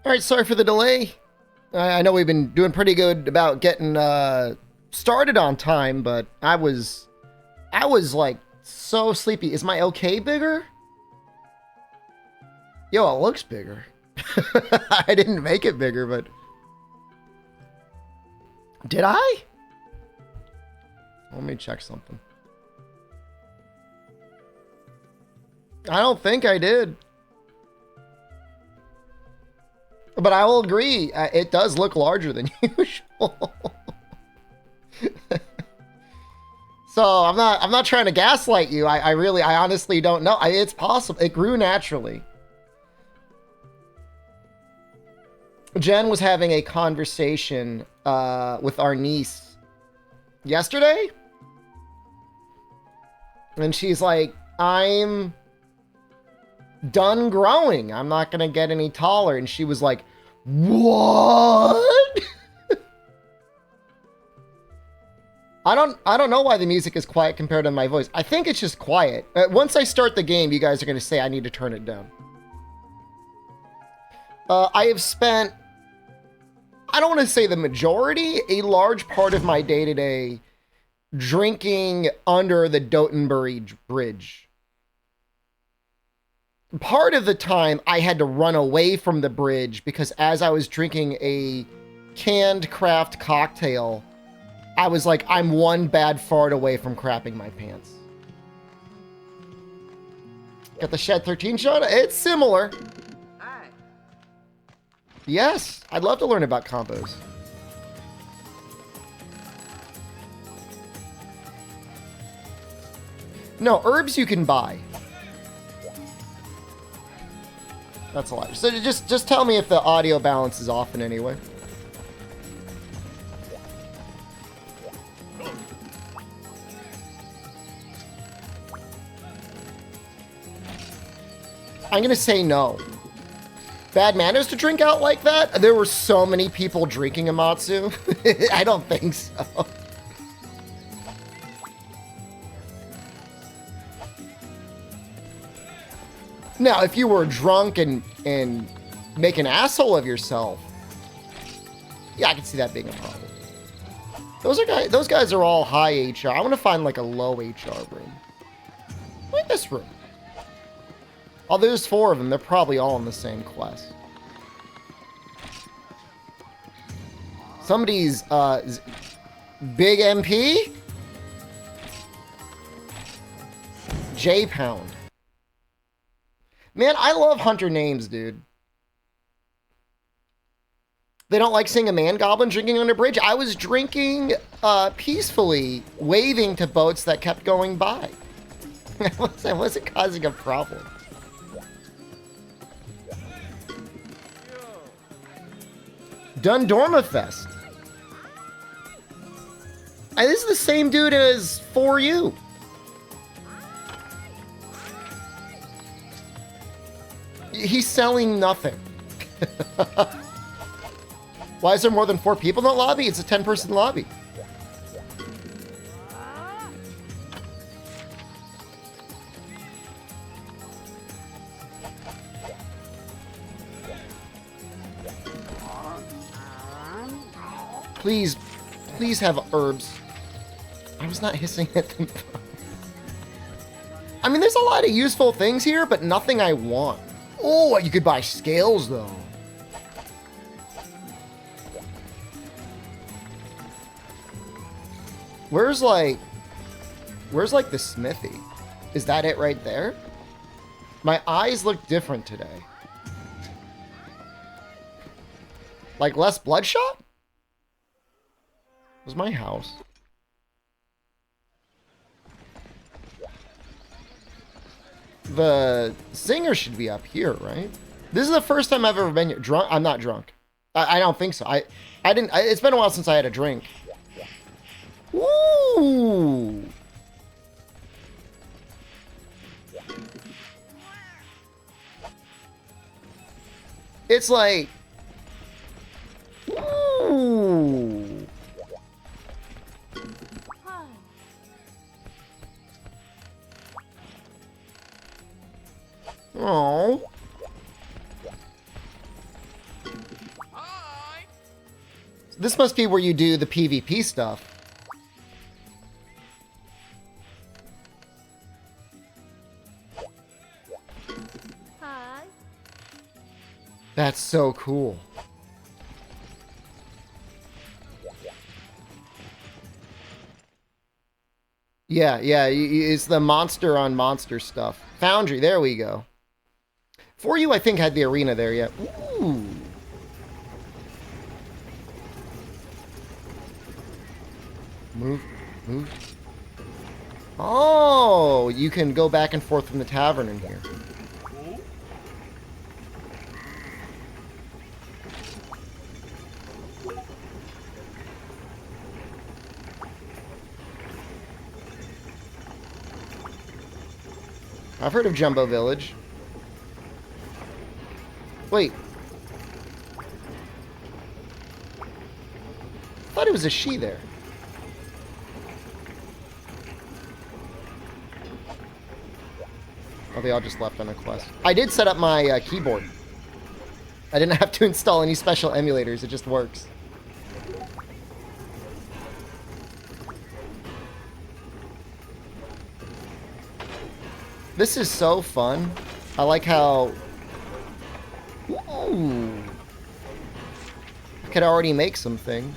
All right, sorry for the delay. I know we've been doing pretty good about getting started on time, but I was like so sleepy. Is my OK bigger? Yo, it looks bigger. I didn't make it bigger, but did I? Let me check something. I don't think I did. But I will agree, it does look larger than usual. So I'm not trying to gaslight you. I honestly don't know. It's possible. It grew naturally. Jen was having a conversation with our niece yesterday. And she's like, I'm done growing. I'm not gonna get any taller. And she was like, what? I don't know why the music is quiet compared to my voice. I think it's just quiet. Once I start the game, you guys are gonna say I need to turn it down. I have spent, I don't want to say the majority, a large part of my day-to-day drinking under the Dotenbury Bridge. Part of the time, I had to run away from the bridge because as I was drinking a canned craft cocktail, I was like, I'm one bad fart away from crapping my pants. Got the Shed 13 shot? It's similar. Hi. Yes, I'd love to learn about combos. No, herbs you can buy. That's a lot. So just tell me if the audio balance is off in any way. I'm gonna say no. Bad manners to drink out like that? There were so many people drinking Amatsu. I don't think so. Now, if you were drunk and make an asshole of yourself, yeah, I can see that being a problem. Those guys are all high HR. I want to find like a low HR room. Like this room. Oh, there's 4 of them. They're probably all in the same quest. Somebody's big MP? J Pound. Man, I love hunter names, dude. They don't like seeing a man goblin drinking on a bridge. I was drinking peacefully, waving to boats that kept going by. I wasn't causing a problem. Dundormafest. This is the same dude as For You. He's selling nothing. Why is there more than 4 people in the lobby? It's a 10-person lobby. Please have herbs. I was not hissing at them. I mean, there's a lot of useful things here, but nothing I want. Oh, you could buy scales, though. Where's like the smithy? Is that it right there? My eyes look different today. Like less bloodshot? Was my house? The singer should be up here, right? This is the first time I've ever been here. Drunk? I'm not drunk. I don't think so. I didn't. It's been a while since I had a drink. Ooh. It's like. Ooh. Oh. This must be where you do the PvP stuff. Hi. That's so cool. Yeah, it's the monster on monster stuff. Foundry, there we go. For You, I think, had the arena there, yeah. Ooh. Move. Oh, you can go back and forth from the tavern in here. I've heard of Jumbo Village. Wait. I thought it was a she there. Oh, they all just left on a quest. I did set up my keyboard. I didn't have to install any special emulators. It just works. This is so fun. I like how... Ooh. I could already make some things.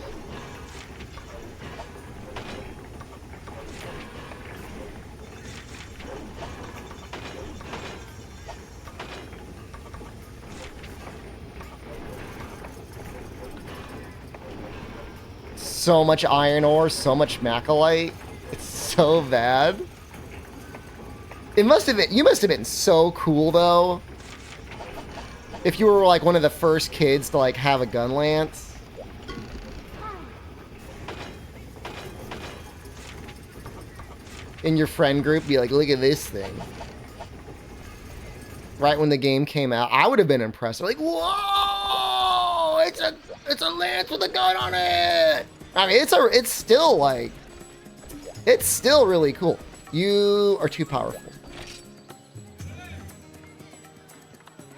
So much iron ore, so much macalite. It's so bad. It must have been, you must have been so cool though. If you were like one of the first kids to like have a gun lance. In your friend group, be like, look at this thing. Right when the game came out, I would have been impressed. Like, whoa! It's a lance with a gun on it! I mean, it's still like, it's still really cool. You are too powerful.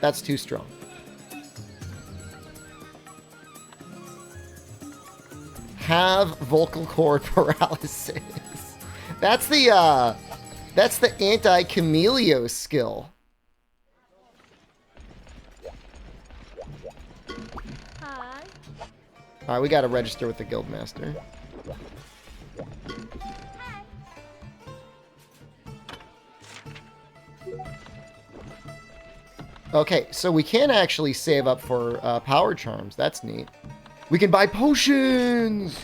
That's too strong. Have vocal cord paralysis. That's the anti-Camelio skill. Hi. All right, we got to register with the guildmaster. Okay, so we can actually save up for power charms. That's neat. We can buy potions!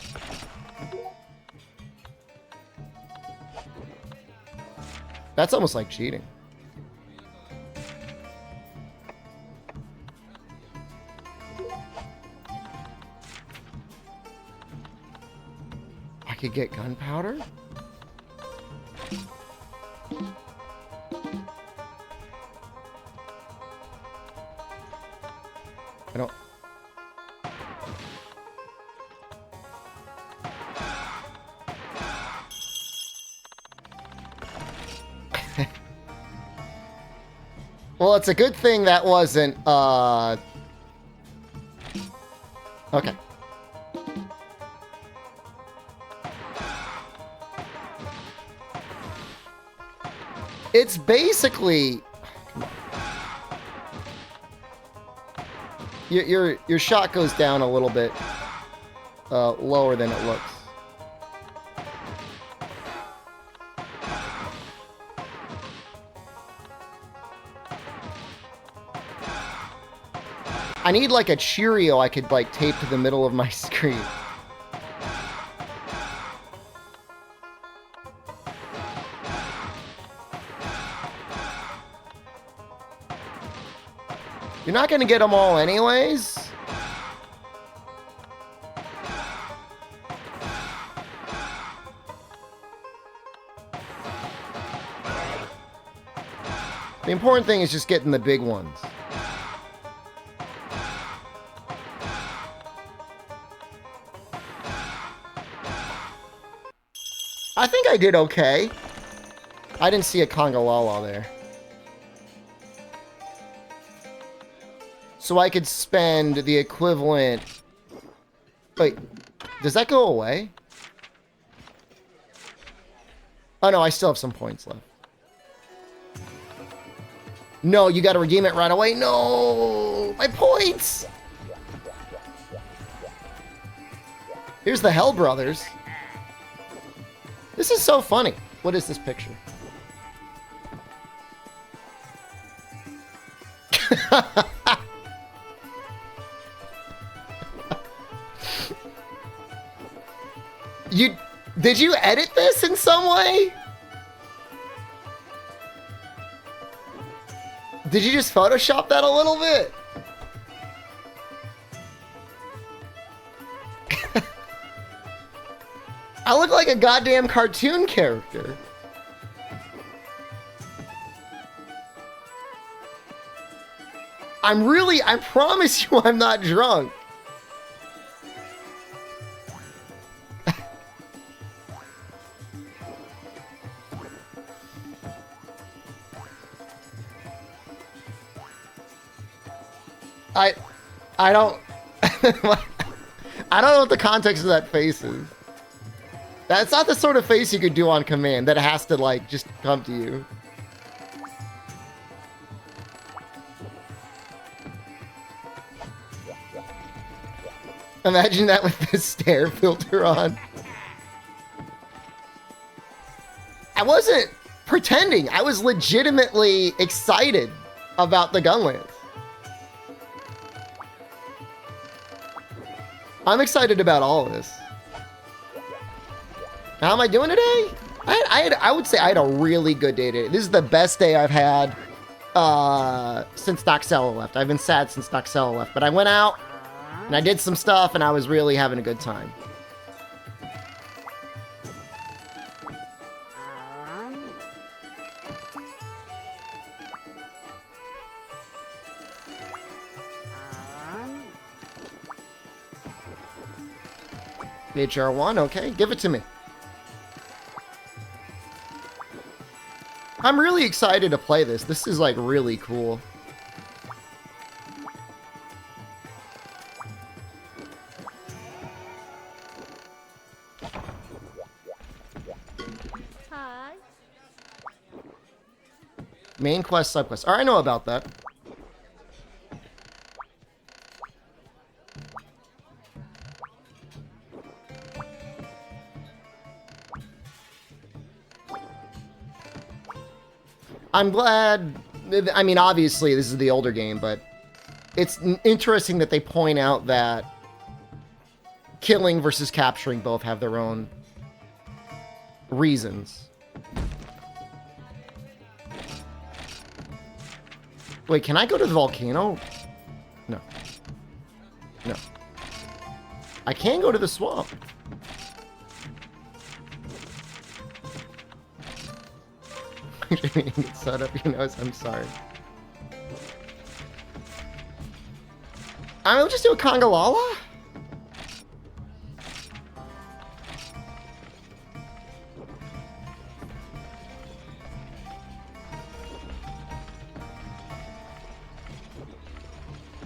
That's almost like cheating. I could get gunpowder? I don't... Well, it's a good thing that wasn't, Okay. It's basically... Your shot goes down a little bit lower than it looks. I need like a Cheerio I could like tape to the middle of my screen. You're not gonna get them all anyways. The important thing is just getting the big ones. I think I did okay. I didn't see a Congalala there. So I could spend the equivalent Wait, does that go away? Oh no, I still have some points left. No, you gotta redeem it right away. No, my points! Here's the Hell Brothers. This is so funny. What is this picture? Did you edit this in some way? Did you just Photoshop that a little bit? I look like a goddamn cartoon character. I promise you I'm not drunk. I don't I don't know what the context of that face is. That's not the sort of face you could do on command that has to like just come to you. Imagine that with this stare filter on. I wasn't pretending. I was legitimately excited about the Gunlance. I'm excited about all of this. How am I doing today? I would say I had a really good day today. This is the best day I've had since Noxella left. I've been sad since Noxella left, but I went out and I did some stuff and I was really having a good time. HR1, okay, give it to me. I'm really excited to play this. This is like really cool. Hi. Main quest, sub quest. I know about that. I'm glad, I mean, obviously this is the older game, but it's interesting that they point out that killing versus capturing both have their own reasons. Wait, can I go to the volcano? No. No. I can go to the swamp. Get set up your nose. I'm sorry. I'll just do a Congalala.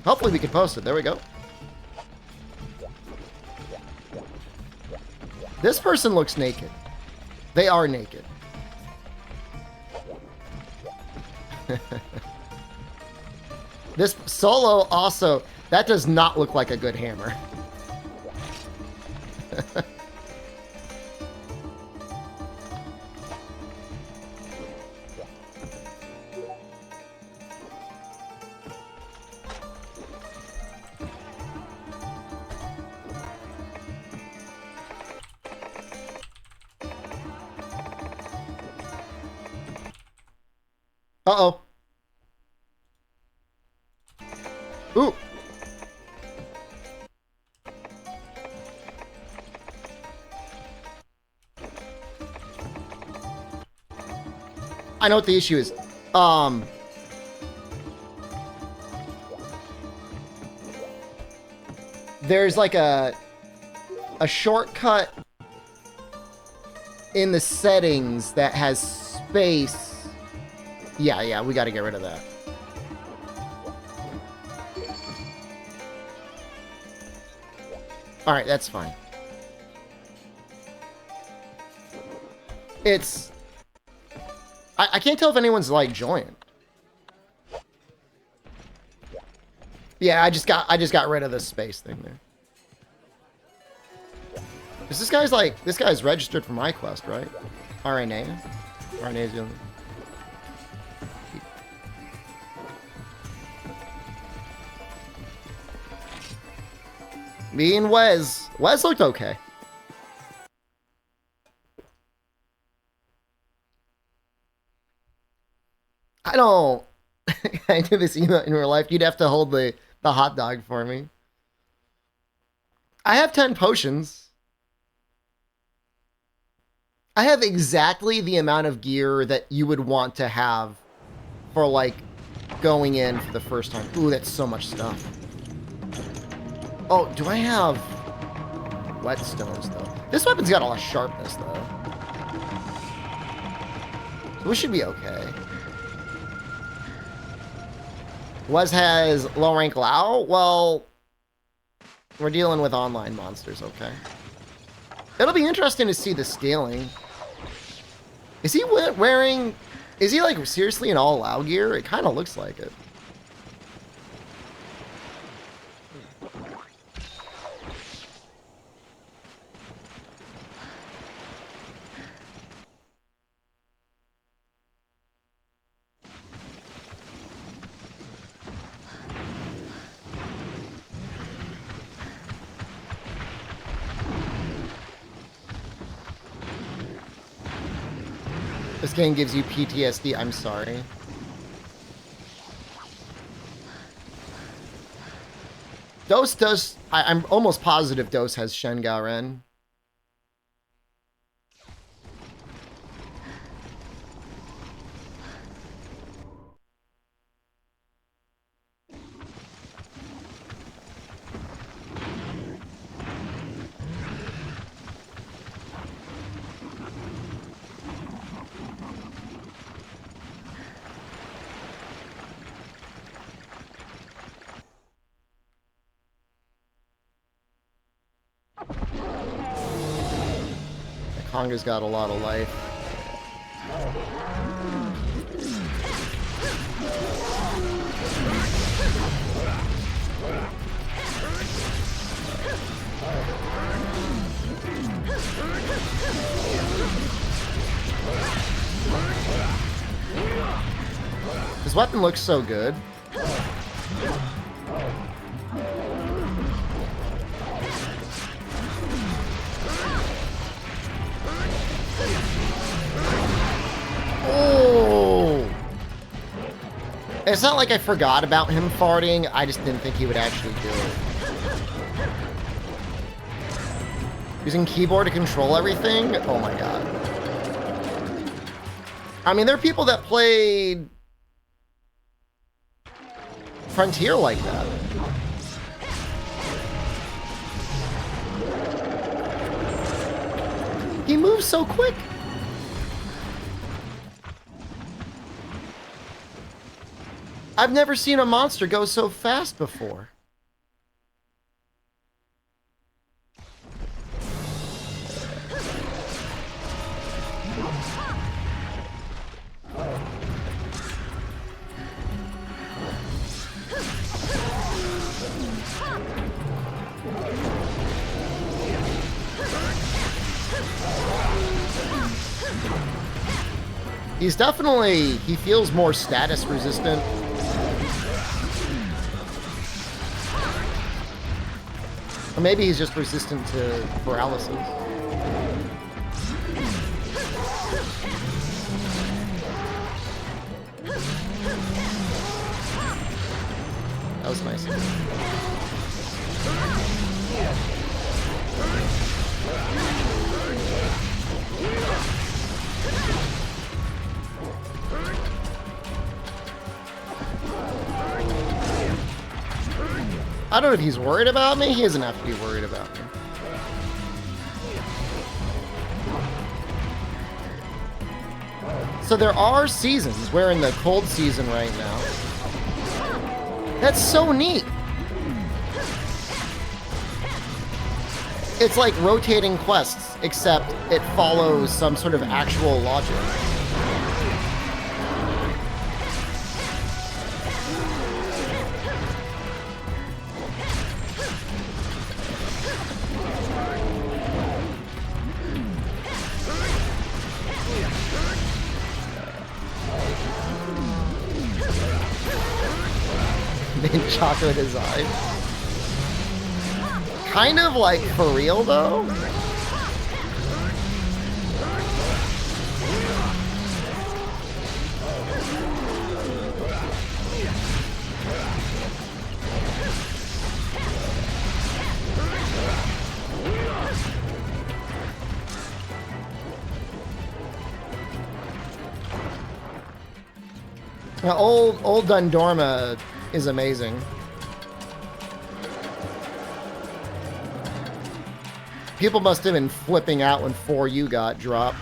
Hopefully we can post it. There we go. This person looks naked. They are naked. This solo also, that does not look like a good hammer. Uh-oh. Ooh. I know what the issue is. There's like a shortcut in the settings that has space. Yeah, we gotta get rid of that. Alright, that's fine. It's... I can't tell if anyone's, like, joined. Yeah, I just got rid of the space thing there. Because this guy's, like... This guy's registered for my quest, right? RNA? RNA's the only... Me and Wes. Wes looked okay. I don't... I do this in real life. You'd have to hold the hot dog for me. I have 10 potions. I have exactly the amount of gear that you would want to have for, like, going in for the first time. Ooh, that's so much stuff. Oh, do I have whetstones, though? This weapon's got a lot of sharpness, though. So we should be okay. Wes has low rank Lao? Well, we're dealing with online monsters, okay? It'll be interesting to see the scaling. Is he wearing... Is he, like, seriously in all Lao gear? It kind of looks like it. This game gives you PTSD. I'm sorry. Dose does... I'm almost positive Dose has Shen Gaoren. Konga's got a lot of life. His weapon looks so good. Oh! It's not like I forgot about him farting, I just didn't think he would actually do it. Using keyboard to control everything? Oh my god. I mean, there are people that played Frontier like that. He moves so quick. I've never seen a monster go so fast before. He's definitely, he feels more status resistant. Or maybe he's just resistant to paralysis. That was nice. I don't know if he's worried about me. He doesn't have to be worried about me. So there are seasons. We're in the cold season right now. That's so neat. It's like rotating quests, except it follows some sort of actual logic. Mint chocolate design. Kind of like for real though. Now, old Dundorma is amazing. People must have been flipping out when 4U got dropped.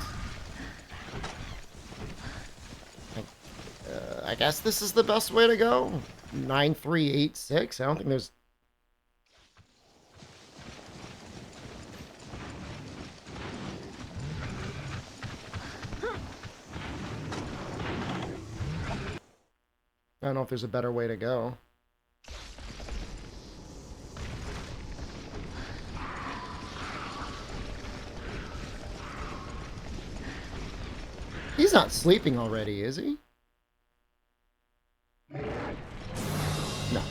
I guess this is the best way to go. 9386. I don't think there's... I don't know if there's a better way to go. He's not sleeping already, is he? No.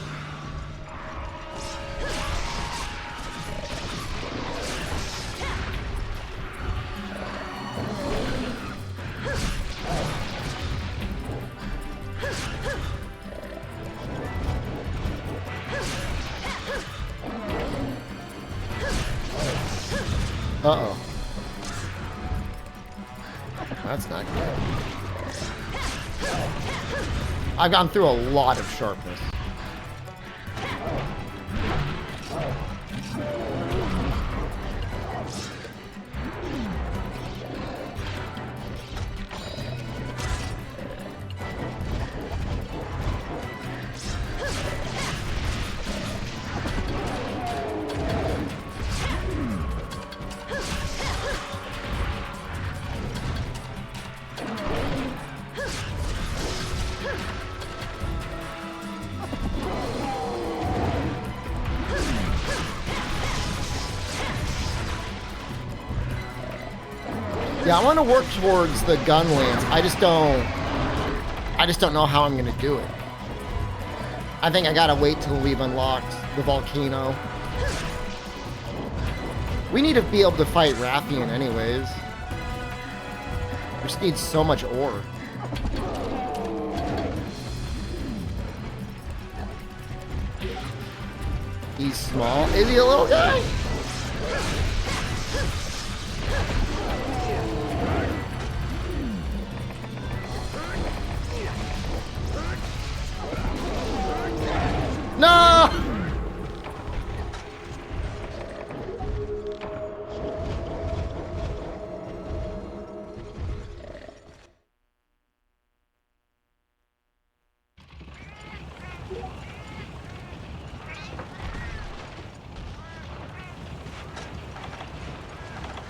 Uh-oh. That's not good. I've gone through a lot of sharpness. Yeah, I want to work towards the gun lance. I just don't know how I'm gonna do it. I think I gotta wait till we've unlocked the volcano. We need to be able to fight Rathian anyways. We just need so much ore. He's small. Is he a little guy? No!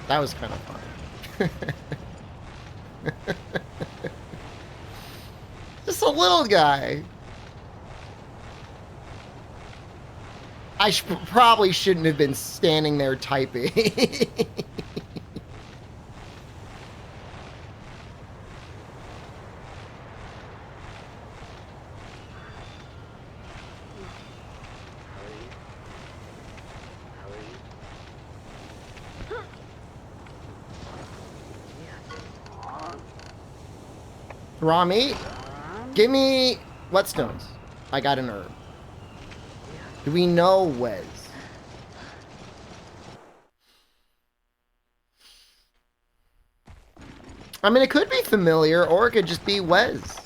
That was kind of fun. Just a little guy. I probably shouldn't have been standing there typing. Raw meat? Give me whetstones. I got an herb. Do we know Wes? I mean, it could be familiar, or it could just be Wes.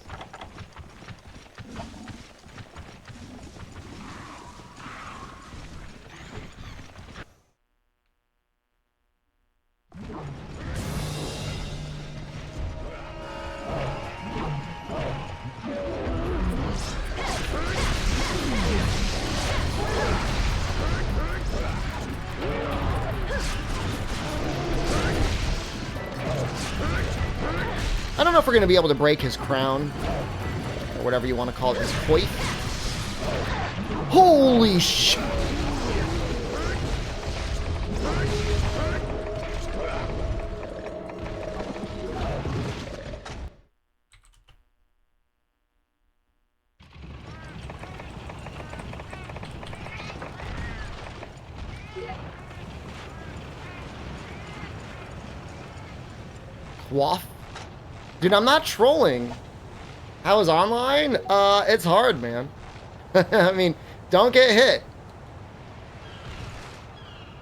don't know if we're going to be able to break his crown. Or whatever you want to call it. His coif. Holy shit. Quaff. Dude, I'm not trolling. I was online? It's hard, man. I mean, don't get hit.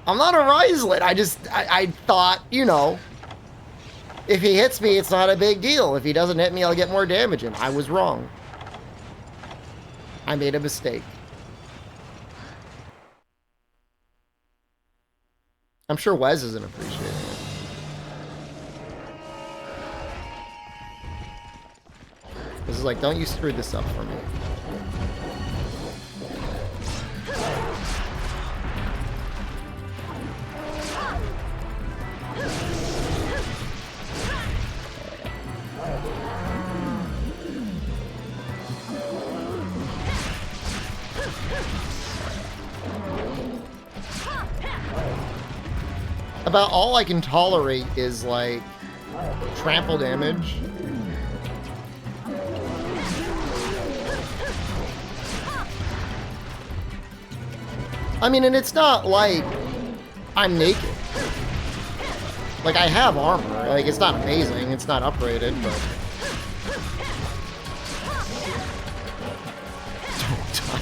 I'm not a Riselet. I thought, you know, if he hits me, it's not a big deal. If he doesn't hit me, I'll get more damage in. I was wrong. I made a mistake. I'm sure Wes isn't appreciating it. This is like, don't you screw this up for me. About all I can tolerate is like trample damage. I mean, and it's not like I'm naked. Like, I have armor. Like, it's not amazing. It's not upgraded, but... Don't die.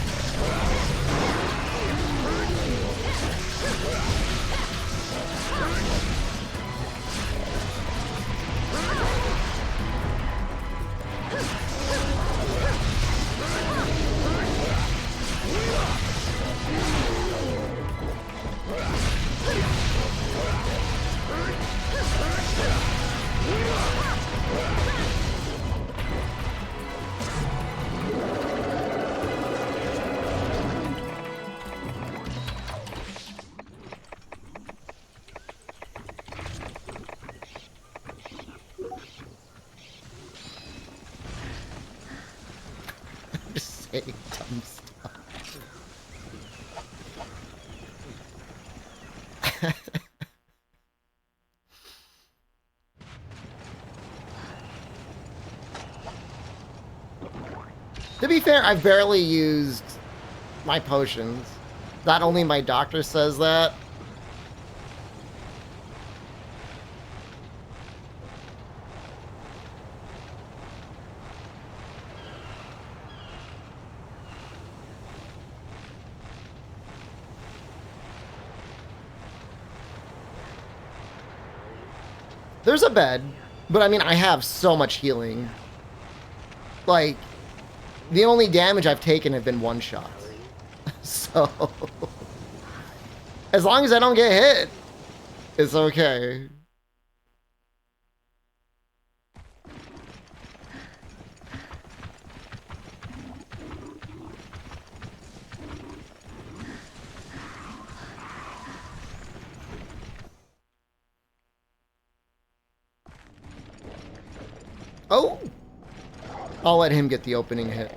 Dumb stuff. To be fair, I've barely used my potions. Not only my doctor says that. There's a bed, but I mean, I have so much healing. Like, the only damage I've taken have been one shots. So, as long as I don't get hit, it's okay. Oh! I'll let him get the opening hit.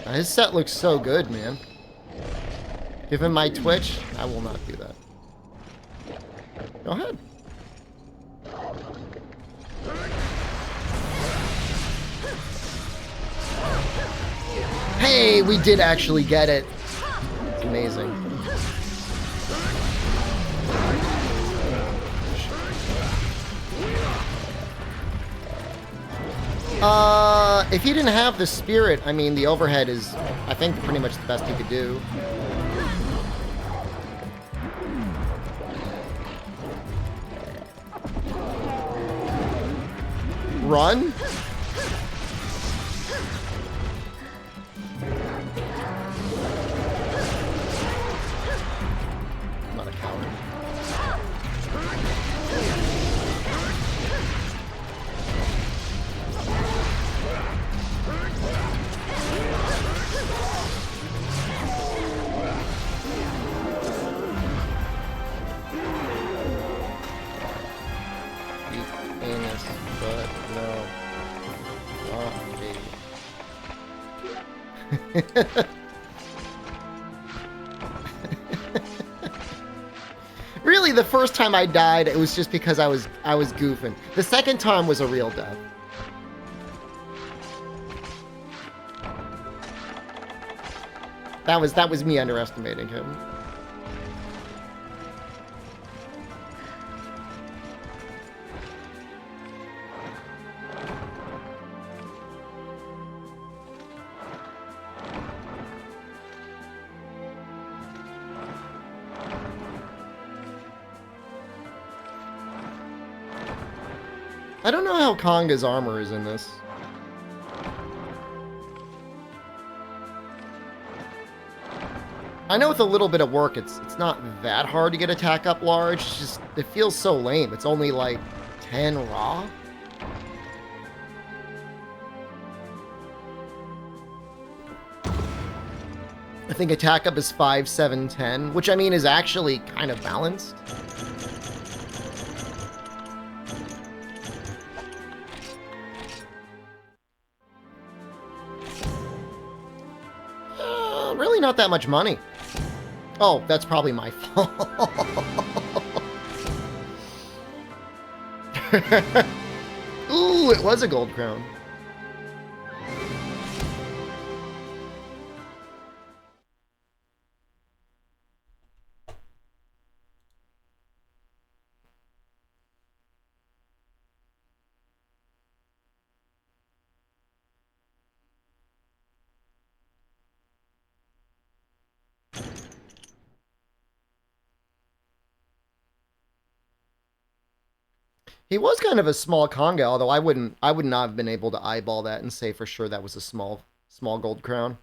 His set looks so good, man. Give him my Twitch. I will not do that. Go ahead. Hey, we did actually get it. It's amazing. If he didn't have the spirit, I mean, the overhead is, I think, pretty much the best he could do. Run? I'm not a coward. anus, but no. Not baby. Really, the first time I died, it was just because I was goofing. The second time was a real death. That was me underestimating him. I don't know how Konga's armor is in this. I know with a little bit of work, it's not that hard to get attack up large. It's just, it feels so lame. It's only like 10 raw. I think attack up is 5, 7, 10, which I mean is actually kind of balanced. Really not that much money. Oh, that's probably my fault. Ooh, it was a gold crown. He was kind of a small Conga, although I would not have been able to eyeball that and say for sure that was a small gold crown.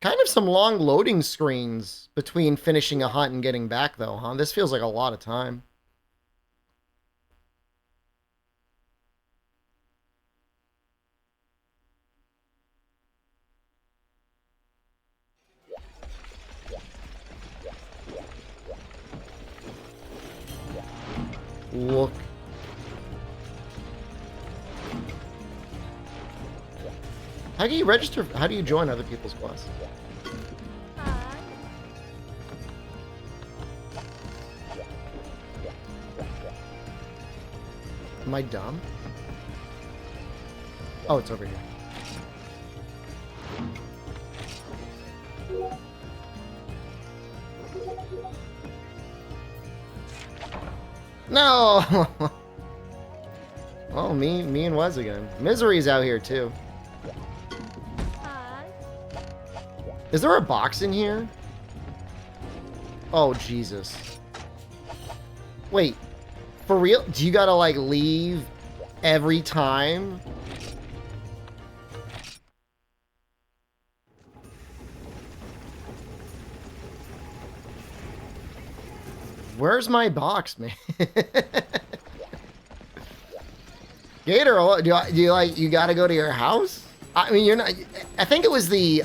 Kind of some long loading screens between finishing a hunt and getting back though, huh? This feels like a lot of time. Look. How do you register? How do you join other people's quests? Hi. Am I dumb? Oh, it's over here. No! Oh, me and Wes again. Misery's out here, too. Hi. Is there a box in here? Oh, Jesus. Wait. For real? Do you gotta, like, leave every time? Where's my box, man? Gator, do you like, you gotta go to your house? I mean, you're not, I think it was the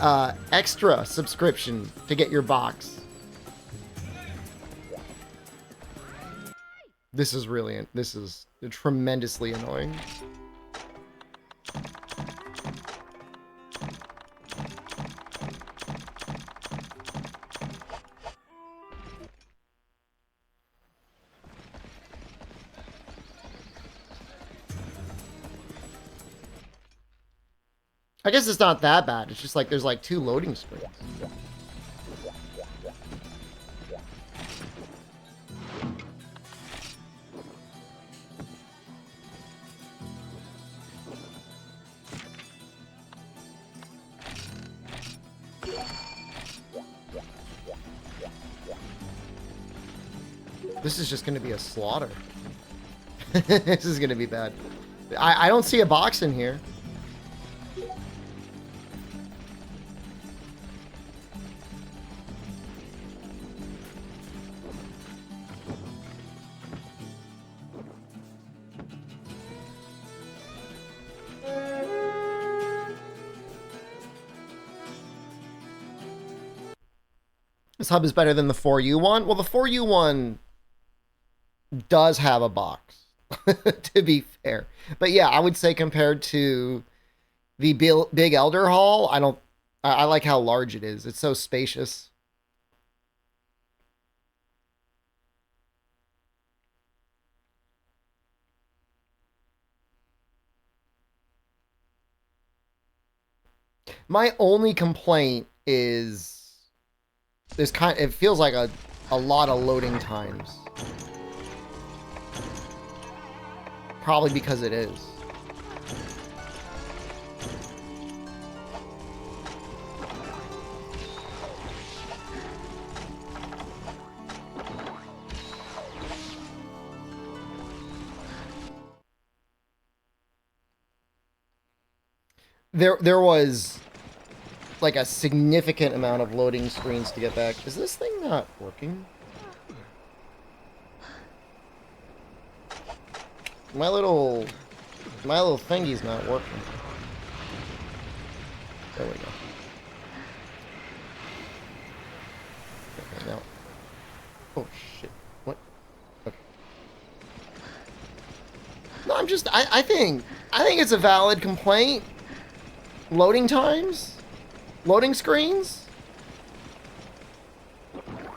extra subscription to get your box. This is tremendously annoying. I guess it's not that bad. It's just like there's like 2 loading screens. This is just going to be a slaughter. This is going to be bad. I don't see a box in here. This hub is better than the 4U one. Well, the 4U one does have a box, to be fair. But yeah, I would say compared to the Big Elder Hall, I like how large it is. It's so spacious. My only complaint is it feels like a lot of loading times. Probably because it is. There was like a significant amount of loading screens to get back. Is this thing not working? My little thingy's not working. There we go. Okay, now. Oh shit. What? Okay. No, I think it's a valid complaint. Loading times? Loading screens?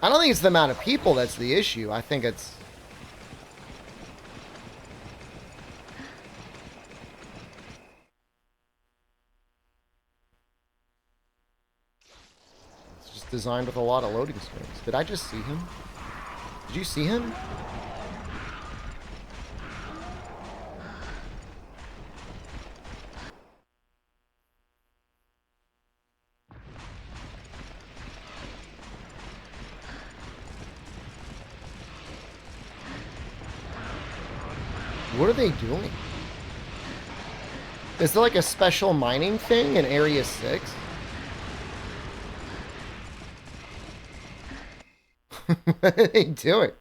I don't think it's the amount of people that's the issue. I think it's... It's just designed with a lot of loading screens. Did I just see him? Did you see him? What are they doing? Is there like a special mining thing in Area 6? What are they doing?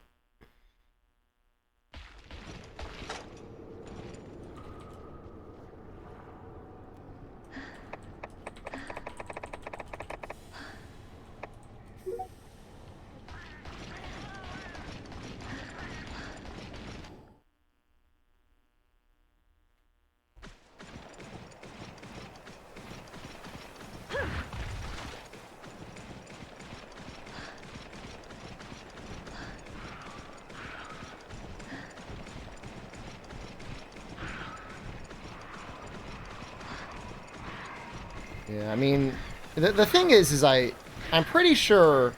Yeah, I mean, the thing is I'm pretty sure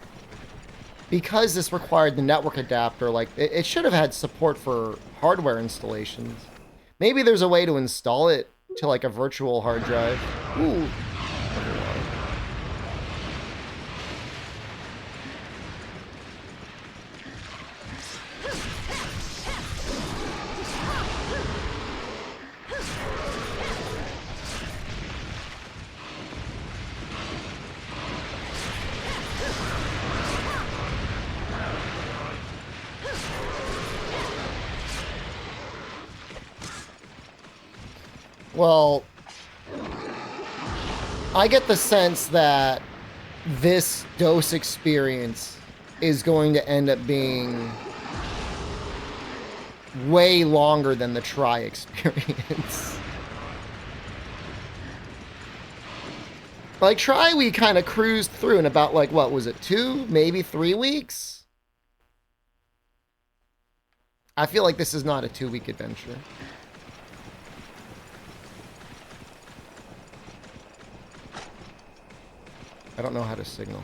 because this required the network adapter, like, it should have had support for hardware installations. Maybe there's a way to install it to, like, a virtual hard drive. Ooh. Well, I get the sense that this dose experience is going to end up being way longer than the try experience. Like, try we kind of cruised through in about, like, what was it, 2, maybe 3 weeks? I feel like this is not a 2-week adventure. I don't know how to signal.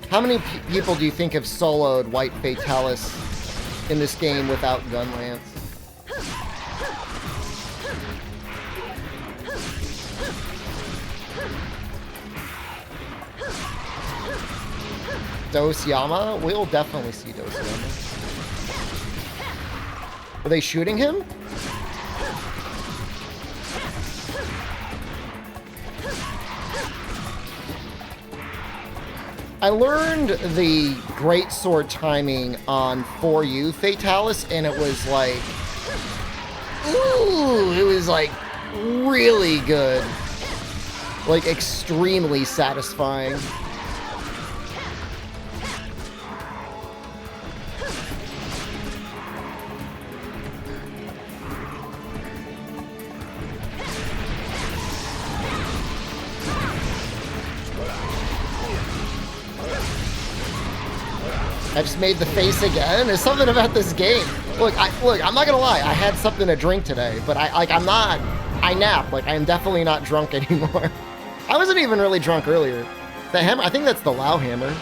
How many people do you think have soloed White Fatalis in this game without gun lance? Dos Yama? We'll definitely see Dos Yama. Are they shooting him? I learned the great sword timing on 4U Fatalis, and it was like, ooh, it was like really good. Like extremely satisfying. I just made the face again. There's something about this game. Look, I'm not gonna lie. I had something to drink today, but I nap. Like, I am definitely not drunk anymore. I wasn't even really drunk earlier. The hammer, I think that's the Lao hammer.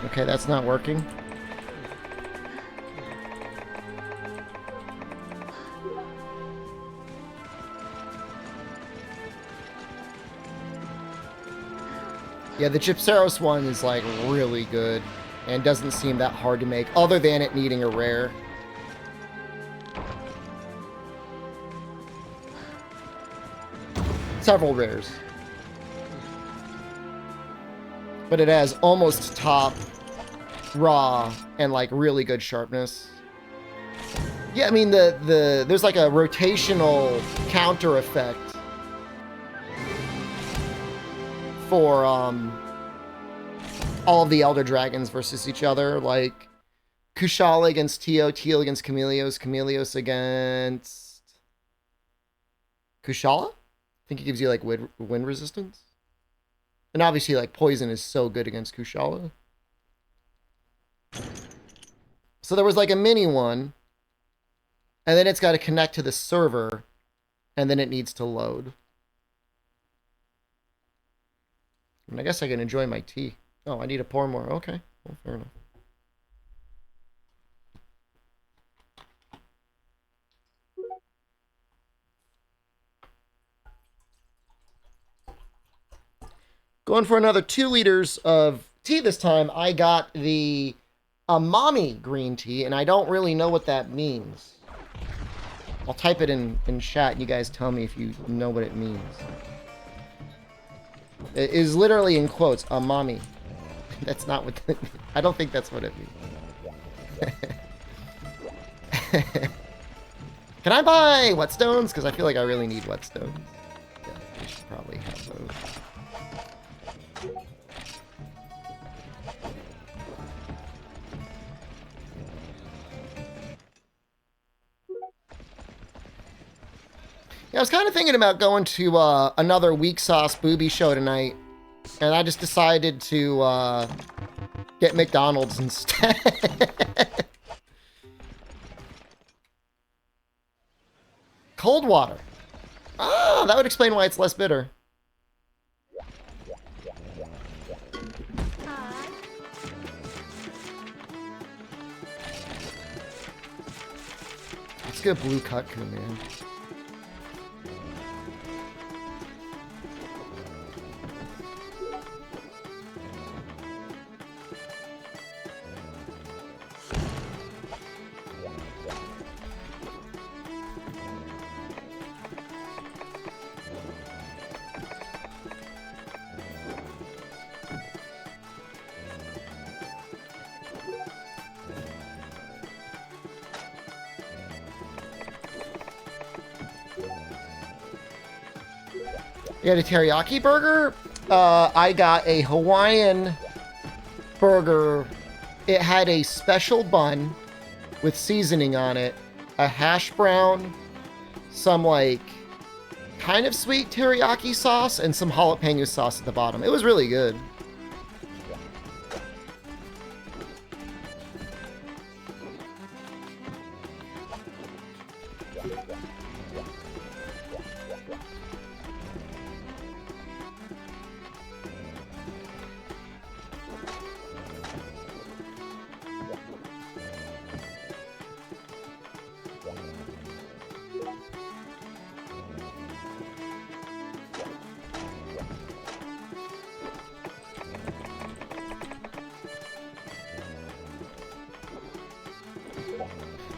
Okay, that's not working. Yeah, the Gypsaros one is like really good and doesn't seem that hard to make, other than it needing a rare. Several rares. But it has almost top raw and like really good sharpness. Yeah, I mean there's like a rotational counter effect for all of the Elder Dragons versus each other, like Kushala against Teo, Teo against Chameleos, Chameleos against Kushala? I think it gives you like wind resistance. And obviously, like, poison is so good against Kushala. So there was like a mini one, and then it's got to connect to the server, and then it needs to load. And I guess I can enjoy my tea. Oh, I need to pour more. Okay, well, fair enough. Going for another 2 liters of tea this time. I got the Amami green tea, and I don't really know what that means. I'll type it in chat, and you guys tell me if you know what it means. It is literally in quotes, Amami. That's not what... I don't think that's what it means. Can I buy whetstones? Because I feel like I really need whetstones. Yeah, I should probably have those. Yeah, I was kind of thinking about going to another Weak Sauce Booby show tonight, and I just decided to get McDonald's instead. Cold water. Ah, that would explain why it's less bitter. Let's get blue Kutku, man. You got a teriyaki burger? I got a Hawaiian burger. It had a special bun with seasoning on it, a hash brown, some like kind of sweet teriyaki sauce, and some jalapeno sauce at the bottom. It was really good.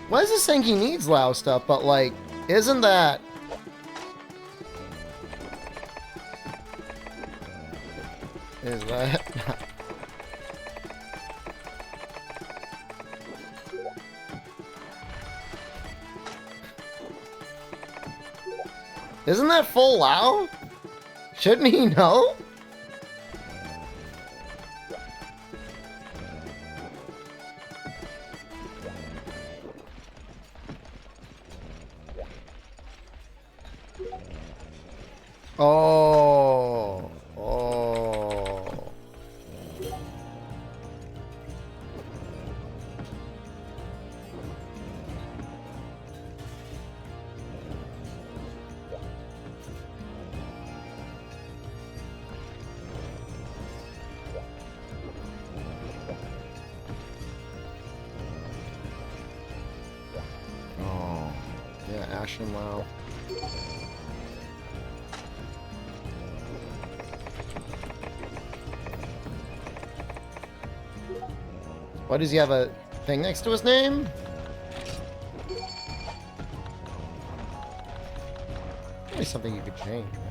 Why is this saying he needs Lao stuff? But like, isn't that... Is that... Isn't that full Lao? Shouldn't he know? Oh. Oh. Oh. Yeah, Ash and Lao. Why does he have a thing next to his name? Probably something you could change, right?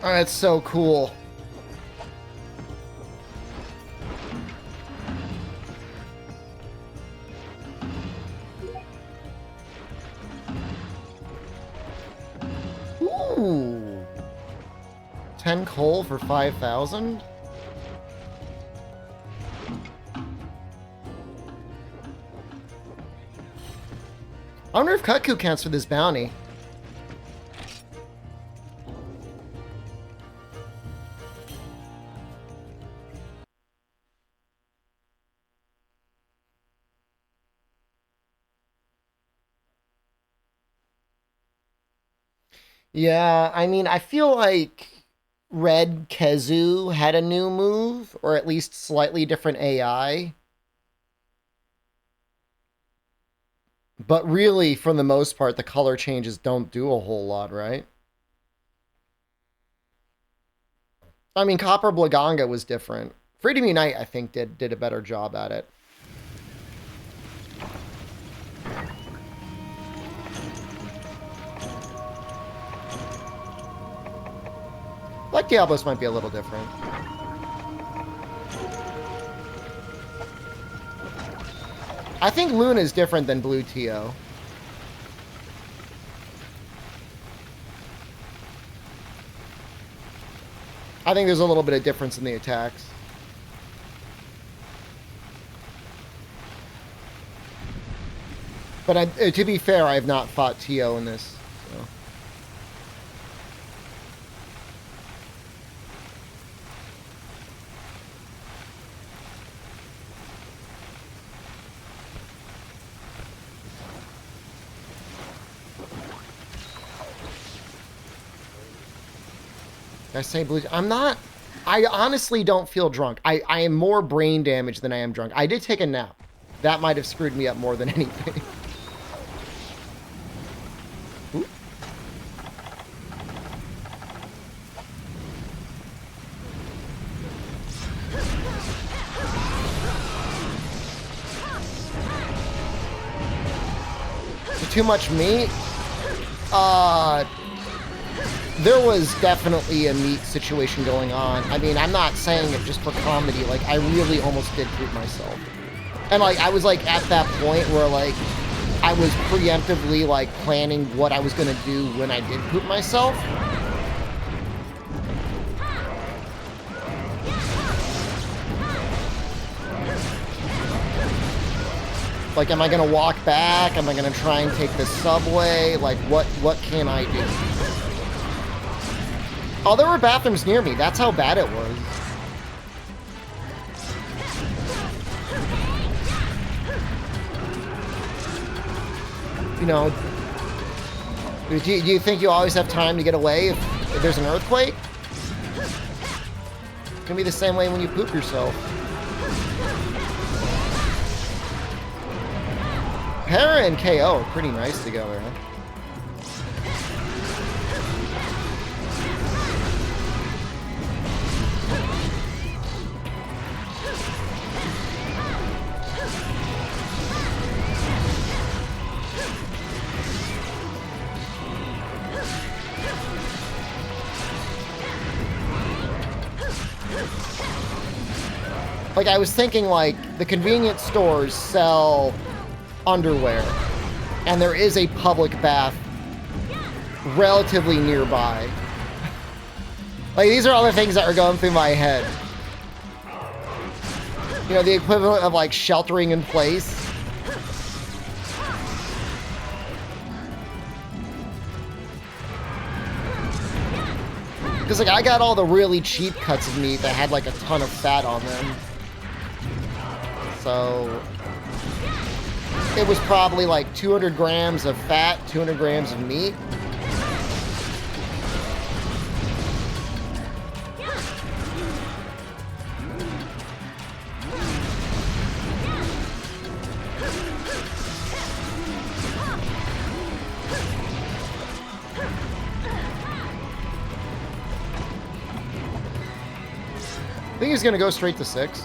Oh, that's so cool. Ooh. 10 coal for 5,000? I wonder if Kutku counts for this bounty. Yeah, I mean, I feel like Red Kezu had a new move, or at least slightly different AI. But really, for the most part, the color changes don't do a whole lot, right? I mean, Copper Blaganga was different. Freedom Unite, I think, did a better job at it. Black Diablos might be a little different. I think Luna is different than Blue Tio. I think there's a little bit of difference in the attacks. But to be fair, I have not fought Tio in this. So. I say blue. I'm not. I honestly don't feel drunk. I am more brain damaged than I am drunk. I did take a nap. That might have screwed me up more than anything. Ooh. Too much meat? There was definitely a meat situation going on. I mean, I'm not saying it just for comedy. Like, I really almost did poop myself. And, like, I was, like, at that point where, like, I was preemptively like planning what I was gonna do when I did poop myself. Like, am I gonna walk back? Am I gonna try and take the subway? Like, what can I do? Oh, there were bathrooms near me. That's how bad it was. You know, do you think you always have time to get away if there's an earthquake? It's gonna be the same way when you poop yourself. Hera and KO are pretty nice together, huh? Like, I was thinking, like, the convenience stores sell underwear, and there is a public bath relatively nearby. Like, these are all the things that are going through my head. You know, the equivalent of, like, sheltering in place. Because, like, I got all the really cheap cuts of meat that had, like, a ton of fat on them. So it was probably like 200 grams of fat, 200 grams of meat. I think he's gonna go straight to 6.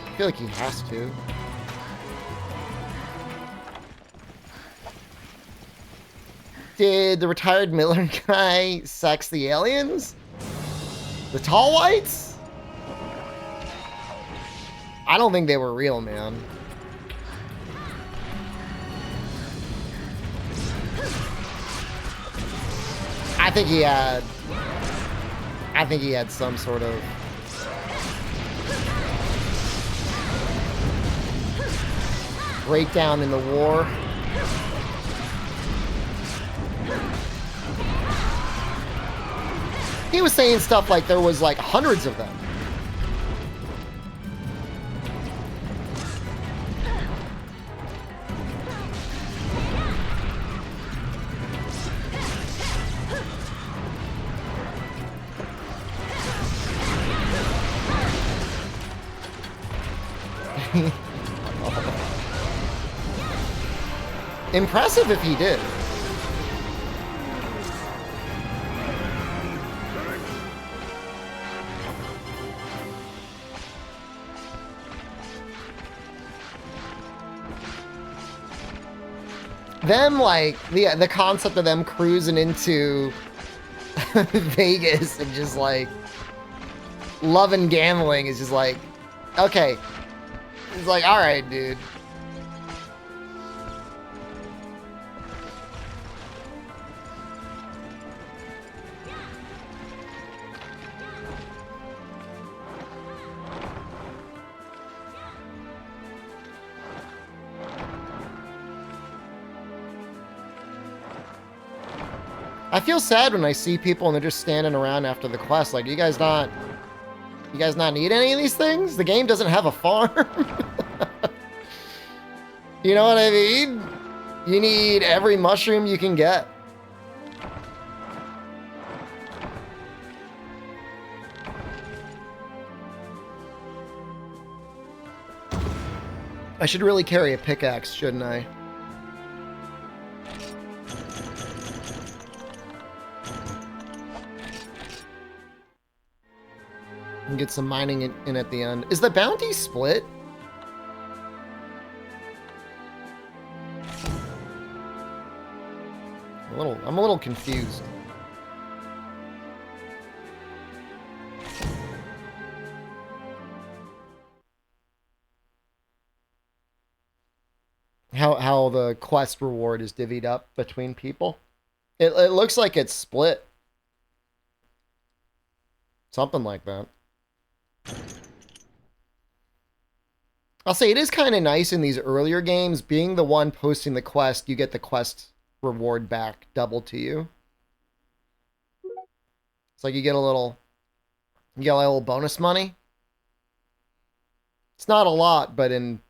I feel like he has to. Did the retired Miller guy sex the aliens? The tall whites? I don't think they were real, man. I think he had some sort of breakdown in the war. He was saying stuff like there was like hundreds of them. Impressive if he did. Them, like, the concept of them cruising into Vegas and just, like, loving gambling is just like, okay. It's like, alright, dude. I feel sad when I see people and they're just standing around after the quest. Like, you guys not need any of these things? The game doesn't have a farm. You know what I mean? You need every mushroom you can get. I should really carry a pickaxe, shouldn't I? And get some mining in at the end. Is the bounty split? I'm a little confused. how the quest reward is divvied up between people. It looks like it's split. Something like that. I'll say it is kind of nice in these earlier games, being the one posting the quest, you get the quest reward back double to you. It's like you get a little bonus money. It's not a lot, but in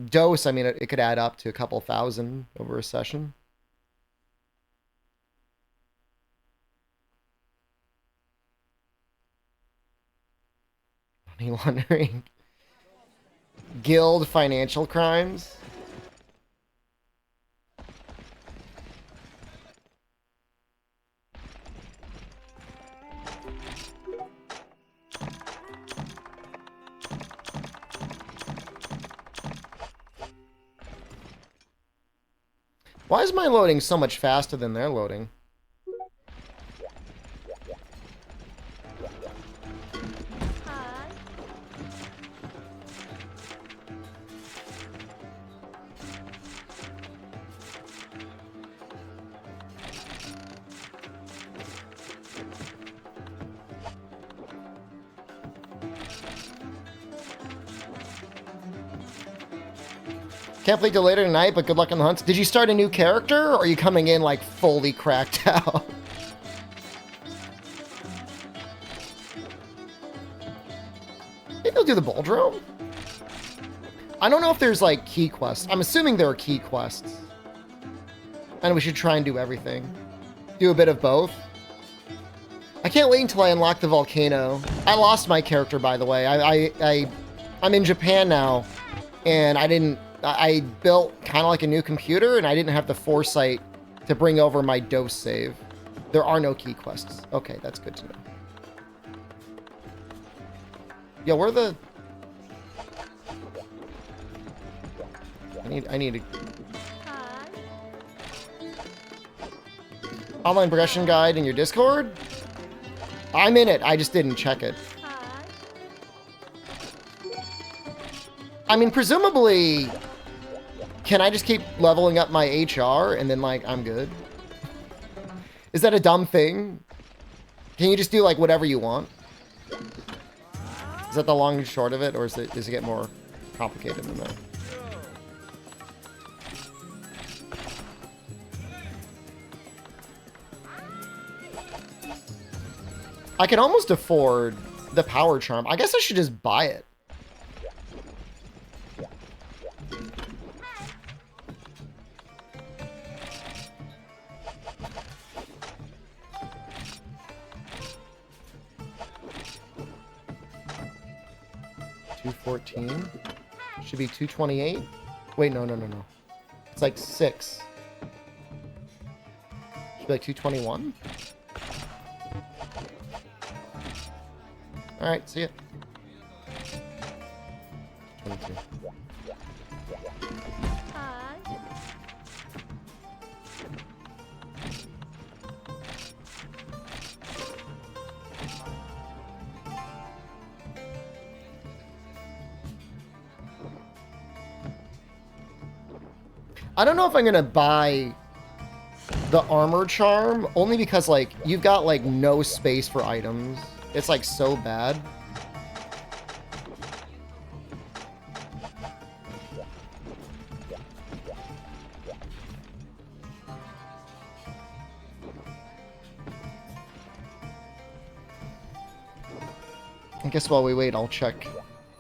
dose, I mean, it could add up to a couple thousand over a session. Money laundering. Guild financial crimes. Why is my loading so much faster than their loading? Hi. Can't play till later tonight, but good luck on the hunts. Did you start a new character, or are you coming in like fully cracked out? Maybe I'll do the Bouldrome. I don't know if there's like key quests. I'm assuming there are key quests. And we should try and do everything. Do a bit of both. I can't wait until I unlock the volcano. I lost my character, by the way. I'm in Japan now, and I built kind of like a new computer, and I didn't have the foresight to bring over my dose save. There are no key quests. Okay, that's good to know. Yo, where the... I need to... Hi. Online progression guide in your Discord? I'm in it, I just didn't check it. Hi. I mean, presumably... Can I just keep leveling up my HR and then, like, I'm good? Is that a dumb thing? Can you just do, like, whatever you want? Is that the long and short of it, or does it get more complicated than that? I can almost afford the power charm. I guess I should just buy it. $214. Should be $228. Wait, no. It's like 6. Should be like $221. All right, see ya. 22. Hi. I don't know if I'm gonna buy the armor charm, only because like you've got like no space for items. It's like so bad. I guess while we wait, I'll check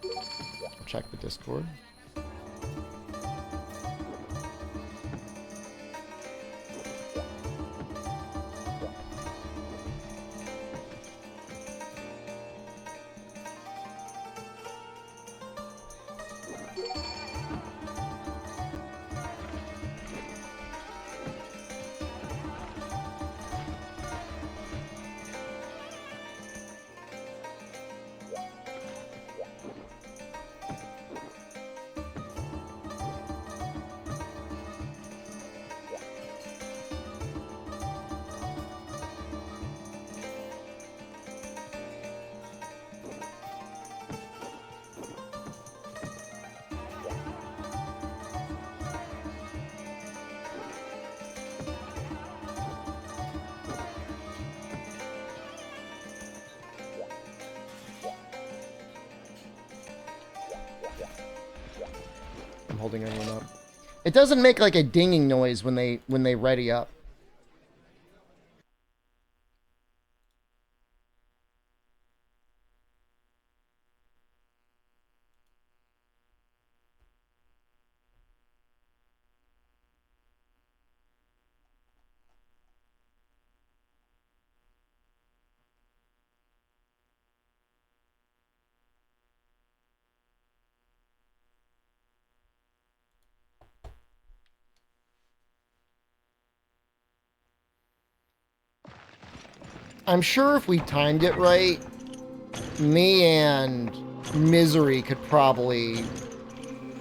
the Discord. I'm holding everyone up. It doesn't make like a dinging noise when they ready up. I'm sure if we timed it right, me and Misery could probably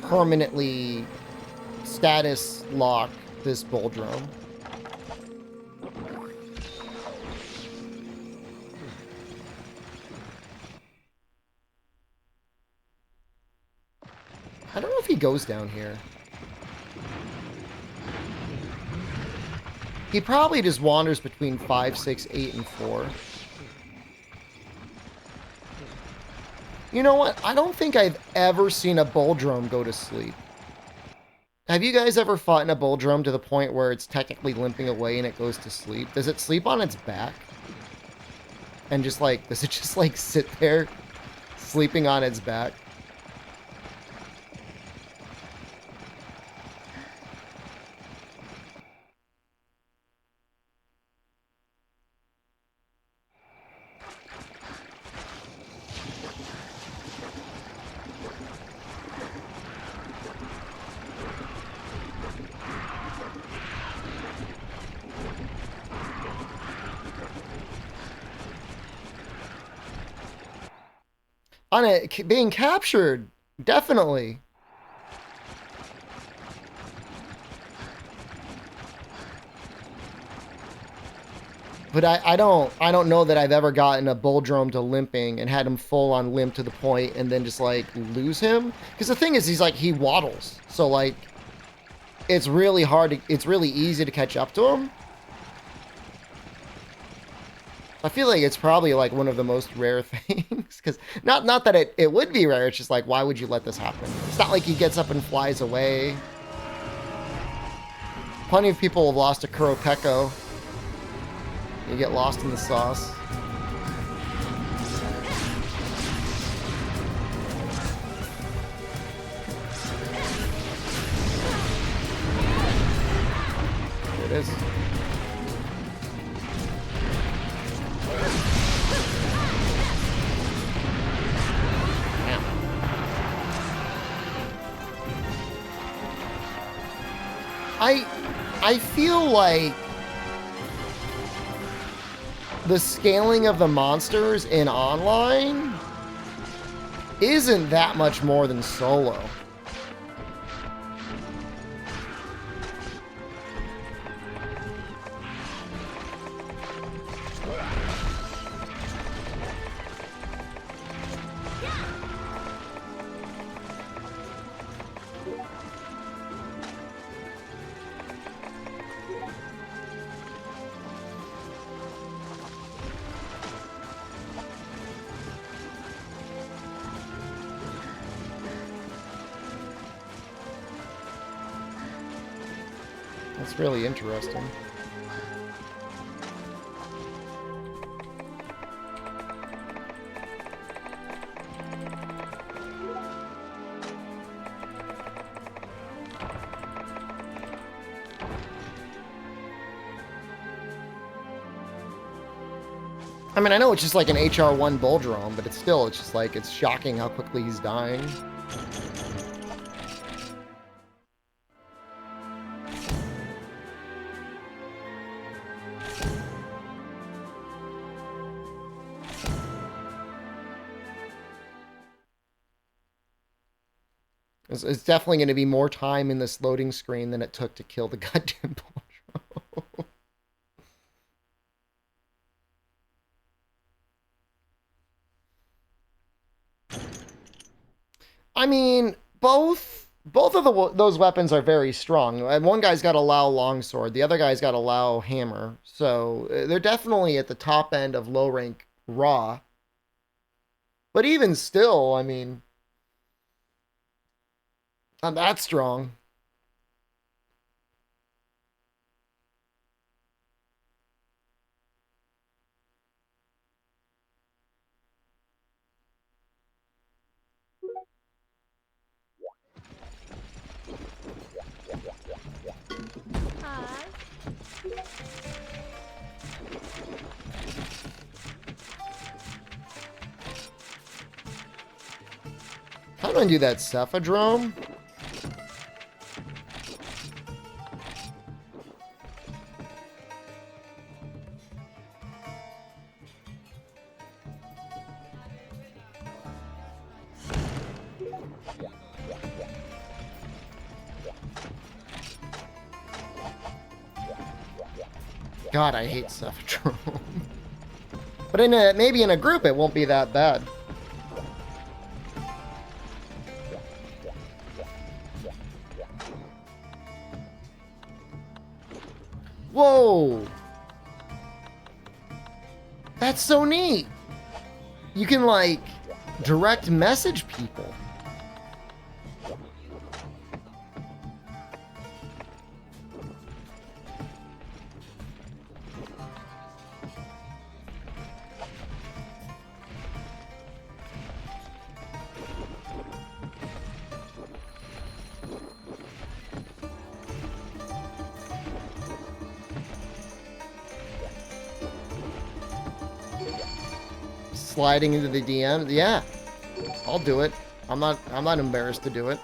permanently status lock this bull drone. I don't know if he goes down here. He probably just wanders between 5, 6, 8, and 4. You know what? I don't think I've ever seen a bull drum go to sleep. Have you guys ever fought in a bull drum to the point where it's technically limping away and it goes to sleep? Does it sleep on its back? And just like, does it just like sit there sleeping on its back? On it being captured, definitely. But I don't know that I've ever gotten a bull drum to limping and had him full on limp to the point and then just like lose him. Because the thing is, he waddles, so like it's really easy to catch up to him. I feel like it's probably like one of the most rare things, because not that it would be rare, it's just like, why would you let this happen? It's not like he gets up and flies away. Plenty of people have lost a Kuropeko. You get lost in the sauce. There it is. I feel like the scaling of the monsters in online isn't that much more than solo. That's really interesting. I mean, I know it's just like an HR1 bull drone, but it's just like, it's shocking how quickly he's dying. It's definitely going to be more time in this loading screen than it took to kill the goddamn bull drone. I mean, both of those weapons are very strong. And one guy's got a Lao longsword, the other guy's got a Lao hammer. So they're definitely at the top end of low rank raw. But even still, I mean, Not that strong. Hi. How do I do that cephadrome? God, I hate cephadrome. But maybe in a group it won't be that bad. Whoa! That's so neat! You can, like, direct message people. Sliding into the DM, yeah, I'll do it. I'm not embarrassed to do it.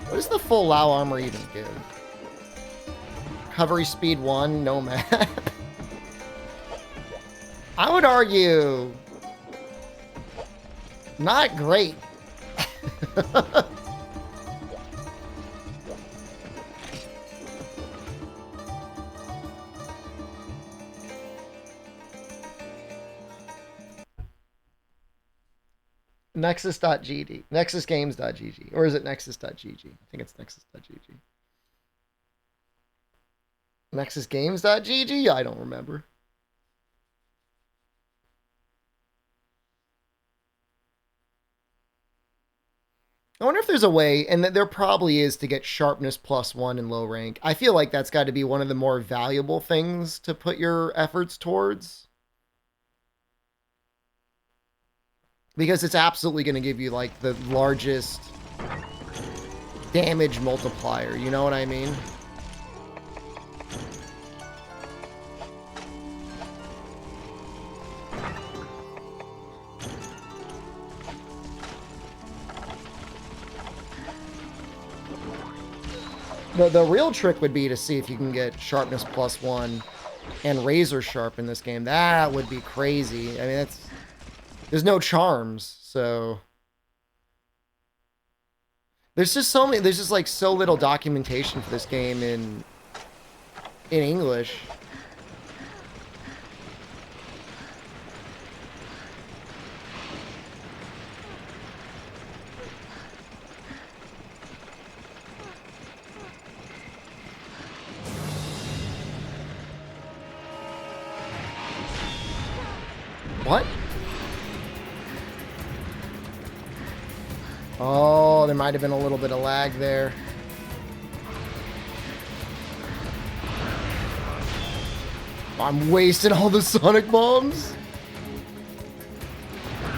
What does the full Lao armor even give? Recovery speed 1, no map. I would argue not great. Nexus.gg. NexusGames.gg. Or is it Nexus.gg? I think it's Nexus.gg. NexusGames.gg? I don't remember. I wonder if there's a way, and there probably is, to get sharpness +1 in low rank. I feel like that's got to be one of the more valuable things to put your efforts towards. Because it's absolutely going to give you, like, the largest damage multiplier. You know what I mean? The real trick would be to see if you can get sharpness +1 and razor sharp in this game. That would be crazy. I mean, there's no charms, so there's just so many. There's just like so little documentation for this game in English. What? Oh, there might have been a little bit of lag there. I'm wasting all the sonic bombs.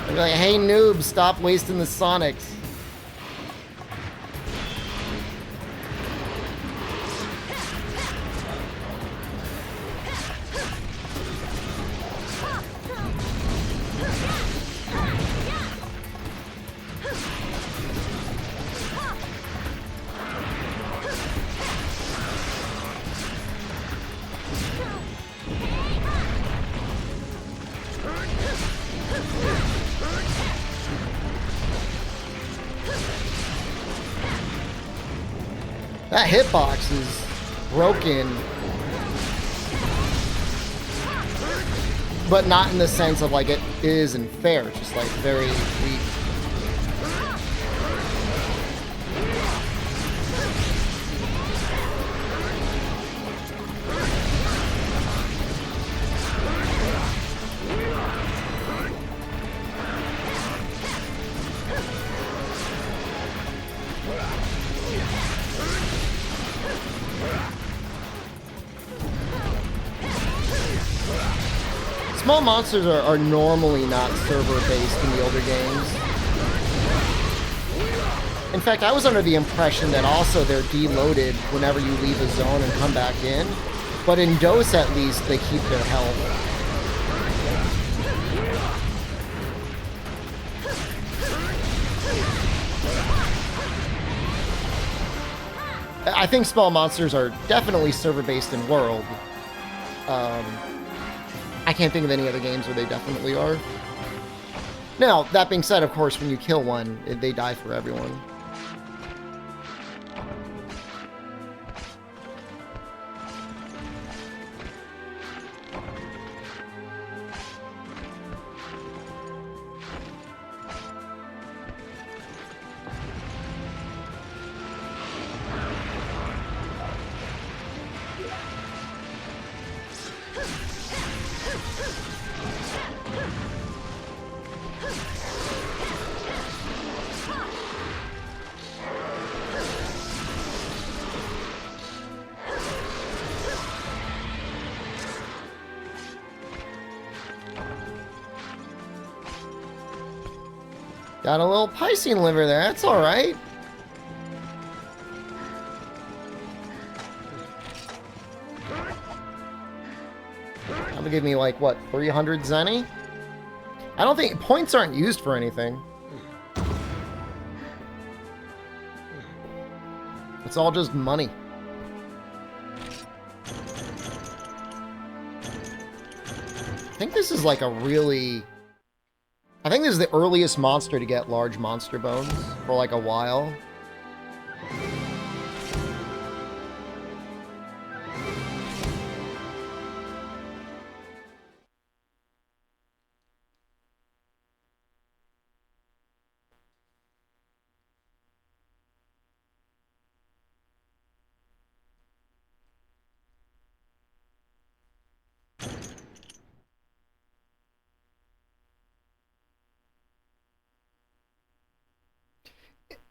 I'm like, hey noob, stop wasting the sonics. That hitbox is broken, but not in the sense of like it isn't fair, just like very weak. Small monsters are normally not server-based in the older games. In fact, I was under the impression that also they're deloaded whenever you leave a zone and come back in. But in DOS, at least, they keep their health. I think small monsters are definitely server-based in World. I can't think of any other games where they definitely are. Now, that being said, of course, when you kill one, they die for everyone. Got a little Piscean liver there, that's alright. That'll give me like, what, 300 Zenny? I don't think, points aren't used for anything. It's all just money. I think this is like a really... I think this is the earliest monster to get large monster bones for like a while.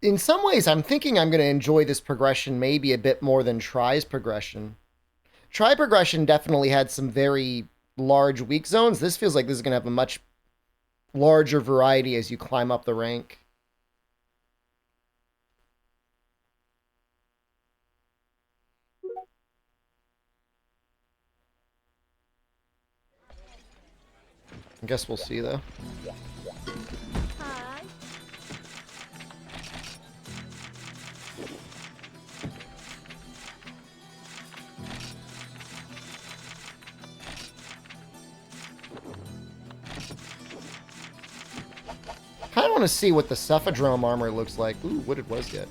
In some ways, I'm thinking I'm going to enjoy this progression maybe a bit more than Try's progression. Try progression definitely had some very large weak zones. This feels like this is going to have a much larger variety as you climb up the rank. I guess we'll see, though. Hi. I want to see what the Cephadrome armor looks like. Ooh, what did Was get?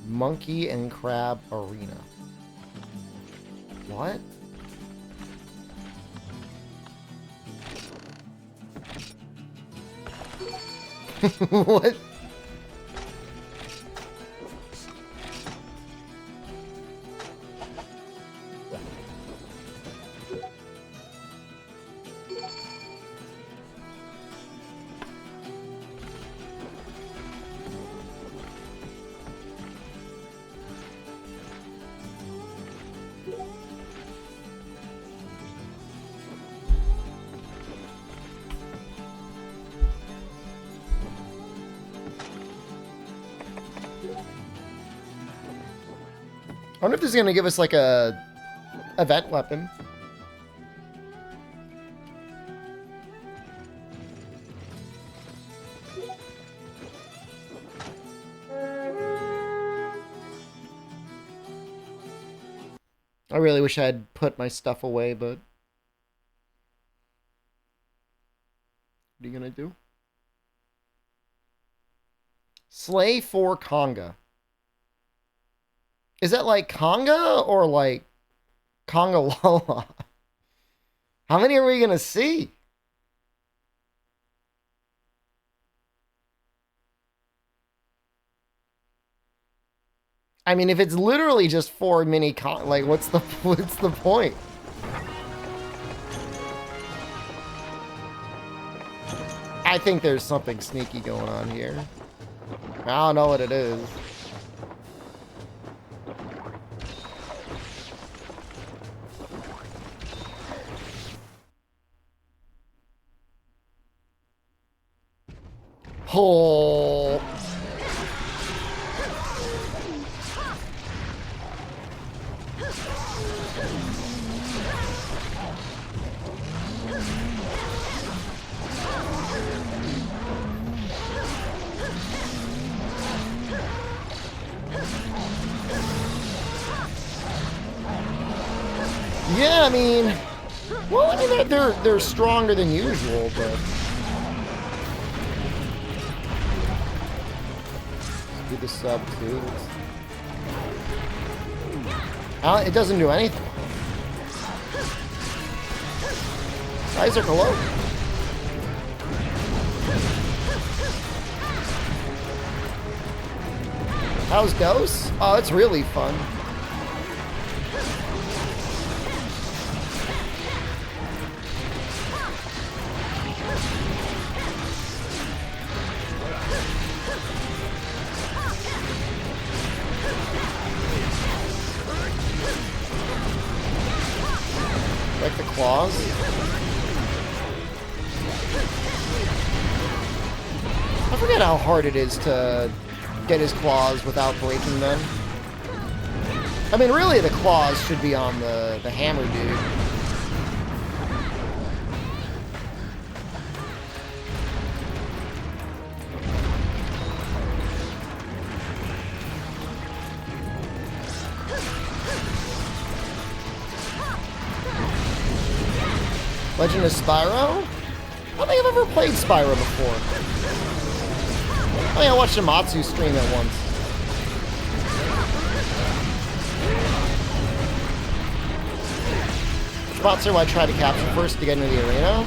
Monkey and Crab Arena. What? What? I wonder if this is going to give us like a event weapon. I really wish I had put my stuff away, but what are you going to do? Slay 4 Conga. Is that like Conga or like Conga Lola? How many are we going to see? I mean, if it's literally just 4 mini con, like what's the point? I think there's something sneaky going on here. I don't know what it is. Oh. Yeah, I mean, well, I mean they're stronger than usual, but do the sub too. It doesn't do anything. Isaac, hello. How's Dose? Oh, it's really fun. Like the claws. I forget how hard it is to get his claws without breaking them. I mean, really, the claws should be on the hammer dude. Legend of Spyro? I don't think I've ever played Spyro before. I think I watched Amatsu stream it once. Which monster do I try to capture first to get into the arena?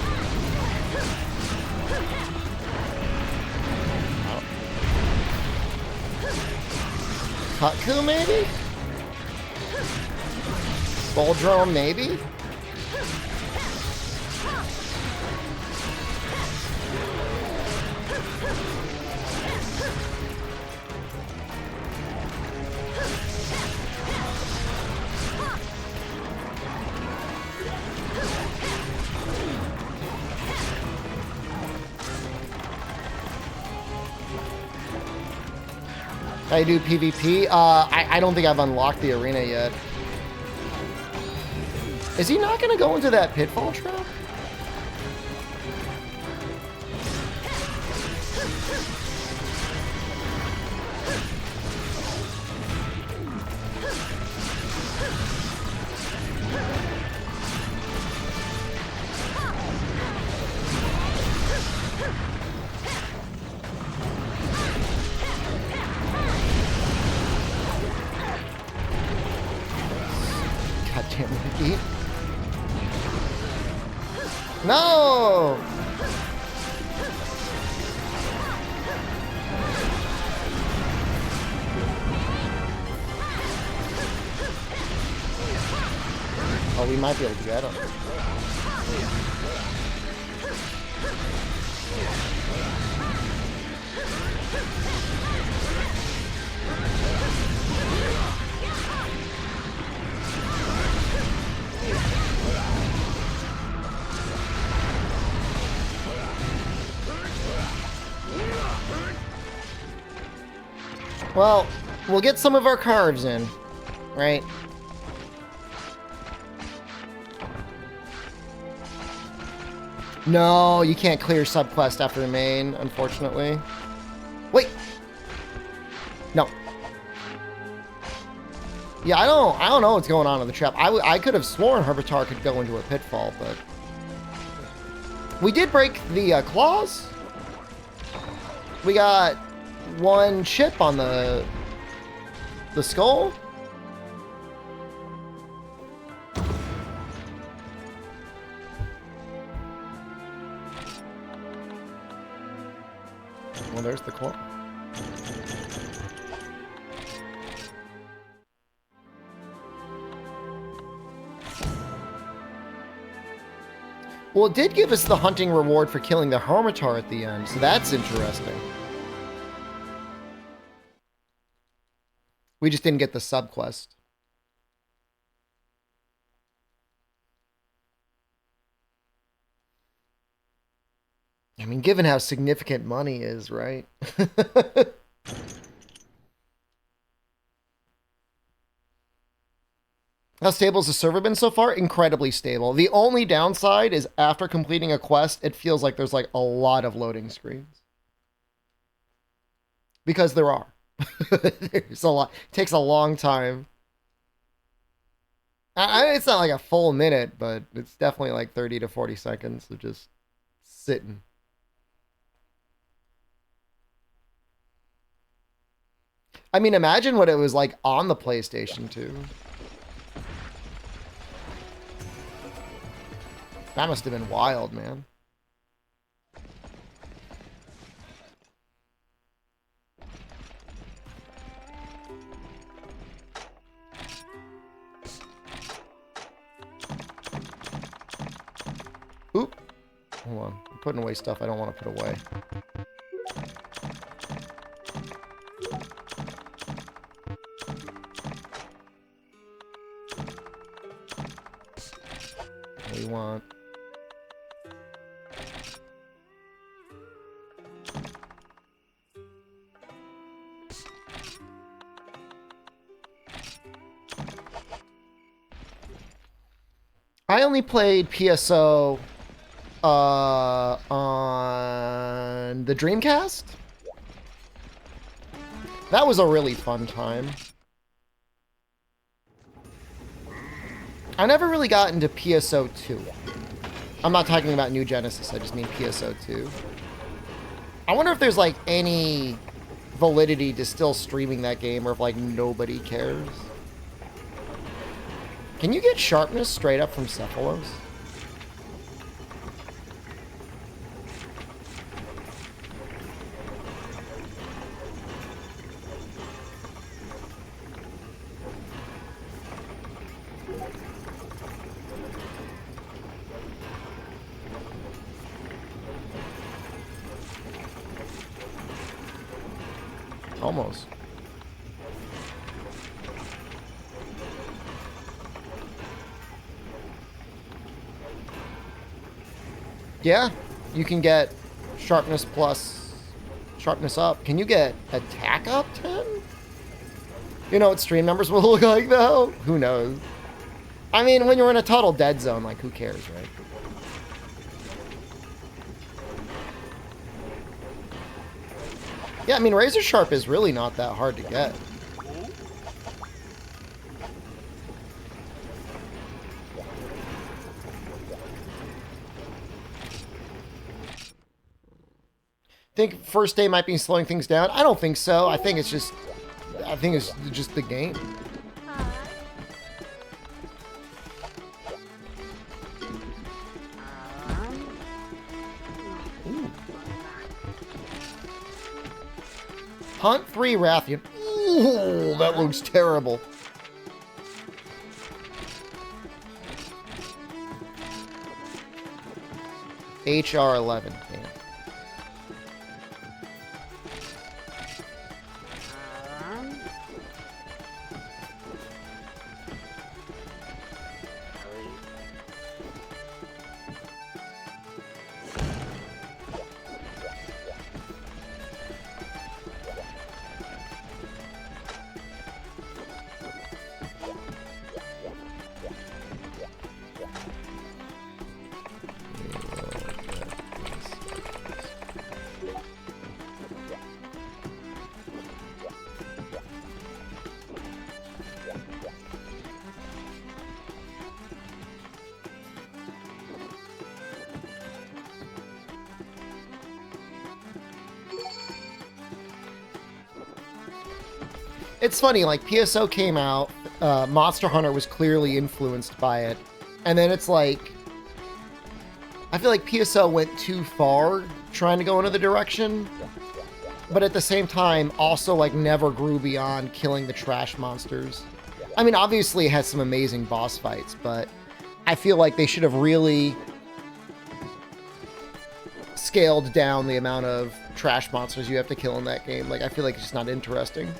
Kutku, maybe? Boldrome, maybe? I do PvP. I don't think I've unlocked the arena yet. Is he not going to go into that pitfall trap? Goddamn Ricky. No! Oh, we might be able to get him. Well, we'll get some of our carves in, right? No, you can't clear subquest after the main, unfortunately. Wait. No. Yeah, I don't know what's going on in the trap. I could have sworn Herbitar could go into a pitfall, but we did break the claws. We got one chip on the skull. Well, there's the claw. Well, it did give us the hunting reward for killing the Hermitar at the end, so that's interesting. We just didn't get the subquest. I mean, given how significant money is, right? How stable has the server been so far? Incredibly stable. The only downside is after completing a quest, it feels like there's like a lot of loading screens. Because there are. There's a lot. It takes a long time. It's not like a full minute, but it's definitely like 30 to 40 seconds of just sitting. I mean, imagine what it was like on the PlayStation 2. That must have been wild, man. Oop. Hold on. I'm putting away stuff I don't want to put away. What do you want? I only played PSO on the Dreamcast. That was a really fun time. I never really got into PSO 2. I'm not talking about New Genesis, I just mean PSO 2. I wonder if there's like any validity to still streaming that game or if like nobody cares. Can you get sharpness straight up from Cephalos? Almost. Yeah, you can get sharpness plus sharpness up. Can you get attack up 10? You know what stream numbers will look like, though? Who knows? I mean, when you're in a total dead zone, like, who cares, right? Yeah, I mean, Razor Sharp is really not that hard to get. Think first day might be slowing things down? I don't think so. I think it's just the game. Ooh. Hunt 3 Rathian. Ooh, that looks terrible. HR 11. Yeah. It's funny, like, PSO came out, Monster Hunter was clearly influenced by it, and then it's like, I feel like PSO went too far trying to go into the direction, but at the same time, also, like, never grew beyond killing the trash monsters. I mean, obviously it has some amazing boss fights, but I feel like they should have really scaled down the amount of trash monsters you have to kill in that game. Like, I feel like it's just not interesting.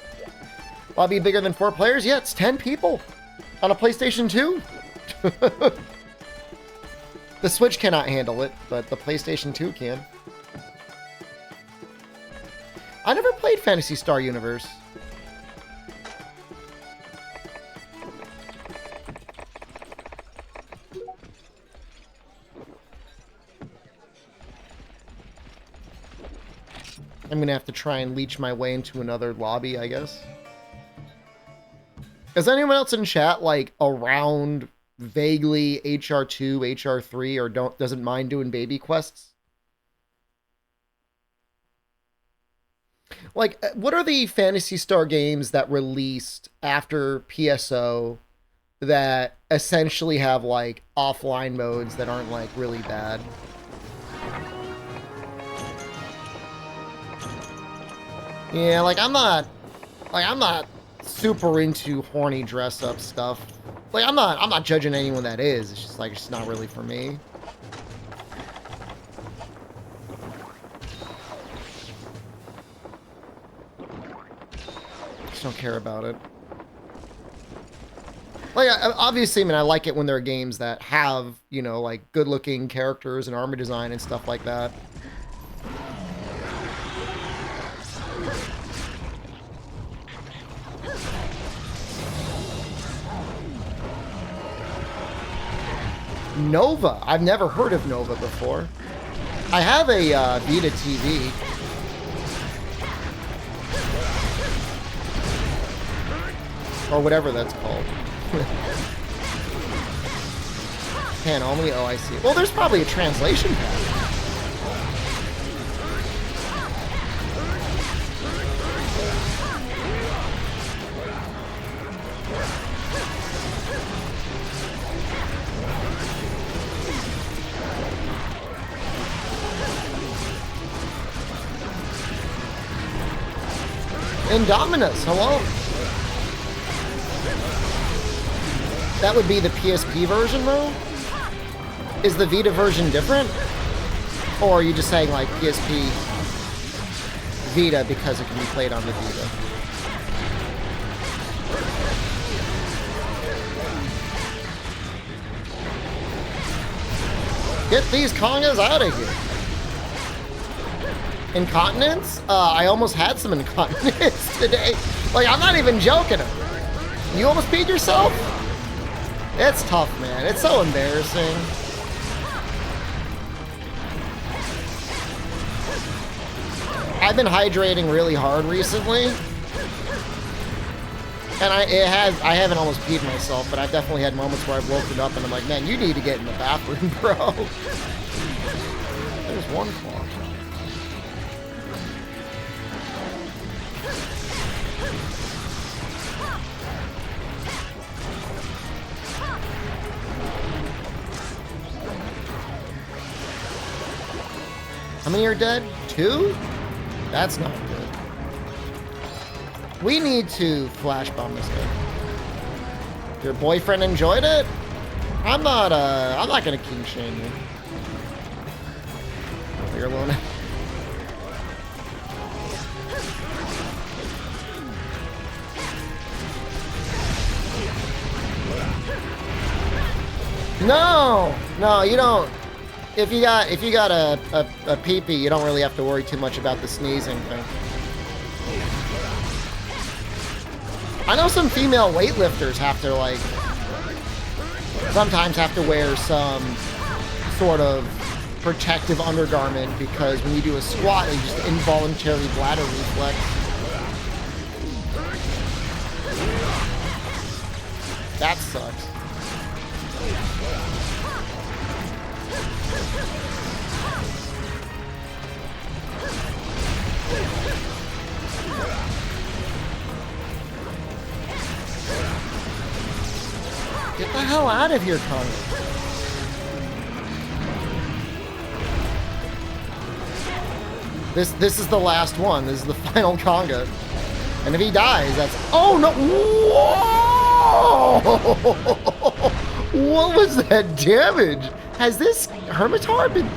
Lobby bigger than 4 players? Yeah, it's 10 people on a PlayStation 2. The Switch cannot handle it, but the PlayStation 2 can. I never played Phantasy Star Universe. I'm gonna have to try and leech my way into another lobby, I guess. Is anyone else in chat like around vaguely HR2, HR3, or doesn't mind doing baby quests? Like, what are the Phantasy Star games that released after PSO that essentially have like offline modes that aren't like really bad? Yeah, like I'm not super into horny dress up stuff. Like I'm not judging anyone that is. It's just like it's not really for me. Just don't care about it. Like obviously, I mean, I like it when there are games that have, you know, like good looking characters and armor design and stuff like that. Nova. I've never heard of Nova before. I have a Vita TV. Or whatever that's called. Pan only? Oh, I see. Well, there's probably a translation pack. Indominus, hello. That would be the PSP version, though? Is the Vita version different? Or are you just saying, like, PSP Vita because it can be played on the Vita? Get these congas out of here. Incontinence? I almost had some incontinence today. Like, I'm not even joking. You almost peed yourself? It's tough, man. It's so embarrassing. I've been hydrating really hard recently. And I haven't almost peed myself, but I've definitely had moments where I've woken up and I'm like, man, you need to get in the bathroom, bro. There's one claw. How many are dead? 2? That's not good. We need to flash bomb this guy. Your boyfriend enjoyed it? I'm not gonna king shame you. You're alone. No, you don't. If you got a pee-pee, you don't really have to worry too much about the sneezing thing. I know some female weightlifters have to, like, sometimes have to wear some sort of protective undergarment because when you do a squat, you just involuntarily bladder reflex. That sucks. Get the hell out of here, Conga. This is the last one. This is the final Conga. And if he dies, that's... Oh, no! Whoa! What was that damage? Has this Hermitar been...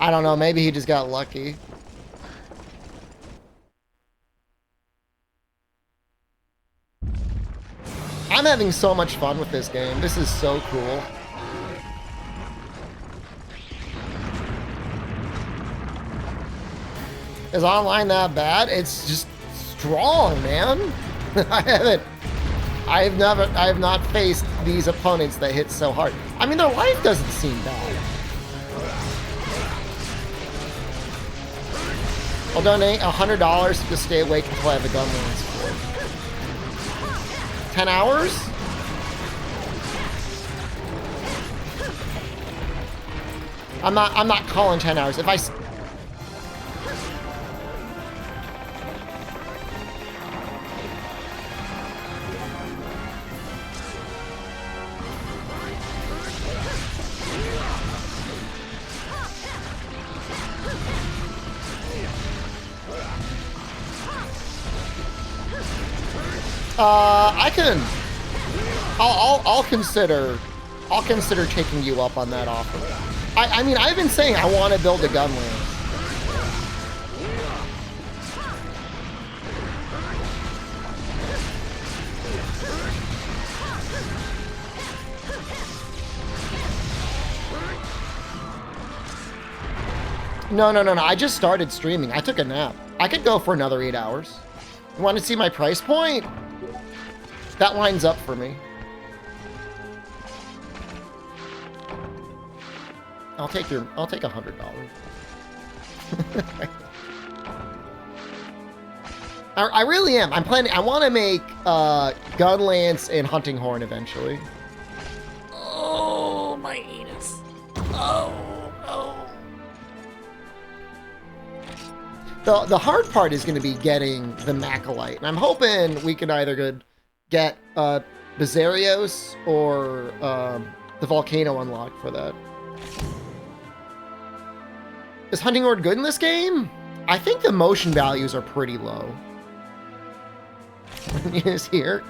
I don't know, maybe he just got lucky. I'm having so much fun with this game. This is so cool. Is online that bad? It's just strong, man. I have not faced these opponents that hit so hard. I mean, their life doesn't seem bad. I'll donate $100 to stay awake until I have a gun lance for 10 hours? I'm not calling 10 hours. If I I can. I'll consider taking you up on that offer. I mean, I've been saying I want to build a gun lance. No. I just started streaming. I took a nap. I could go for another 8 hours. You want to see my price point? That lines up for me. I'll take $100. I really am. I'm planning. I want to make gun lance and hunting horn eventually. Oh, my anus. Oh. The hard part is going to be getting the Macalite, and I'm hoping we can either get Bizarios or the Volcano unlocked for that. Is Hunting Horde good in this game? I think the motion values are pretty low. Anus here.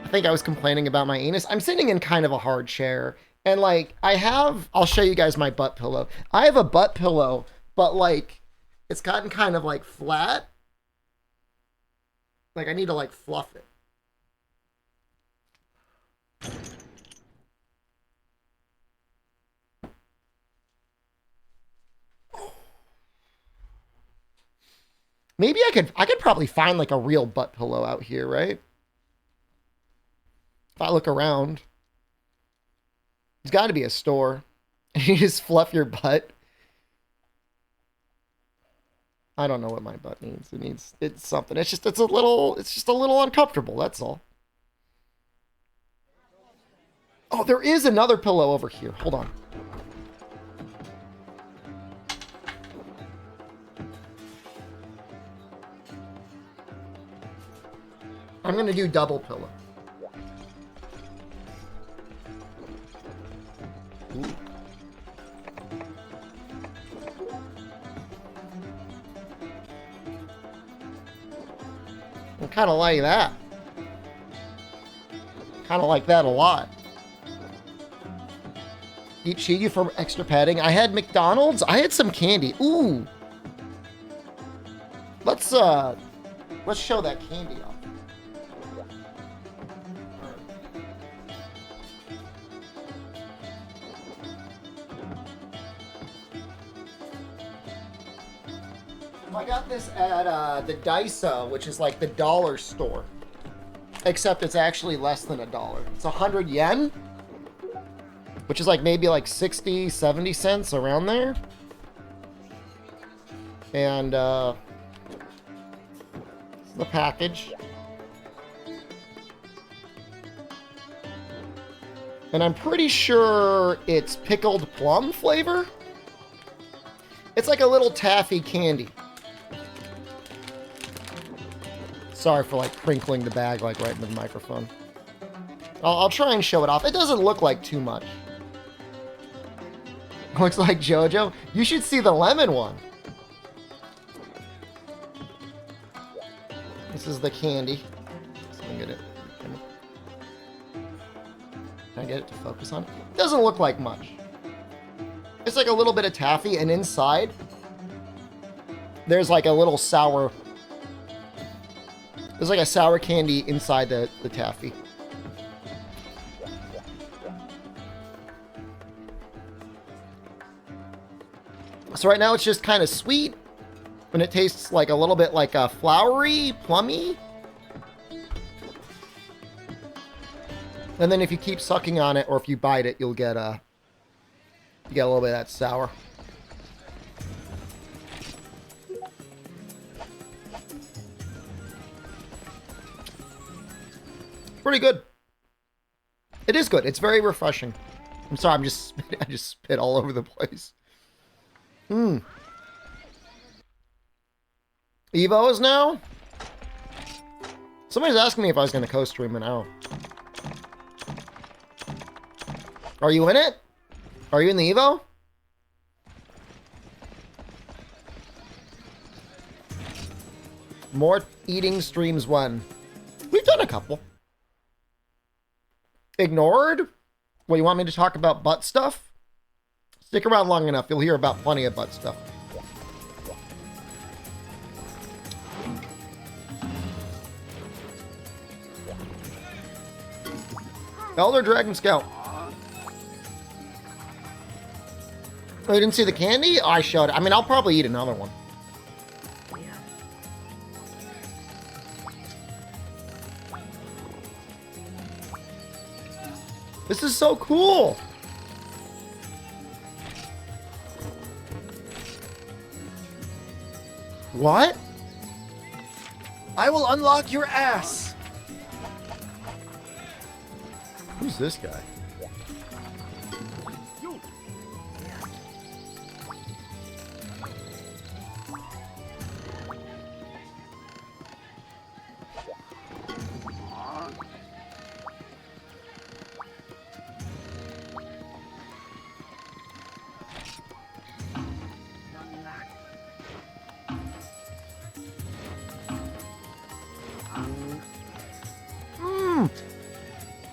I think I was complaining about my anus. I'm sitting in kind of a hard chair, and like I'll show you guys my butt pillow. I have a butt pillow, but like it's gotten kind of like flat. Like I need to like fluff it. Maybe I could probably find like a real butt pillow out here, right? If I look around. There's got to be a store. You just fluff your butt. I don't know what my butt needs. It's something. It's just a little uncomfortable, that's all. Oh, there is another pillow over here. Hold on. I'm going to do double pillow. Ooh. I kind of like that. Kind of like that a lot. Eat cheese for extra padding. I had McDonald's. I had some candy. Ooh. Let's show that candy off. I got this at the Daiso, which is like the dollar store. Except it's actually less than $1. It's 100 yen. Which is like maybe like 60, 70 cents around there. And this is the package. And I'm pretty sure it's pickled plum flavor. It's like a little taffy candy. Sorry for like crinkling the bag like right into the microphone. I'll try and show it off. It doesn't look like too much. Looks like JoJo. You should see the lemon one. This is the candy. So I'm gonna can I get it to focus on it? It doesn't look like much. It's like a little bit of taffy, and inside there's like a little sour... There's like a sour candy inside the taffy. So right now it's just kind of sweet. And it tastes like a little bit like a flowery, plummy. And then if you keep sucking on it, or if you bite it, you'll get a little bit of that sour. Pretty good. It is good. It's very refreshing. I'm sorry, I just spit all over the place. Evos now? Somebody's asking me if I was going to co-stream an hour. Are you in it? Are you in the Evo? More eating streams when? We've done a couple. Ignored? Well, you want me to talk about butt stuff? Stick around long enough, you'll hear about plenty of butt stuff. Elder Dragon Scout. Oh, you didn't see the candy? Oh, I showed it. I mean, I'll probably eat another one. This is so cool. What? I will unlock your ass. Who's this guy?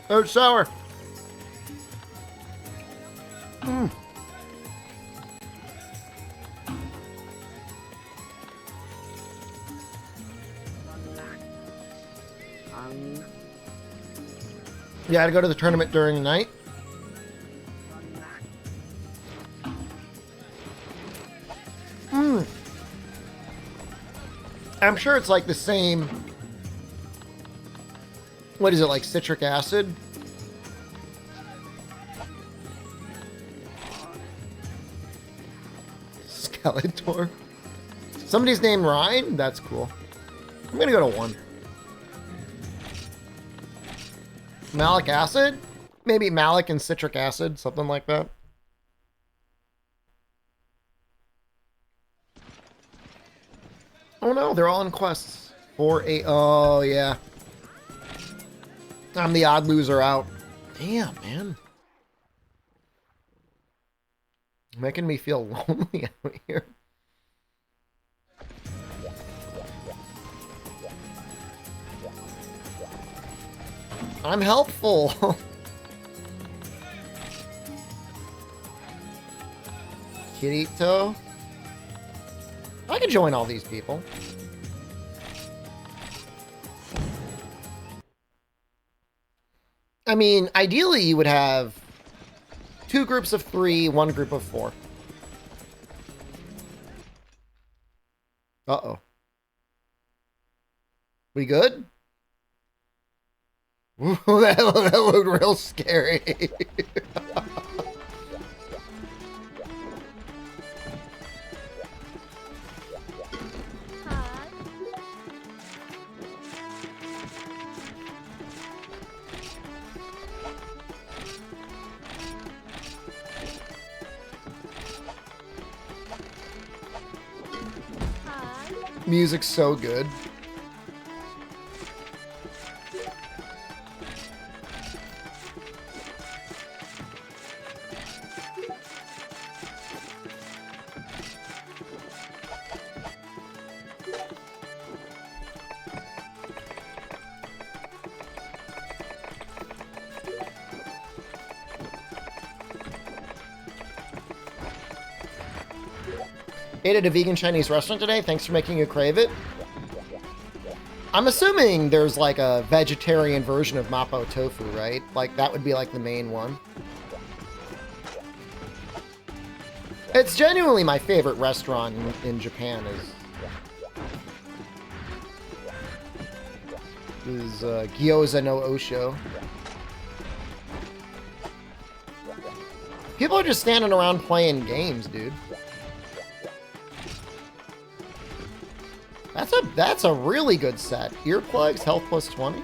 Oh, it's sour. You had to go to the tournament during the night? I'm sure it's like the same... What is it, like citric acid? Skeletor. Somebody's named Ryan? That's cool. I'm gonna go to 1. Malic acid? Maybe malic and citric acid, something like that. Oh no, they're all in quests. 4-8. Oh yeah. I'm the odd loser out. Damn, man. Making me feel lonely out here. I'm helpful. Kirito. I could join all these people. I mean, ideally you would have 2 groups of 3, 1 group of 4. Uh-oh. We good? Ooh, that looked real scary. Hi. Hi. Music's so good. Ate at a vegan Chinese restaurant today. Thanks for making you crave it. I'm assuming there's like a vegetarian version of Mapo tofu, right? Like that would be like the main one. It's genuinely my favorite restaurant in Japan is Gyoza no Osho. People are just standing around playing games, dude. That's a really good set. Earplugs, health plus 20.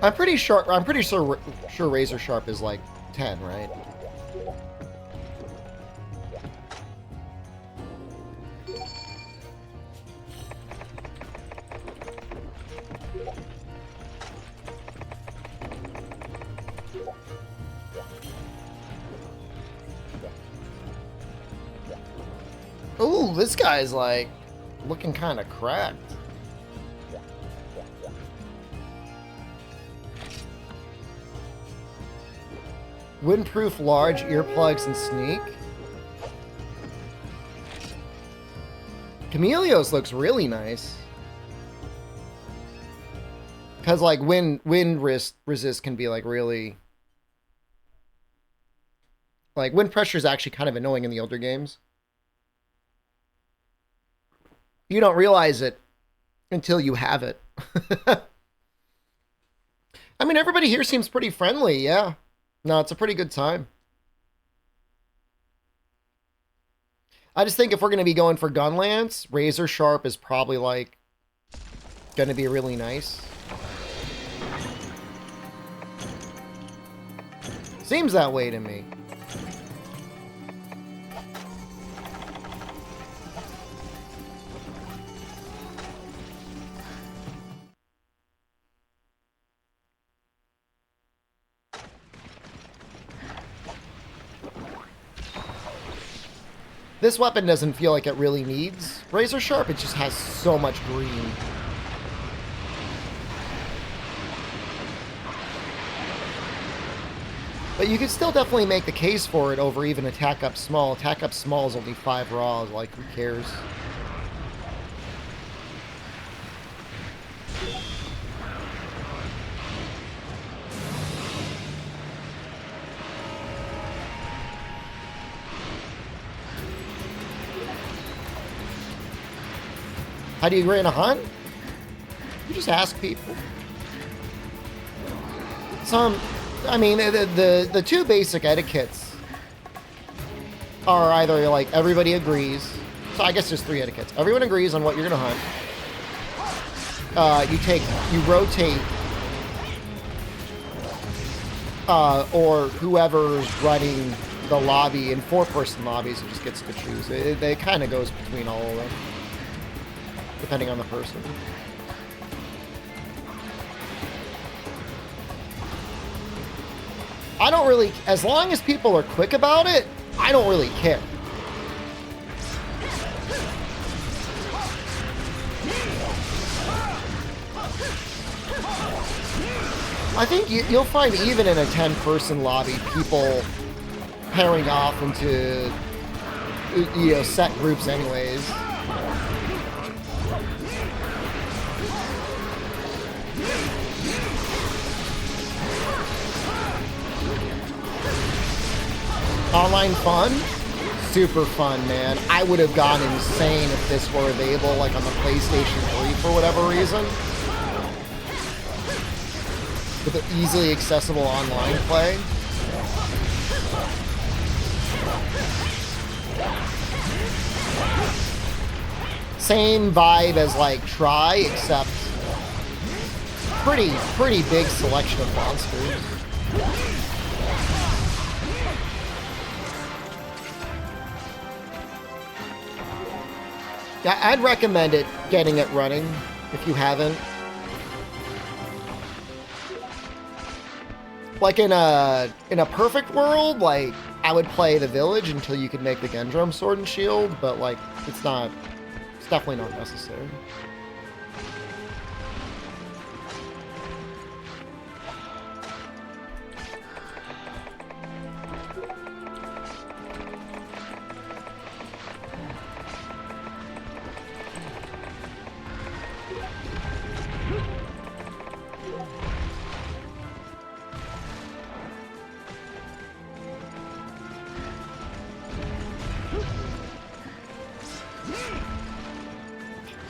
I'm pretty sure Razor Sharp is like 10, right? Ooh, this guy's like looking kind of cracked. Windproof large earplugs and sneak. Chameleos looks really nice. Cause like wind resist can be like really, like wind pressure is actually kind of annoying in the older games. You don't realize it until you have it. I mean, everybody here seems pretty friendly, yeah. No, it's a pretty good time. I just think if we're going to be going for Gunlance, Razor Sharp is probably like going to be really nice. Seems that way to me. This weapon doesn't feel like it really needs Razor Sharp, it just has so much green. But you could still definitely make the case for it over even Attack Up Small. Attack Up Small is only 5 raw, like who cares? How do you grade a hunt? You just ask people. I mean, the two basic etiquettes are either like everybody agrees. So I guess there's 3 etiquettes. Everyone agrees on what you're gonna hunt. You rotate, or whoever's running the lobby in 4-person lobbies just gets to choose. It kind of goes between all of them, depending on the person. I don't really, as long as people are quick about it, I don't really care. I think you'll find even in a 10-person lobby, people pairing off into, you know, set groups anyways. Online fun? Super fun, man. I would have gone insane if this were available, like, on the PlayStation 3 for whatever reason. With an easily accessible online play. Same vibe as, like, Try, except pretty big selection of monsters. Yeah, I'd recommend it, getting it running, if you haven't. Like, in a perfect world, like, I would play the village until you could make the Gendrum Sword and Shield, but, like, it's definitely not necessary.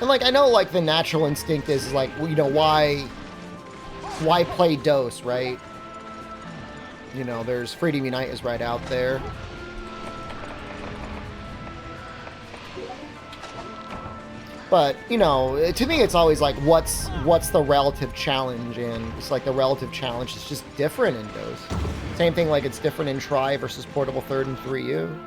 And, like, I know, like, the natural instinct is like, well, you know, why play Dose, right? You know, there's Freedom Unite is right out there. But, you know, to me, it's always like, what's the relative challenge? And it's like the relative challenge is just different in Dose. Same thing, like, it's different in Try versus Portable Third and 3U.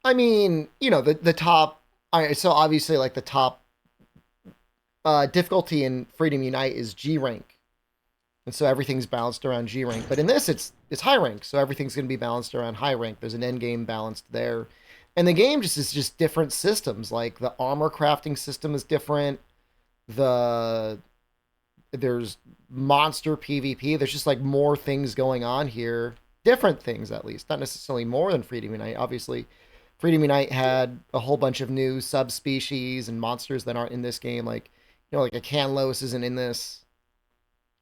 I mean, you know, the top... so obviously, like, the top difficulty in Freedom Unite is G rank. And so everything's balanced around G rank. But in this, it's high rank, so everything's going to be balanced around high rank. There's an end game balanced there. And the game is just different systems. Like, the armor crafting system is different. There's monster PvP. There's just, like, more things going on here. Different things, at least. Not necessarily more than Freedom Unite, obviously. Freedom Unite had a whole bunch of new subspecies and monsters that aren't in this game. Like, you know, like a Canlos isn't in this.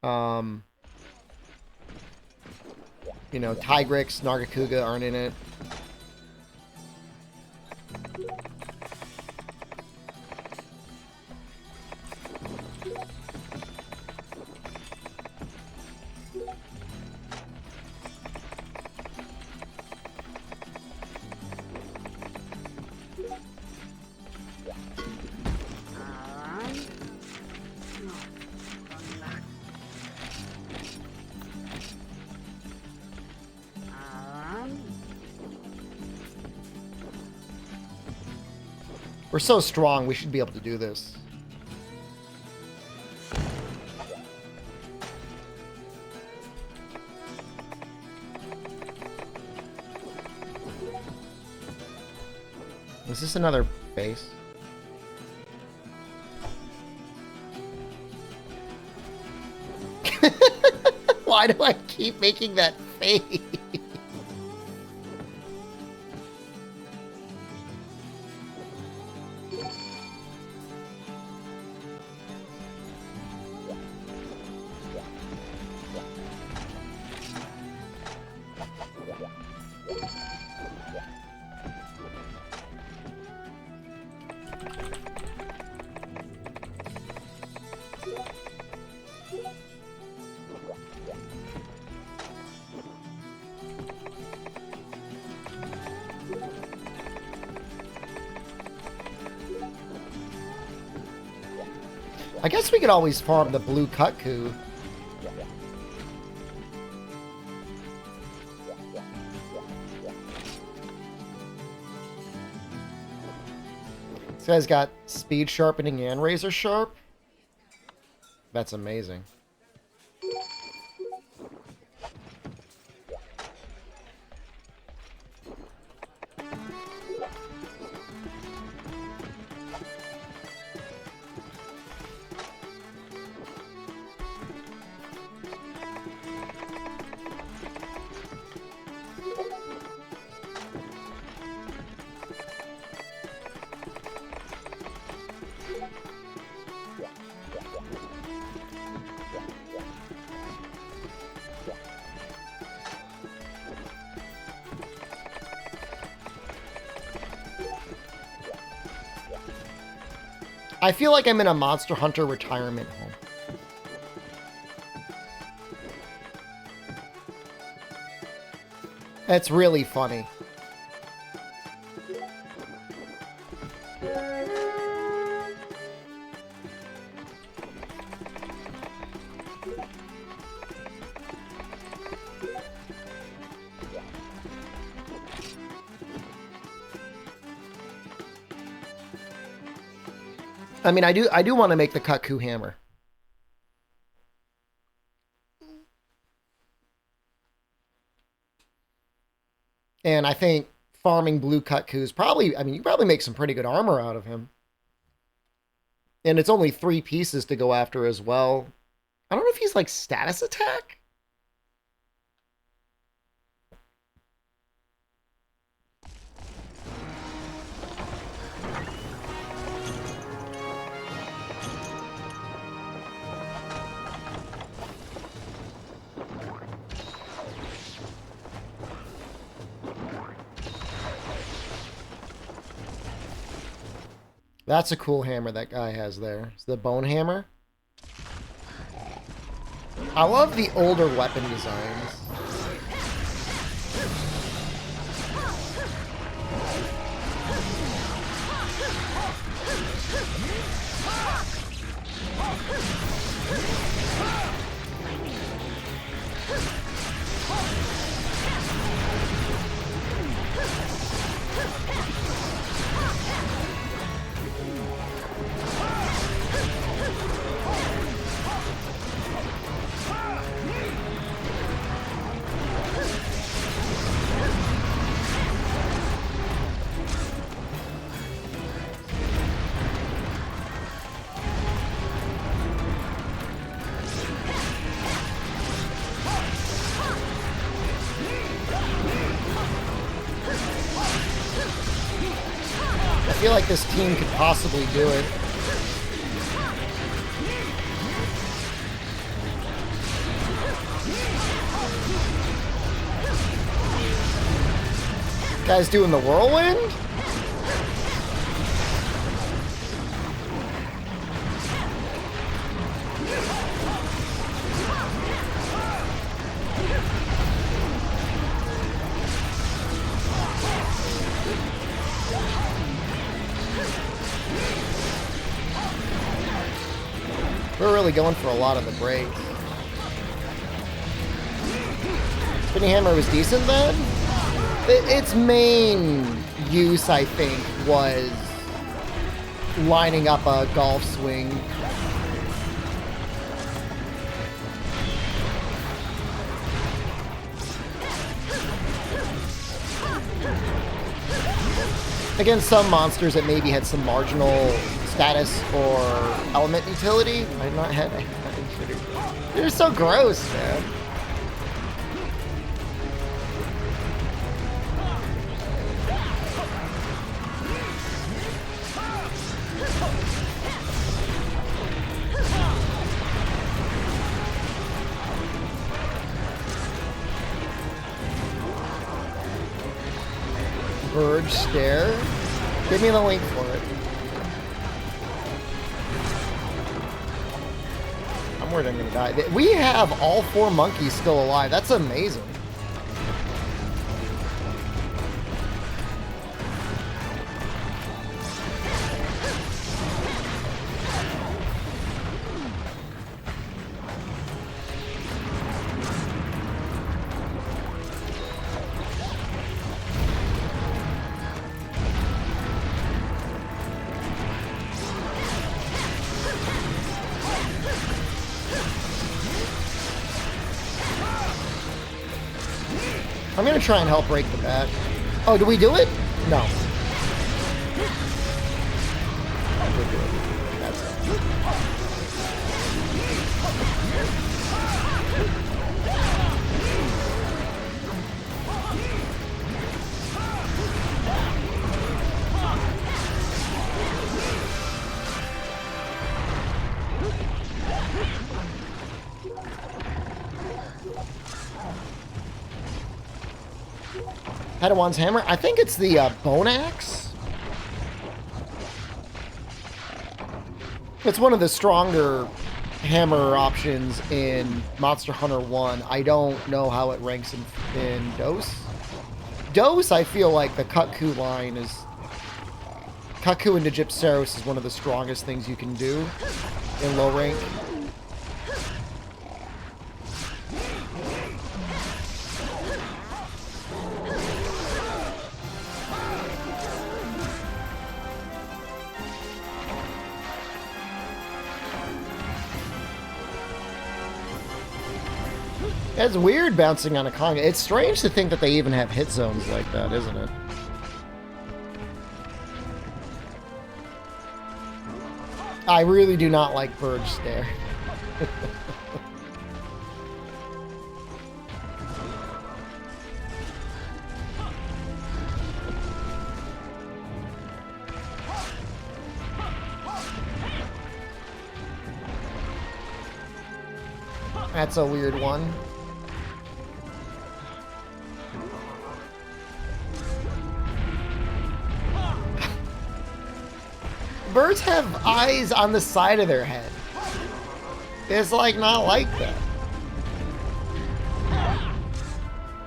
You know, Tigrix, Nargacuga aren't in it. We're so strong, we should be able to do this. Is this another base? Why do I keep making that face? I guess we could always farm the blue Kutku. guy's got speed sharpening and razor sharp. That's amazing. I feel like I'm in a Monster Hunter retirement home. That's really funny. I mean, I do want to make the Kutku hammer. And I think farming blue Kutkus probably, I mean, you probably make some pretty good armor out of him. And it's only 3 pieces to go after as well. I don't know if he's like status attack. That's a cool hammer that guy has there. It's the bone hammer. I love the older weapon designs. I feel like this team could possibly do it. Guys doing the whirlwind? We're really going for a lot of the breaks. Spinning Hammer was decent then? Its main use, I think, was lining up a golf swing. Against some monsters that maybe had some marginal status or element utility. I've not had. They're so gross, man. Verge Stare? Give me the link for it. I'm worried I'm gonna die. We have all 4 monkeys still alive. That's amazing. I'm gonna try and help break the bat. Oh, do we do it? No. We're good. That's it. Padawan's hammer? I think it's the bone axe. It's one of the stronger hammer options in Monster Hunter 1. I don't know how it ranks in Dose. Dose, I feel like the Kutku line is... Kutku into Gypceros is one of the strongest things you can do in low rank. It's weird bouncing on a conga. It's strange to think that they even have hit zones like that, isn't it? I really do not like Bird Stare. That's a weird one. Birds have eyes on the side of their head. It's like not like that.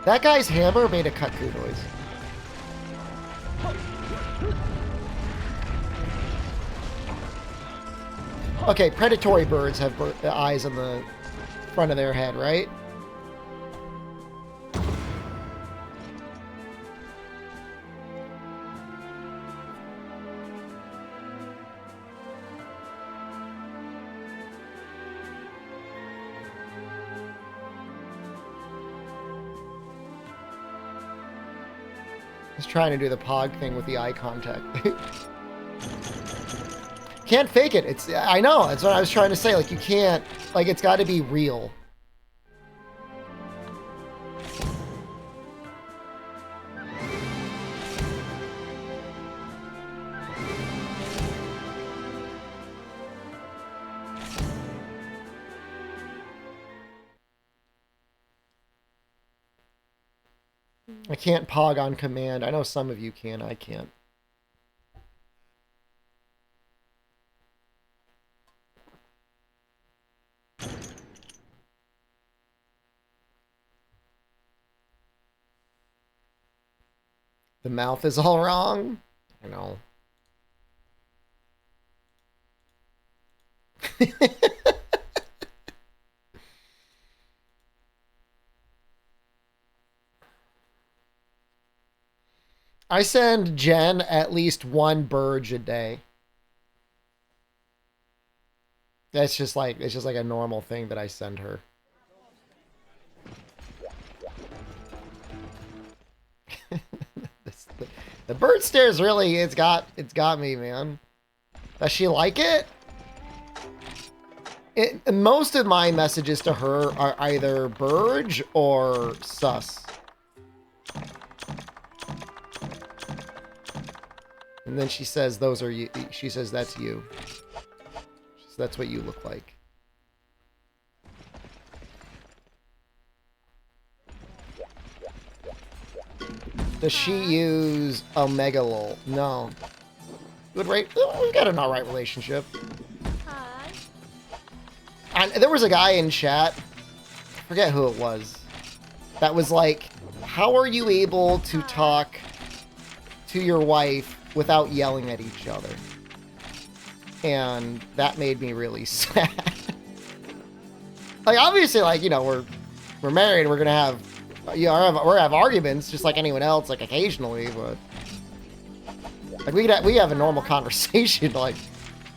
That guy's hammer made a Kutku noise. Okay, predatory birds have eyes on the front of their head, right? Just trying to do the pog thing with the eye contact. Can't fake it. It's, I know, that's what I was trying to say. Like, you can't, like, it's got to be real. I can't pog on command. I know some of you can. I can't. The mouth is all wrong. I know. I send Jen at least one Burge a day. That's just like, it's just like a normal thing that I send her. The bird stares really, it's got me, man. Does she like it? Most of my messages to her are either Burge or sus. And then she says, those are you. She says, that's you. She says, that's what you look like. Does she use Omega Lol? No. Good rate. We've got an alright relationship. Hi. And there was a guy in chat, I forget who it was, that was like, how are you able to talk to your wife without yelling at each other? And that made me really sad. Like, obviously, like, you know, we're married, we're gonna have, you know, we're gonna have arguments just like anyone else, like occasionally, but like we have a normal conversation. Like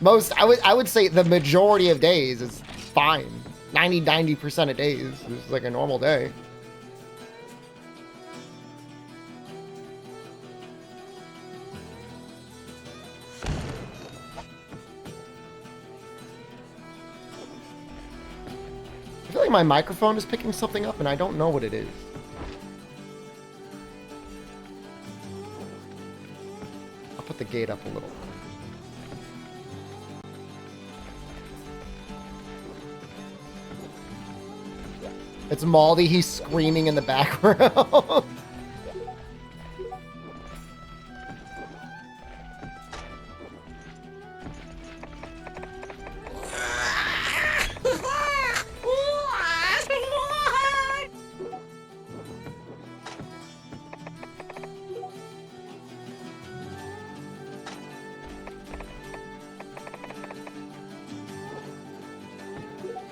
I would say the majority of days is fine. 90% of days is like a normal day. my microphone is picking something up and I don't know what it is. I'll put the gate up a little. It's Maldi, he's screaming in the background.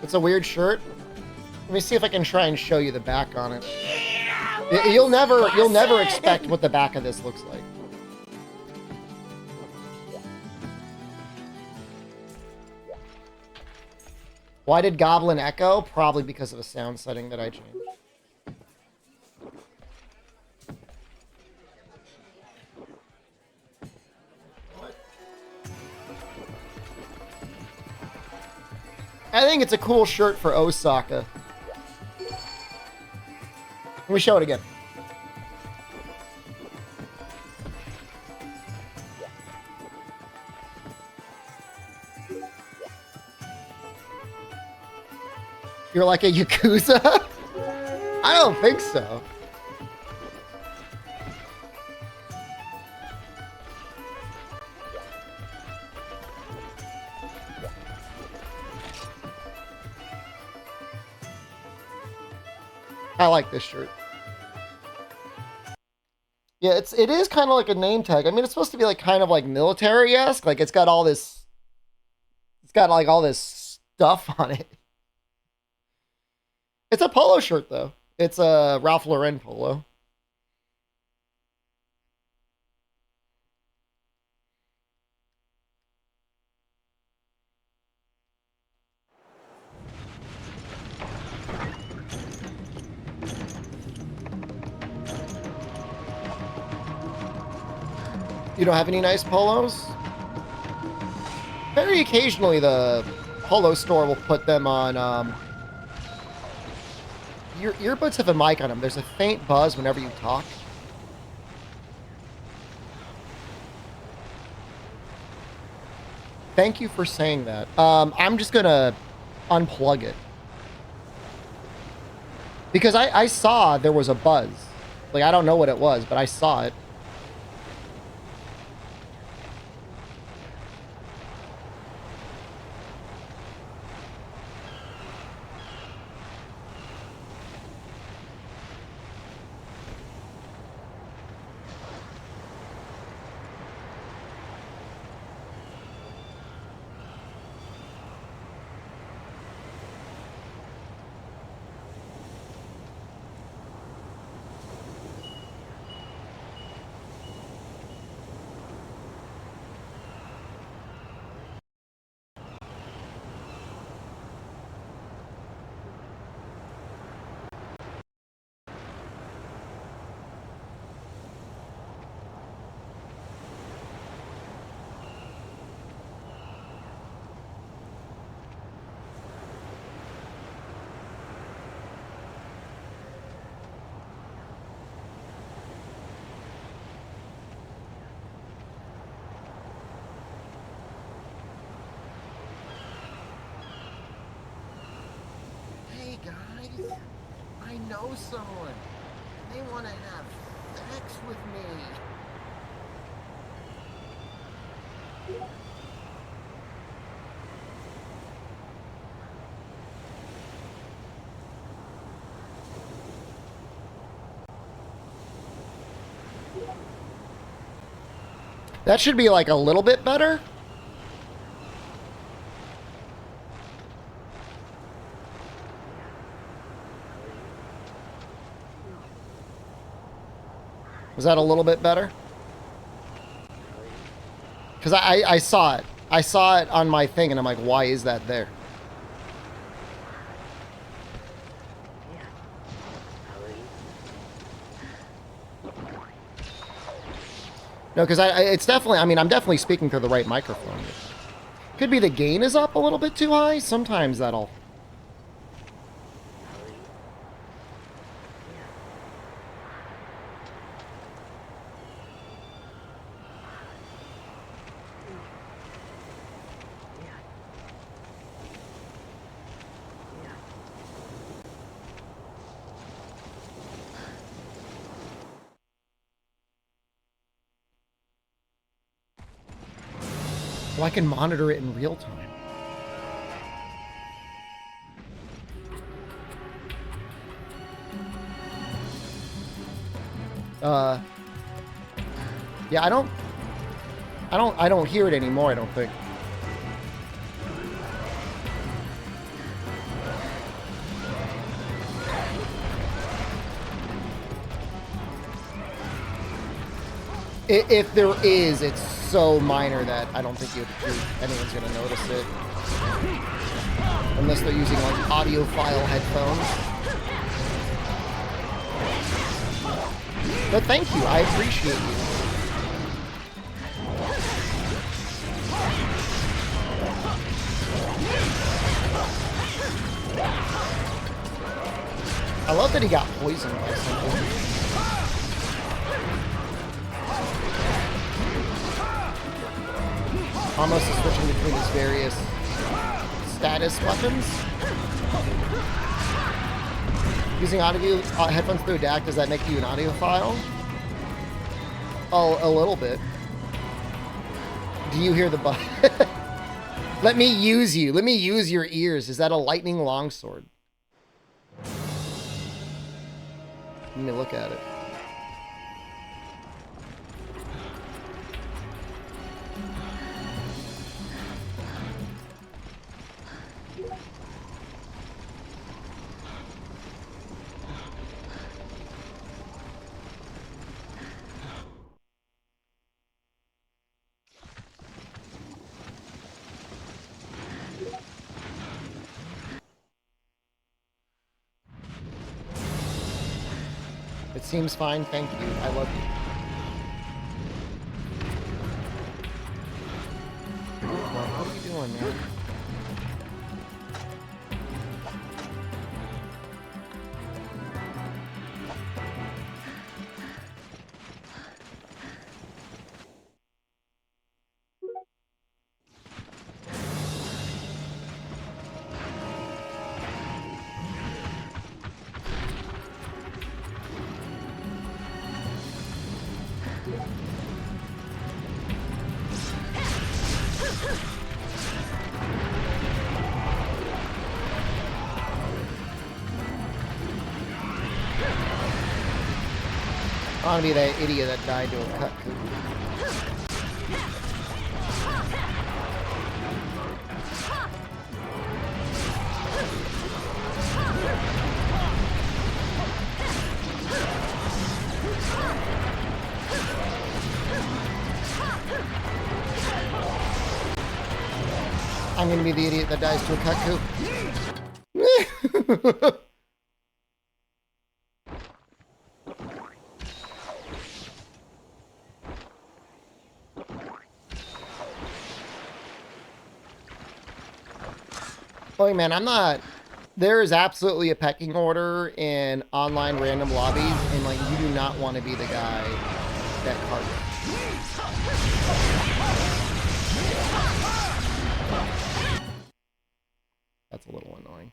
It's a weird shirt. Let me see if I can try and show you the back on it. You'll never expect what the back of this looks like. Why did Goblin echo? Probably because of a sound setting that I changed. I think it's a cool shirt for Osaka. Let me show it again. You're like a Yakuza? I don't think so. I like this shirt. Yeah, it is kind of like a name tag. I mean, it's supposed to be like kind of like military-esque. Like it's got all this stuff on it. It's a polo shirt though. It's a Ralph Lauren polo. You don't have any nice polos? Very occasionally the polo store will put them on, your earbuds have a mic on them. There's a faint buzz whenever you talk. Thank you for saying that. I'm just gonna unplug it. Because I saw there was a buzz. Like, I don't know what it was, but I saw it. I know someone. They want to have sex with me. That should be like a little bit better. Was that a little bit better? Because I saw it. I saw it on my thing, and I'm like, why is that there? No, because it's definitely, I mean, I'm definitely speaking through the right microphone. Could be the gain is up a little bit too high. Sometimes that'll... Well, I can monitor it in real time. Yeah, I don't hear it anymore, I don't think. If there is, it's so minor that I don't think anyone's gonna notice it. Unless they're using like audiophile headphones. But thank you, I appreciate you. I love that he got poisoned by something. Almost switching between his various status weapons. Using audio headphones through a DAC, does that make you an audiophile? Oh, a little bit. Do you hear the button? Let me use you. Let me use your ears. Is that a lightning longsword? Let me look at it. It seems fine, thank you. I love you. Well, what are you doing, man? I want to be that idiot that died to a cut coup. I'm going to be the idiot that dies to a cut coup. Boy, man, I'm not... There is absolutely a pecking order in online random lobbies, and, like, you do not want to be the guy that cards. That's a little annoying.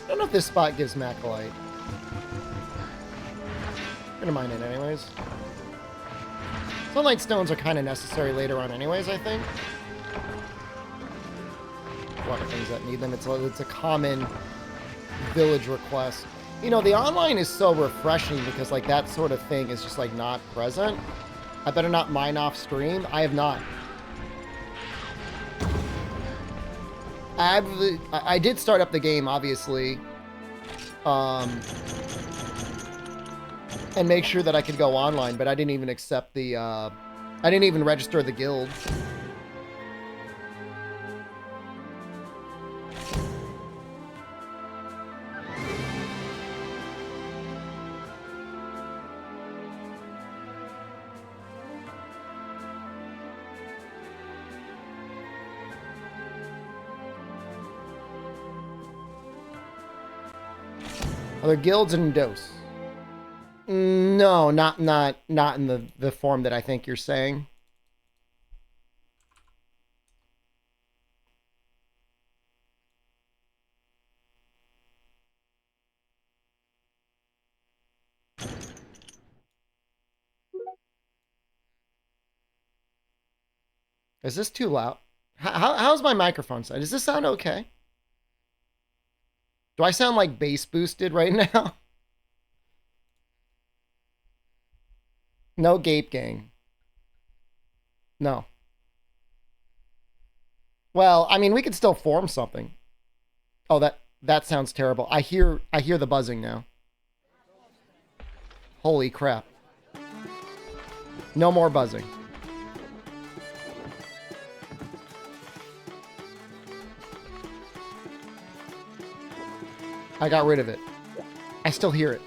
I don't know if this spot gives Mac light. I'm gonna mine it anyways. Sunlight stones are kind of necessary later on anyways, I think. A lot of things that need them. It's a common village request. You know, the online is so refreshing because, like, that sort of thing is just, like, not present. I better not mine off stream. I have not. I did start up the game, obviously. and make sure that I could go online, but I didn't even accept the, I didn't even register the guild. Are there guilds in Dos? No, not in the form that I think you're saying. Is this too loud? How's my microphone sound? Does this sound okay? Do I sound like bass boosted right now? No gape gang. No. Well, I mean, we could still form something. Oh, that sounds terrible. I hear the buzzing now. Holy crap. No more buzzing. I got rid of it. I still hear it.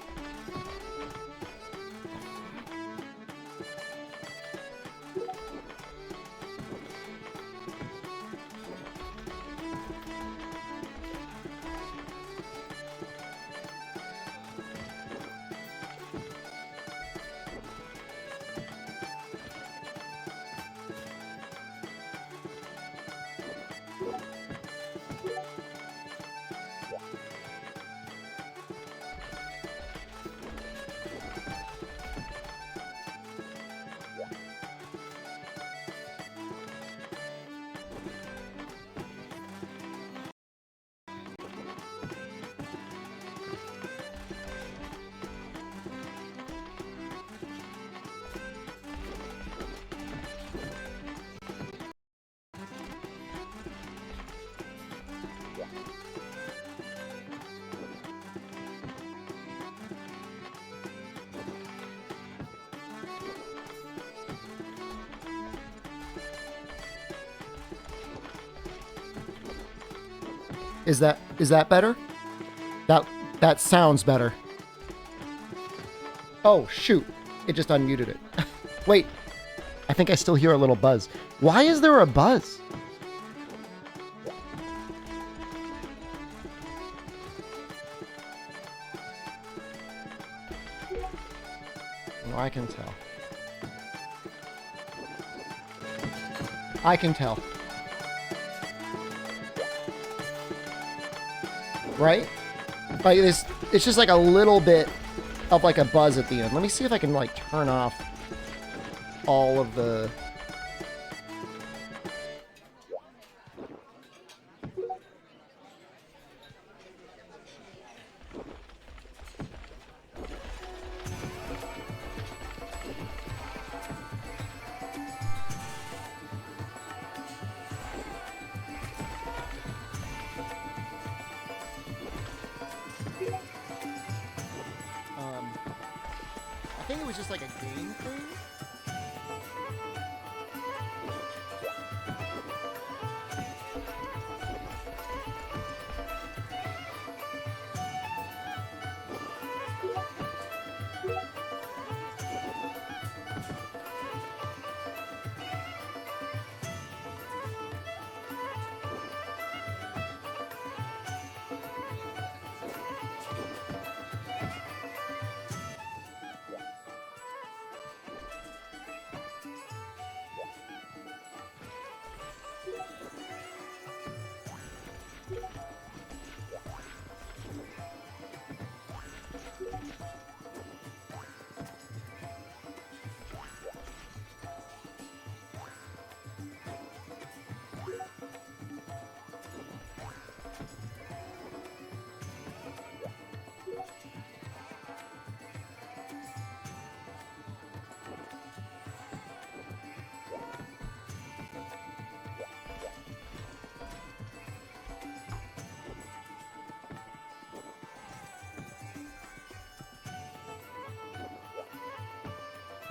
Is that better? That sounds better. Oh, shoot. It just unmuted it. Wait. I think I still hear a little buzz. Why is there a buzz? Oh, I can tell. I can tell. Right? Like this, it's just like a little bit of like a buzz at the end. Let me see if I can like turn off all of the... I think it was just like a game thing.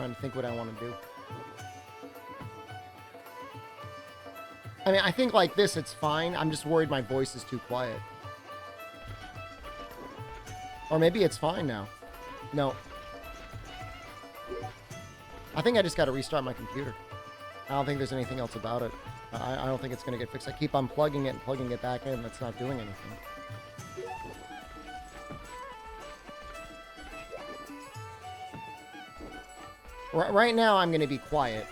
trying to think what I want to do. I mean, I think like this, it's fine. I'm just worried my voice is too quiet. Or maybe it's fine now. No. I think I just got to restart my computer. I don't think there's anything else about it. I don't think it's going to get fixed. I keep unplugging it and plugging it back in. That's not doing anything. Right now, I'm going to be quiet.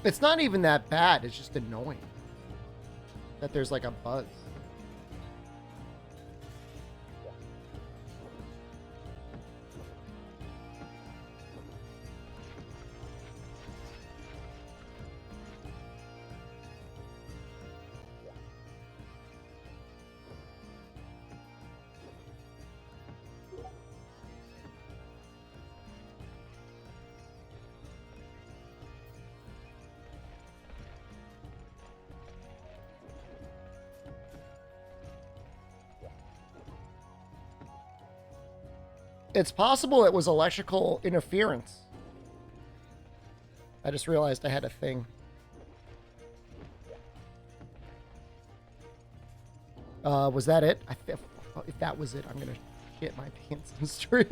It's not even that bad. It's just annoying that there's like a buzz. It's possible it was electrical interference. I just realized I had a thing. Was that it? If that was it, I'm gonna shit my pants on stream.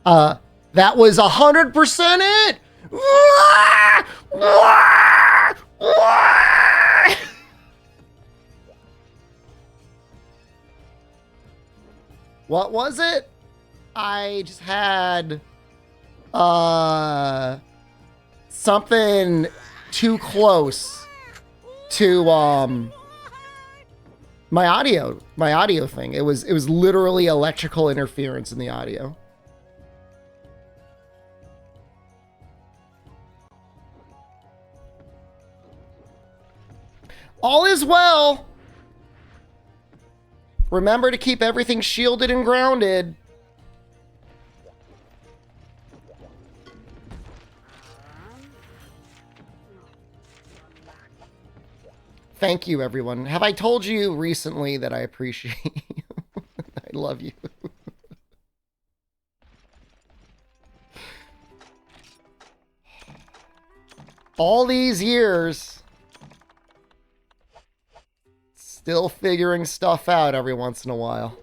That was 100% it! What was it? I just had something too close to my audio thing. It was literally electrical interference in the audio. All is well. Remember to keep everything shielded and grounded. Thank you, everyone. Have I told you recently that I appreciate you? I love you. All these years, still figuring stuff out every once in a while.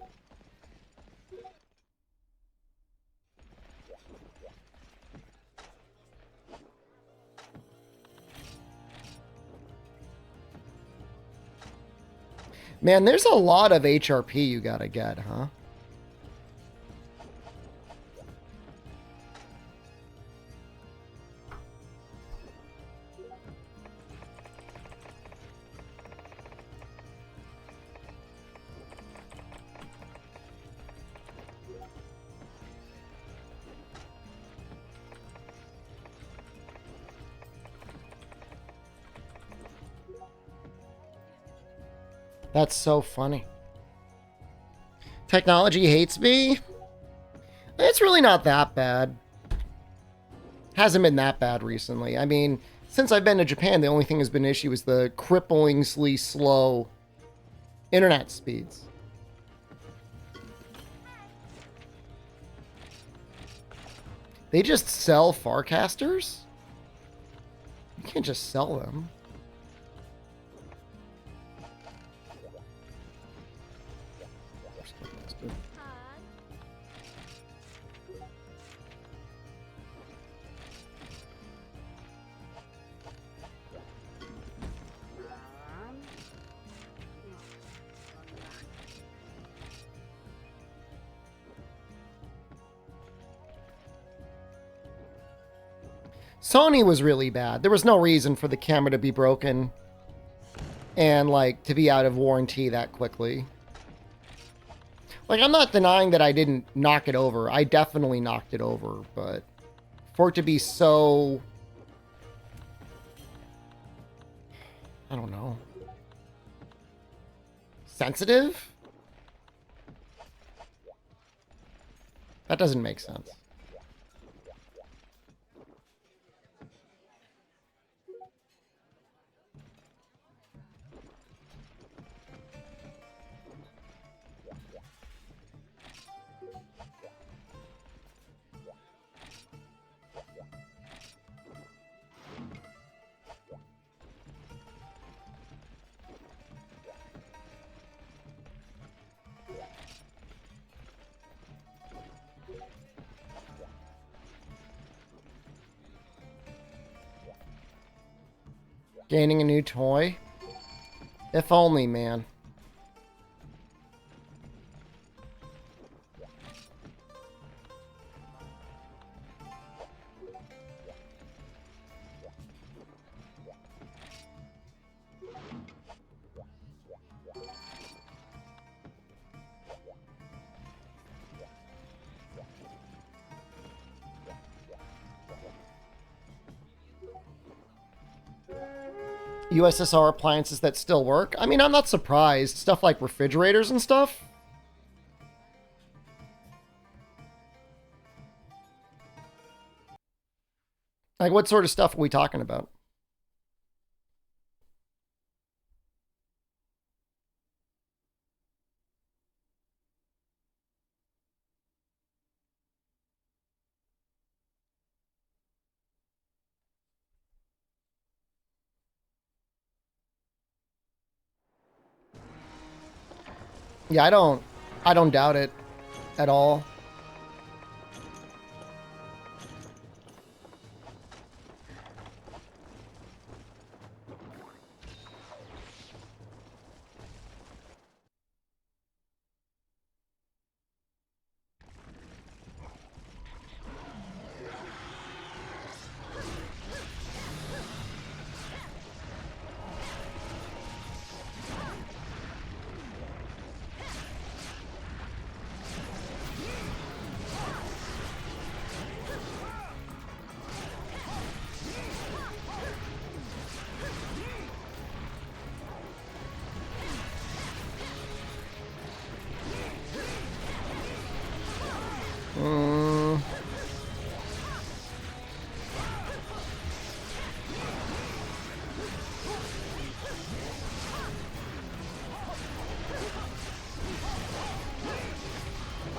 Man, there's a lot of HRP you gotta get, huh? That's so funny. Technology hates me? It's really not that bad. Hasn't been that bad recently. I mean, since I've been to Japan, the only thing that's been an issue is the cripplingly slow internet speeds. They just sell Farcasters? You can't just sell them. Sony was really bad. There was no reason for the camera to be broken and, like, to be out of warranty that quickly. Like, I'm not denying that I didn't knock it over. I definitely knocked it over, but for it to be so... I don't know. Sensitive? That doesn't make sense. Gaining a new toy? If only, man. USSR appliances that still work? I mean, I'm not surprised. Stuff like refrigerators and stuff. Like, what sort of stuff are we talking about? Yeah, I don't doubt it at all.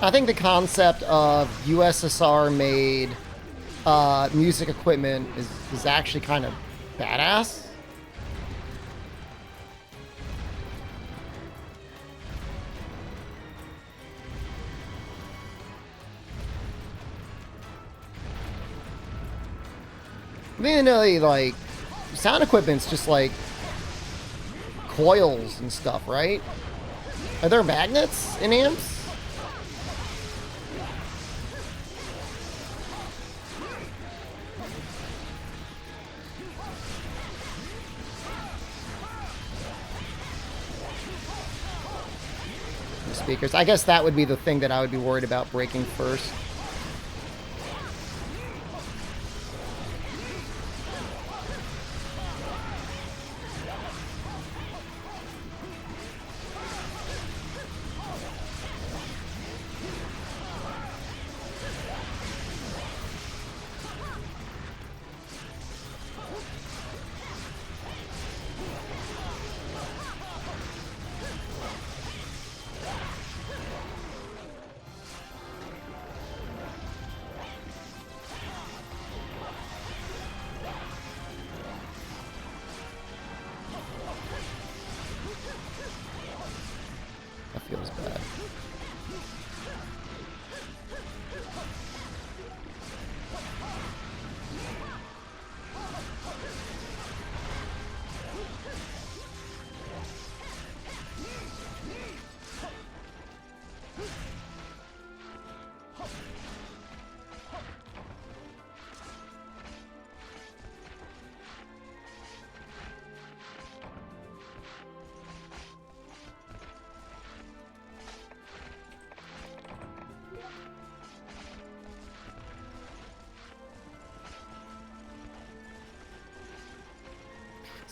I think the concept of USSR-made music equipment is actually kind of badass. I mean, like, sound equipment's just like coils and stuff, right? Are there magnets in amps? Speakers. I guess that would be the thing that I would be worried about breaking first.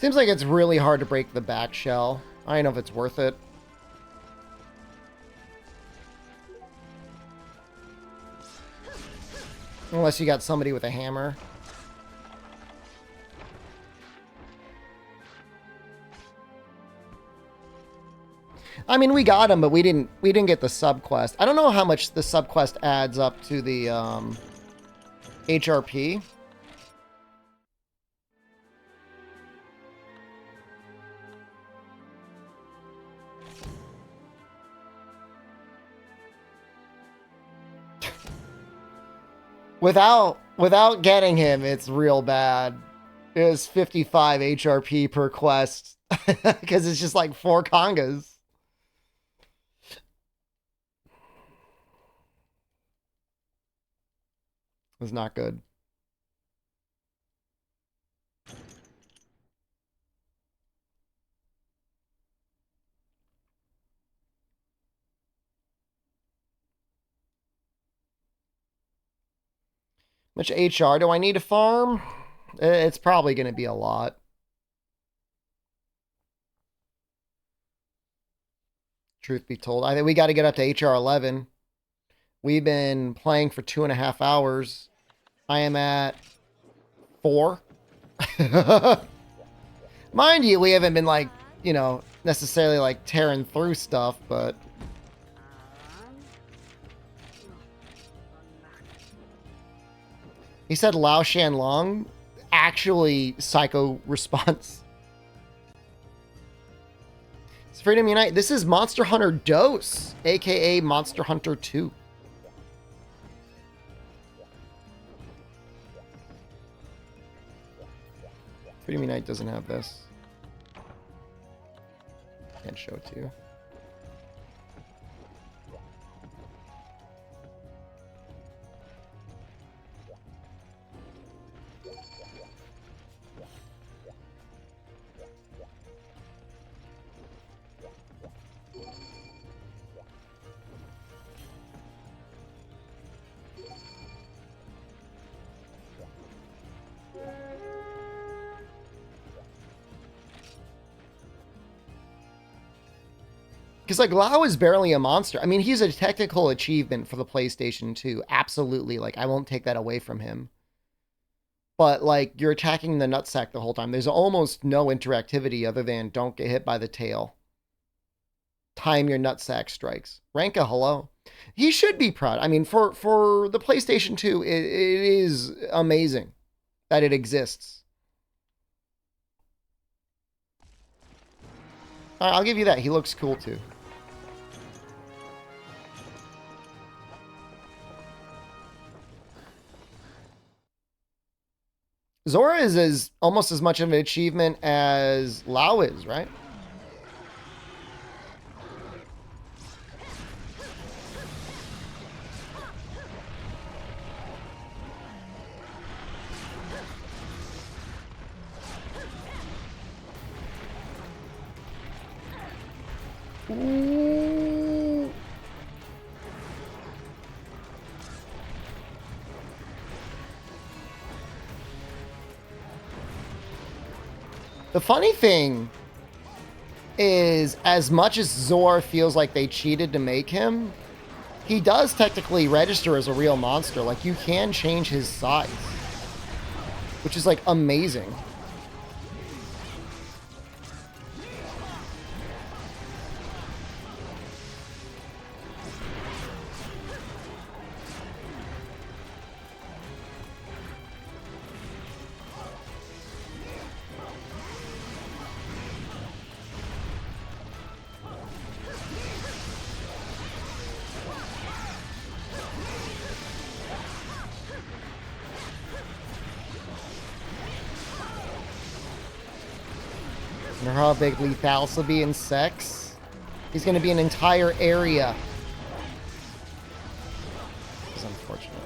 Seems like it's really hard to break the back shell. I don't know if it's worth it. Unless you got somebody with a hammer. I mean, we got him, but we didn't get the subquest. I don't know how much the subquest adds up to the HRP. Without getting him, it's real bad. It was 55 HRP per quest because it's just like 4 congas. It was not good. Much HR do I need to farm? It's probably going to be a lot. Truth be told, I think we got to get up to HR 11. We've been playing for 2.5 hours. I am at 4. Mind you, we haven't been like, you know, necessarily like tearing through stuff, but he said Lao Shan Long. Actually, psycho response. It's Freedom Unite. This is Monster Hunter Dose, aka Monster Hunter 2. Freedom Unite doesn't have this. Can't show it to you. Because, like, Lao is barely a monster. I mean, he's a technical achievement for the PlayStation 2. Absolutely. Like, I won't take that away from him. But, like, you're attacking the nutsack the whole time. There's almost no interactivity other than don't get hit by the tail. Time your nutsack strikes. Ranka, hello. He should be proud. I mean, for the PlayStation 2, it is amazing that it exists. I'll give you that. He looks cool, too. Zora is almost as much of an achievement as Lao is, right? Ooh. The funny thing is, as much as Zor feels like they cheated to make him, he does technically register as a real monster. Like, you can change his size, which is, like, amazing. Wonder how big Lethalis will be in sex. He's going to be an entire area. It's unfortunate.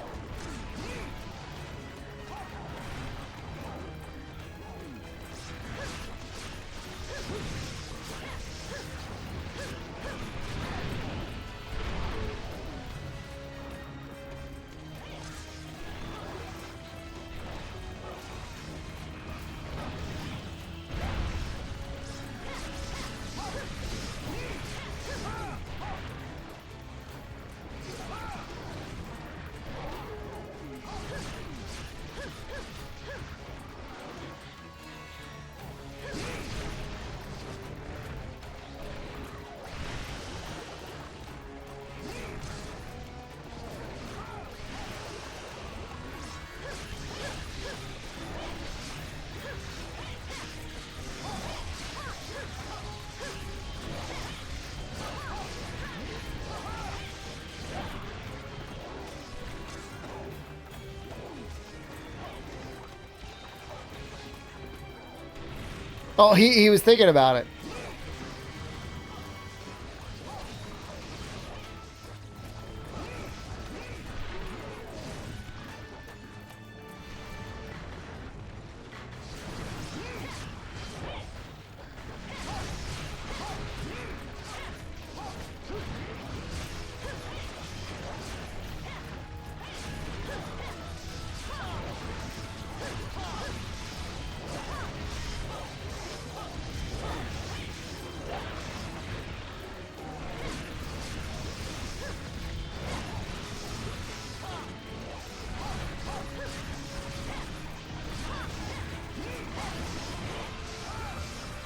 Oh, he was thinking about it.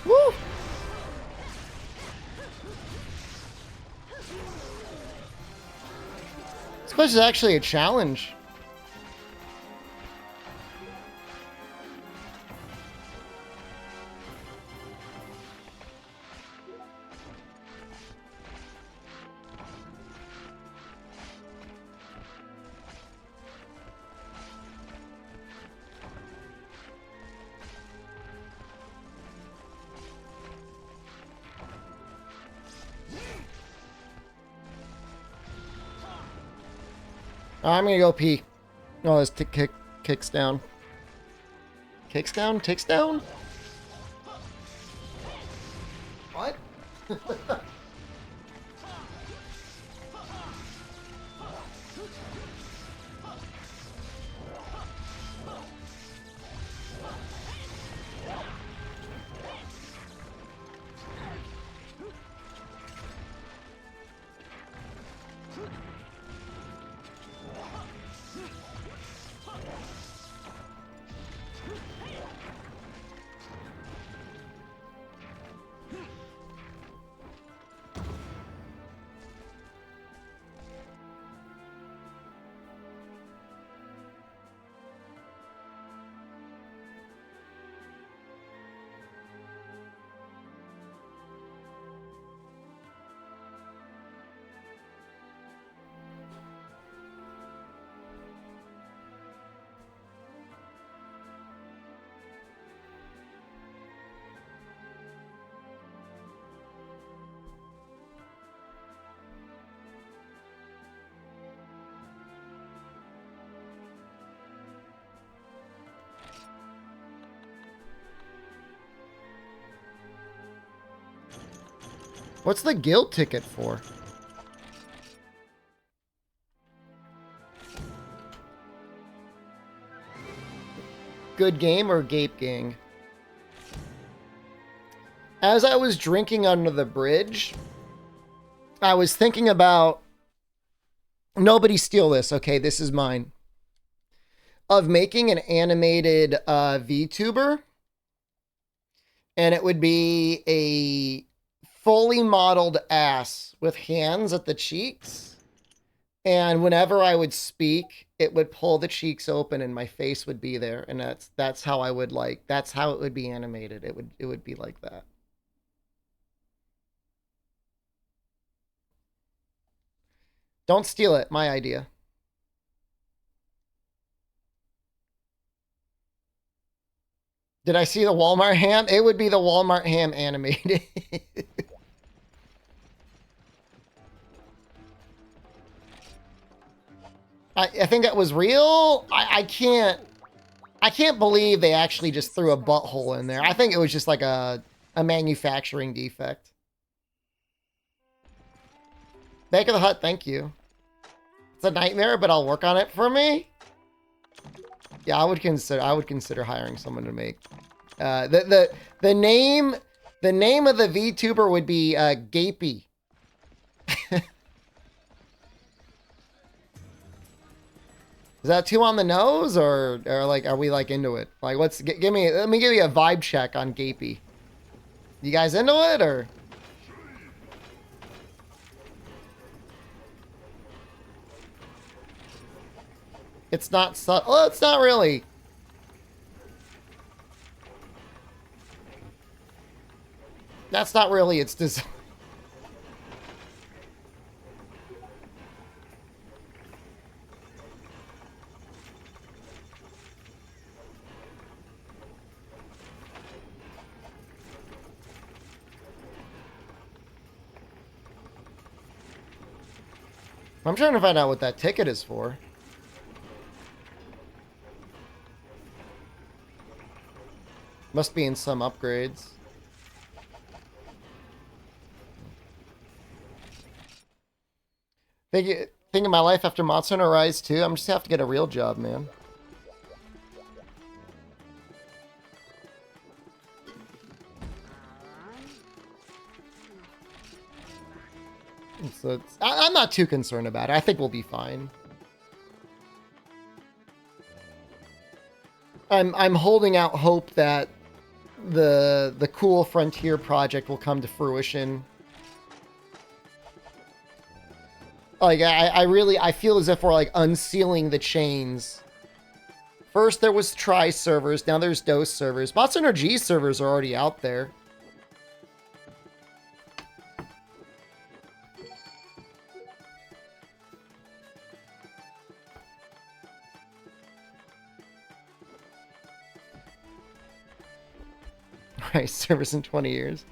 Woo! This quest is actually a challenge. I'm gonna go pee. Oh, this kicks down. Kicks down? Ticks down? What? What's the guild ticket for? Good game or Gape Gang? As I was drinking under the bridge, I was thinking about... Nobody steal this, okay? This is mine. Of making an animated VTuber. And it would be a fully modeled ass with hands at the cheeks. And whenever I would speak, it would pull the cheeks open and my face would be there. And that's how I would like, that's how it would be animated. It would be like that. Don't steal it. My idea. Did I see the Walmart ham? It would be the Walmart ham animated. I think that was real. I can't believe they actually just threw a butthole in there. I think it was just like a manufacturing defect. Back of the Hut, thank you. It's a nightmare, but I'll work on it for me. Yeah, I would consider hiring someone to make. The name of the VTuber would be Gapey. Is that too on the nose, or like, are we like into it? Like, let me give you a vibe check on Gapey. You guys into it, or? It's not well, it's not really. That's not really its design. I'm trying to find out what that ticket is for. Must be in some upgrades. Thinking my life after Monster Hunter Rise 2, I'm just gonna have to get a real job, man. So I'm not too concerned about it. I think we'll be fine. I'm holding out hope that the cool Frontier project will come to fruition. Like I feel as if we're like unsealing the chains. First there was Try servers, now there's Dose servers. Monster Hunter G servers are already out there. Rise servers in 20 years.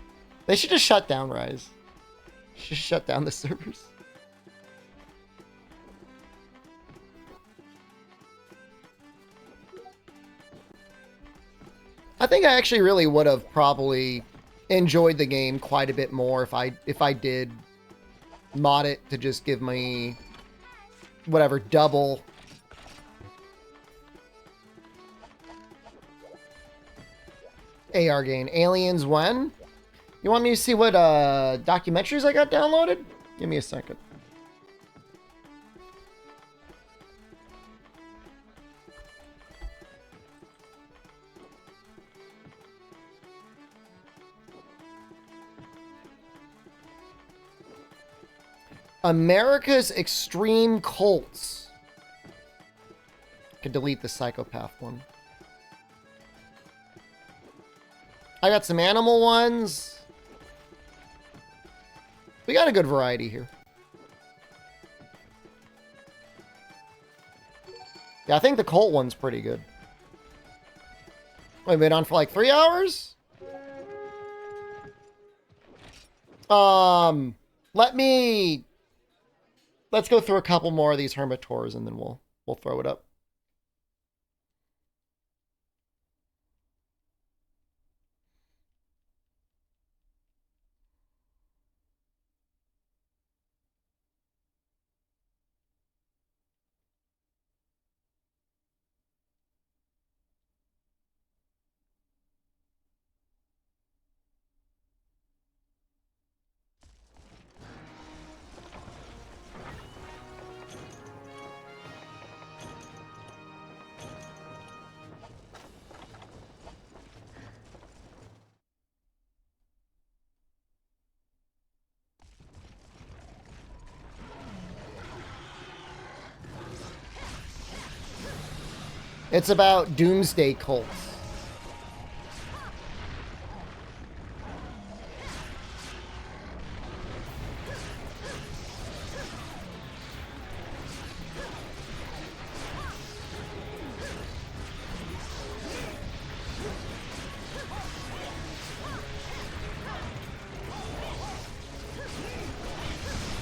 They should just shut down Rise. Just shut down the servers. I think I actually really would have probably enjoyed the game quite a bit more if I did mod it to just give me whatever double AR gain. Aliens when? You want me to see what documentaries I got downloaded? Give me a second. America's Extreme Cults. I could delete the psychopath one. I got some animal ones. We got a good variety here. Yeah, I think the cult one's pretty good. We've been on for like 3 hours? Let's go through a couple more of these hermit tours and then we'll throw it up. It's about doomsday cults.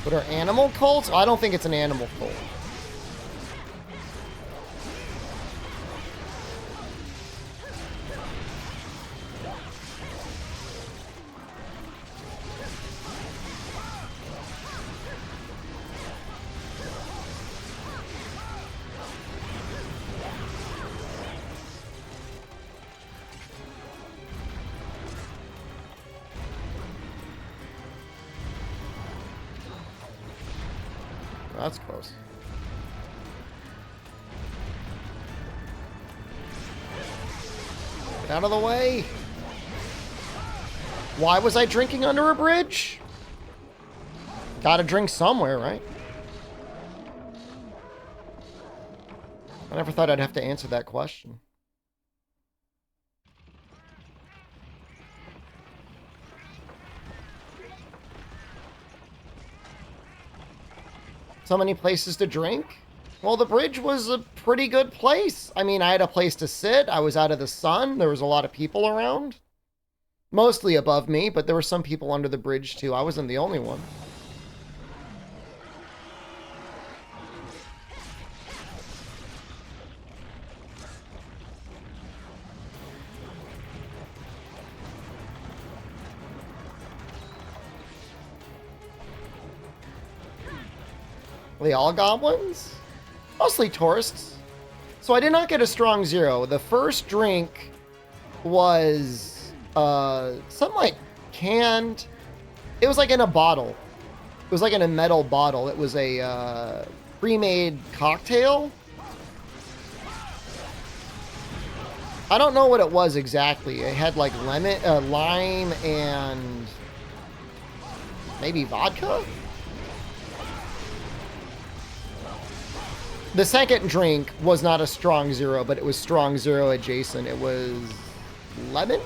What are animal cults? I don't think it's an animal cult. That's close. Get out of the way. Why was I drinking under a bridge? Gotta drink somewhere, right? I never thought I'd have to answer that question. So many places to drink? Well, the bridge was a pretty good place. I mean, I had a place to sit. I was out of the sun. There was a lot of people around. Mostly above me, but there were some people under the bridge too. I wasn't the only one. Are they all goblins? Mostly tourists. So I did not get a strong 0. The first drink was something like canned. It was like in a bottle. It was like in a metal bottle. It was a pre-made cocktail. I don't know what it was exactly. It had like lemon, lime, and maybe vodka? The second drink was not a strong 0, but it was strong 0 adjacent. It was lemon?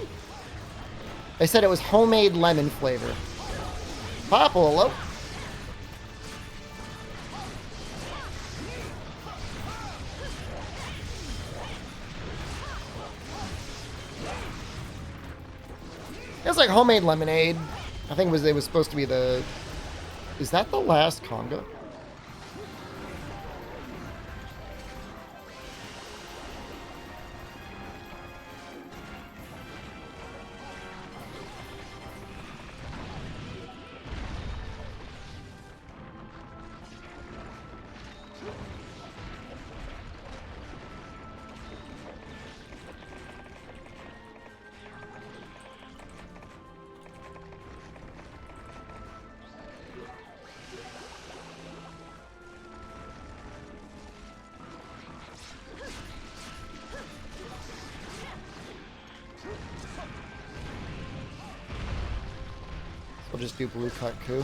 They said it was homemade lemon flavor. Popolo. It was like homemade lemonade. I think it was supposed to be the... Is that the last conga? We'll just do blue cut coup.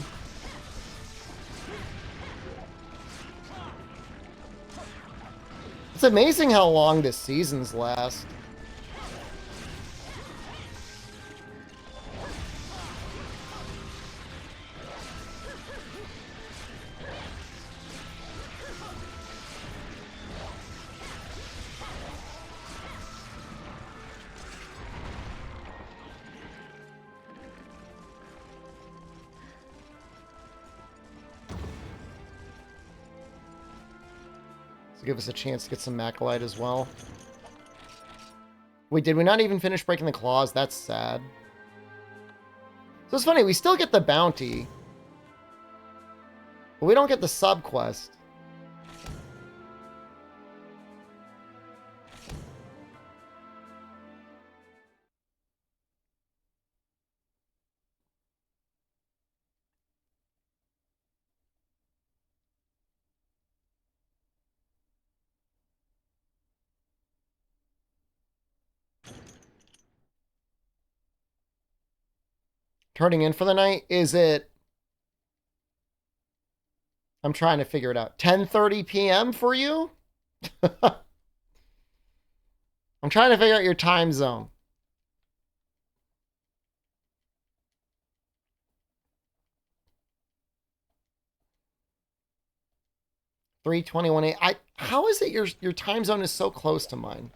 It's amazing how long this seasons last. Give us a chance to get some Macalite as well. Wait, did we not even finish breaking the claws? That's sad. So it's funny, we still get the bounty, but we don't get the sub-quest. Turning in for the night? Is it... I'm trying to figure it out. 10:30 p.m. for you? I'm trying to figure out your time zone. $3:21. How is it your time zone is so close to mine?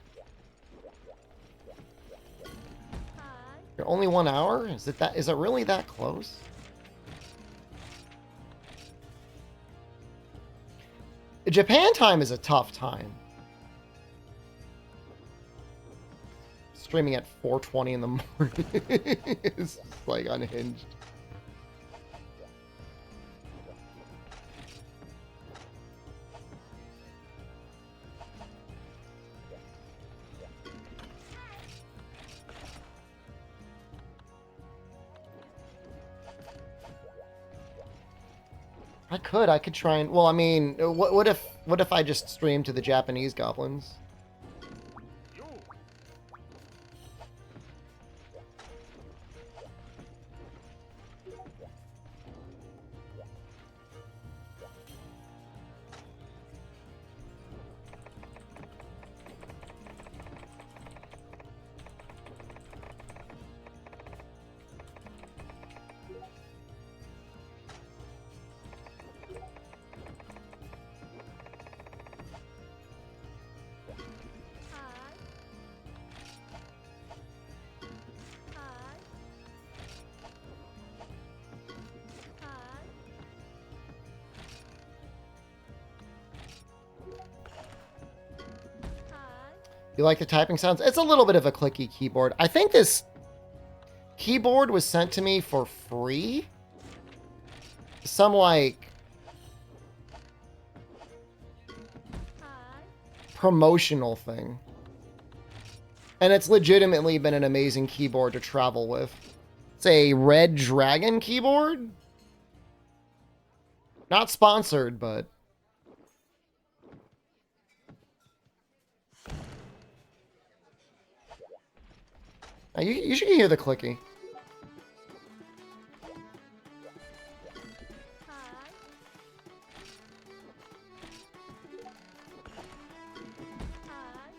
You're only 1 hour? Is it really that close? Japan time is a tough time. Streaming at 4:20 in the morning. It's just like unhinged. I could try and... Well, I mean, what if I just stream to the Japanese goblins? You like the typing sounds? It's a little bit of a clicky keyboard. I think this keyboard was sent to me for free. Some like promotional thing. And it's legitimately been an amazing keyboard to travel with. It's a Red Dragon keyboard. Not sponsored, but... Now you should hear the clicky. Hi. Hi.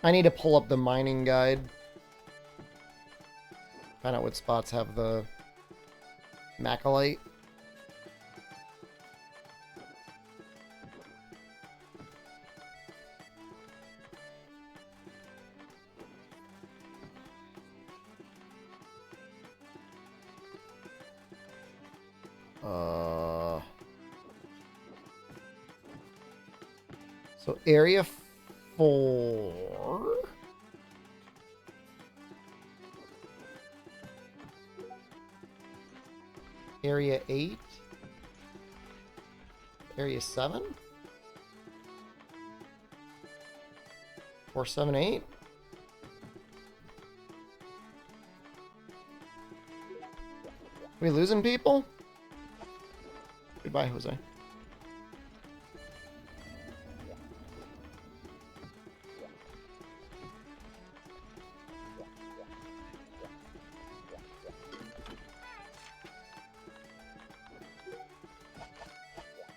I need to pull up the mining guide. Find out what spots have the macrolite. So area 4. Area 8. Area 7. 478. We losing people? Goodbye, Jose.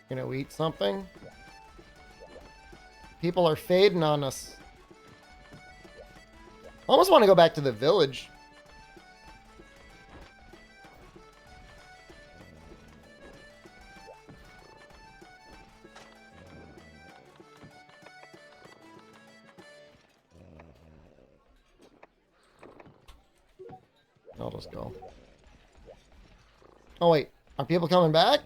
Gonna eat something? People are fading on us. I almost want to go back to the village. I'll just go. Oh wait, are people coming back?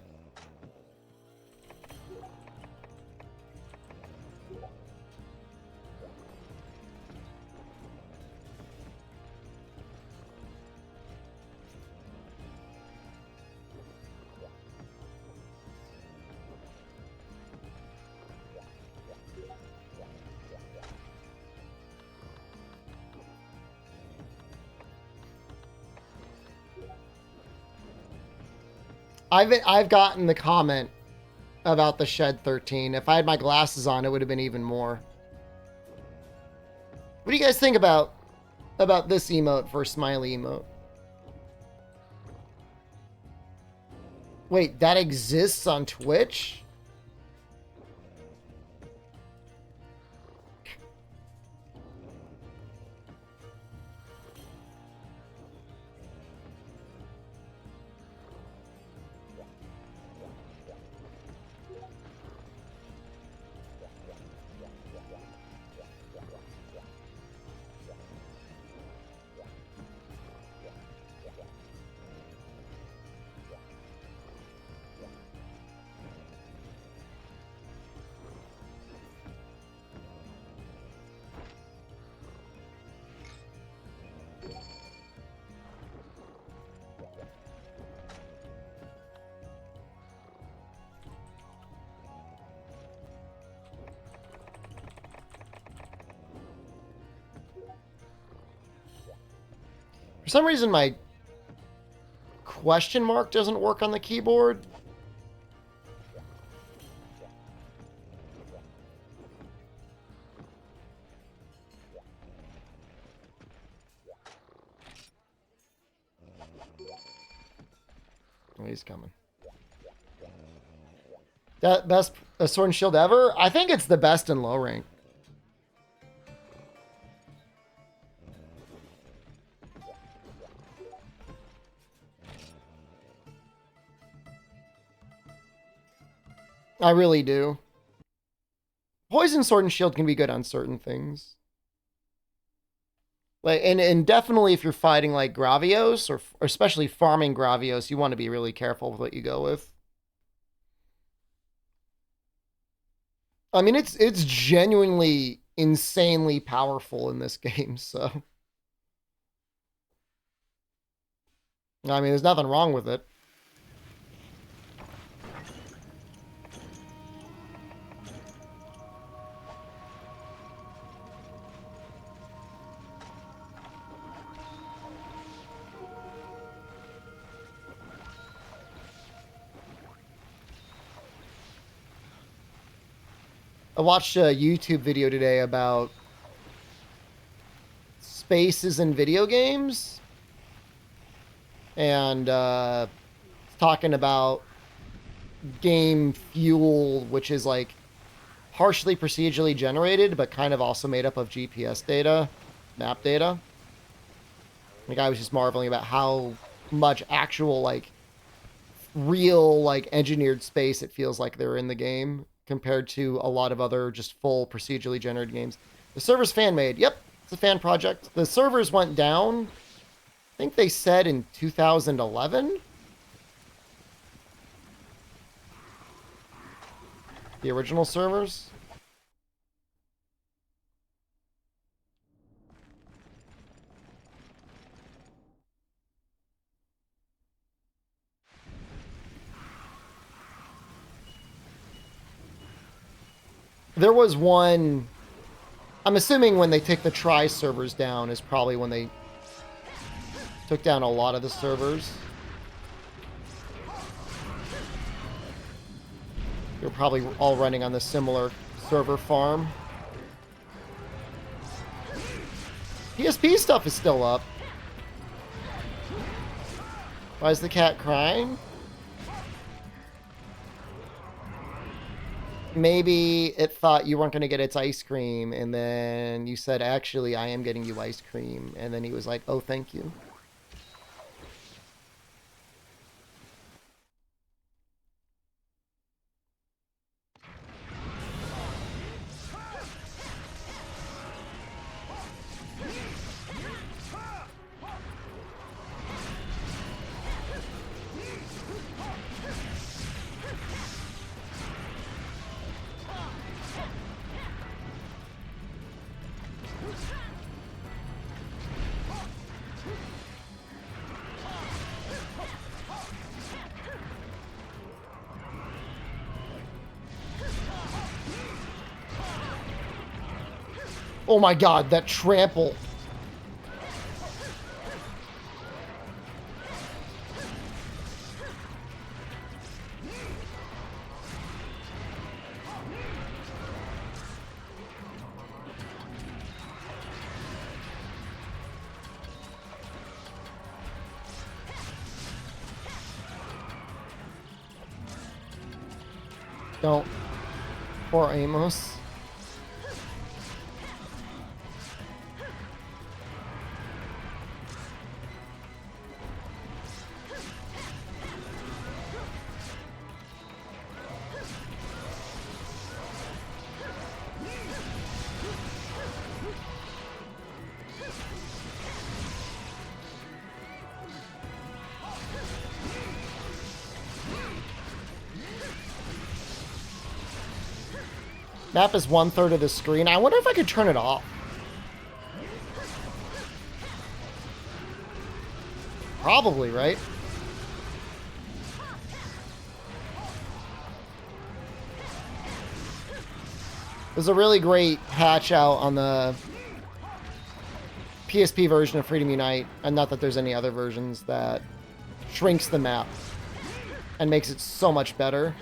I've gotten the comment about the Shed 13. If I had my glasses on, it would have been even more. What do you guys think about this emote for smiley emote? Wait, that exists on Twitch? For some reason, my question mark doesn't work on the keyboard. Oh, he's coming. That best sword and shield ever? I think it's the best in low rank. I really do. Poison sword and shield can be good on certain things. Like, and definitely if you're fighting like Gravios or especially farming Gravios, you want to be really careful with what you go with. I mean, it's genuinely insanely powerful in this game, so I mean, there's nothing wrong with it. I watched a YouTube video today about spaces in video games and talking about game fuel, which is like partially procedurally generated, but kind of also made up of GPS data, map data. The guy was just marveling about how much actual, like, real, like, engineered space it feels like they're in the game compared to a lot of other just full procedurally generated games. The server's fan-made. Yep, it's a fan project. The servers went down, I think they said in 2011? The original servers? There was one... I'm assuming when they take the try servers down is probably when they took down a lot of the servers. They're probably all running on the similar server farm. PSP stuff is still up. Why is the cat crying? Maybe it thought you weren't going to get its ice cream, and then you said, actually, I am getting you ice cream. And then he was like, oh, thank you. Oh my god, that trample. Don't. Poor Amos. Map is 1/3 of the screen. I wonder if I could turn it off. Probably, right? There's a really great patch out on the PSP version of Freedom Unite, and not that there's any other versions, that shrinks the map and makes it so much better.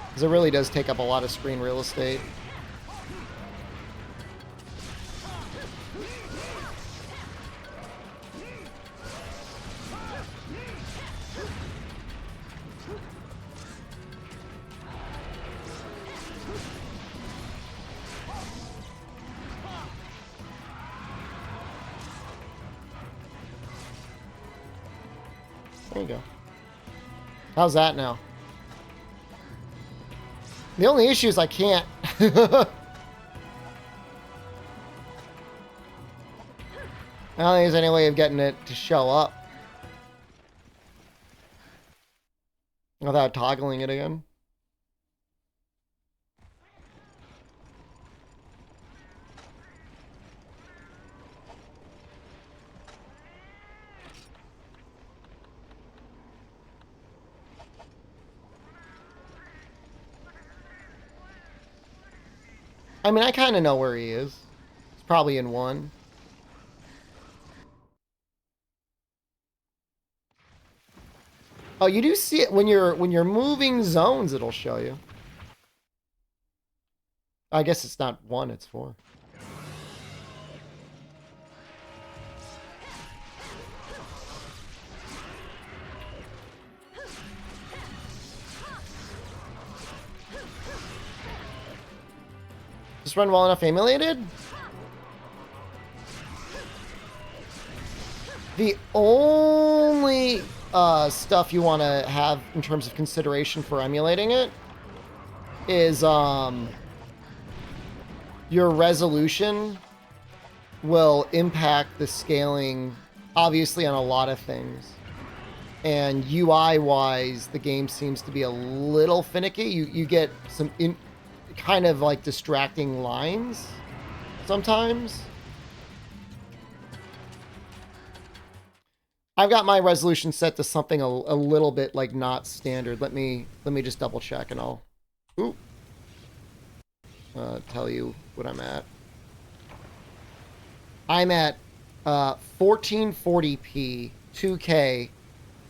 Because it really does take up a lot of screen real estate. There you go. How's that now? The only issue is I can't. I don't think there's any way of getting it to show up without toggling it again. I mean, I kind of know where he is. It's probably in 1. Oh, you do see it when you're moving zones, it'll show you. I guess it's not 1, it's 4. Just run well enough emulated? The only stuff you want to have in terms of consideration for emulating it is your resolution will impact the scaling, obviously, on a lot of things. And UI-wise, the game seems to be a little finicky. You get some kind of like distracting lines sometimes. I've got my resolution set to something a little bit like not standard. Let me just double check and I'll tell you what I'm at. I'm at 1440p 2K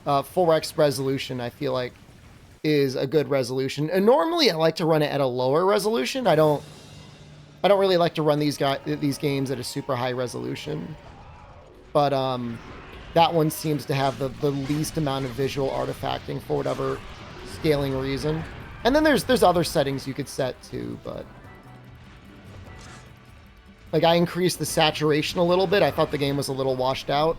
4x resolution. I feel like is a good resolution. And normally I like to run it at a lower resolution. I don't really like to run these games at a super high resolution. But that one seems to have the least amount of visual artifacting for whatever scaling reason. And then there's other settings you could set too, but like I increased the saturation a little bit. I thought the game was a little washed out.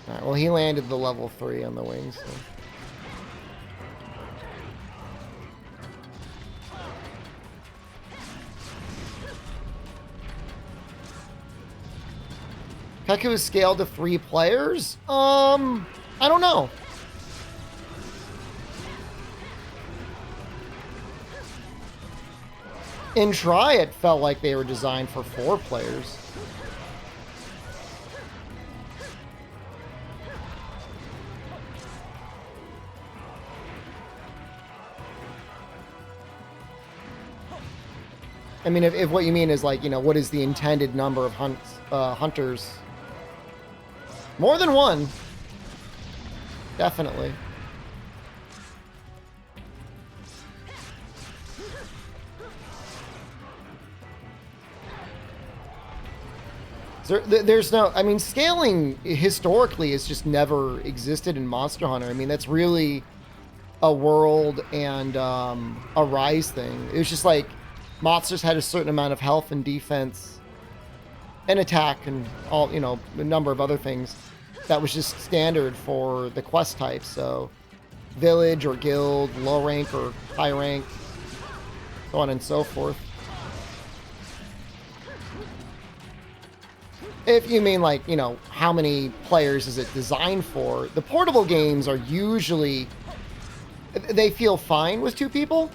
Alright, well, he landed the level 3 on the wings. So. Keku is scaled to 3 players? I don't know. In Try, it felt like they were designed for 4 players. I mean, if what you mean is like, you know, what is the intended number of hunters? More than 1. Definitely. There's no, I mean, scaling historically has just never existed in Monster Hunter. I mean, that's really a World and a Rise thing. It was just like, monsters had a certain amount of health and defense and attack and all, you know, a number of other things that was just standard for the quest type. So village or guild, low rank or high rank, so on and so forth. If you mean like, you know, how many players is it designed for? The portable games are usually, they feel fine with 2 people.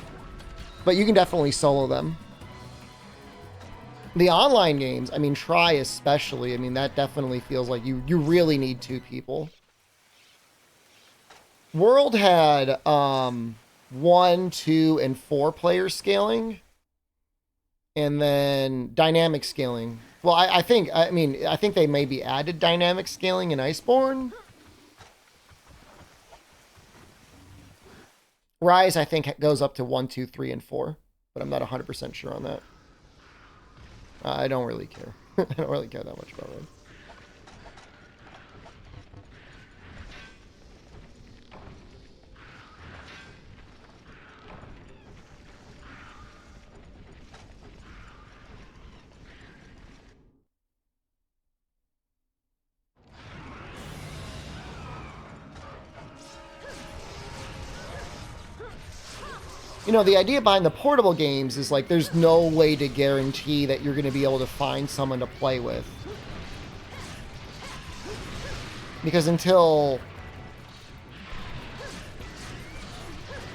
But you can definitely solo them. The online games, I mean, Try especially, I mean, that definitely feels like you really need 2 people. World had 1, 2, and 4 player scaling. And then dynamic scaling. Well, I think they maybe added dynamic scaling in Iceborne. Rise, I think, goes up to 1, 2, 3, and 4, but I'm not 100% sure on that. I don't really care. I don't really care that much about it. You know, the idea behind the portable games is like there's no way to guarantee that you're going to be able to find someone to play with. Because until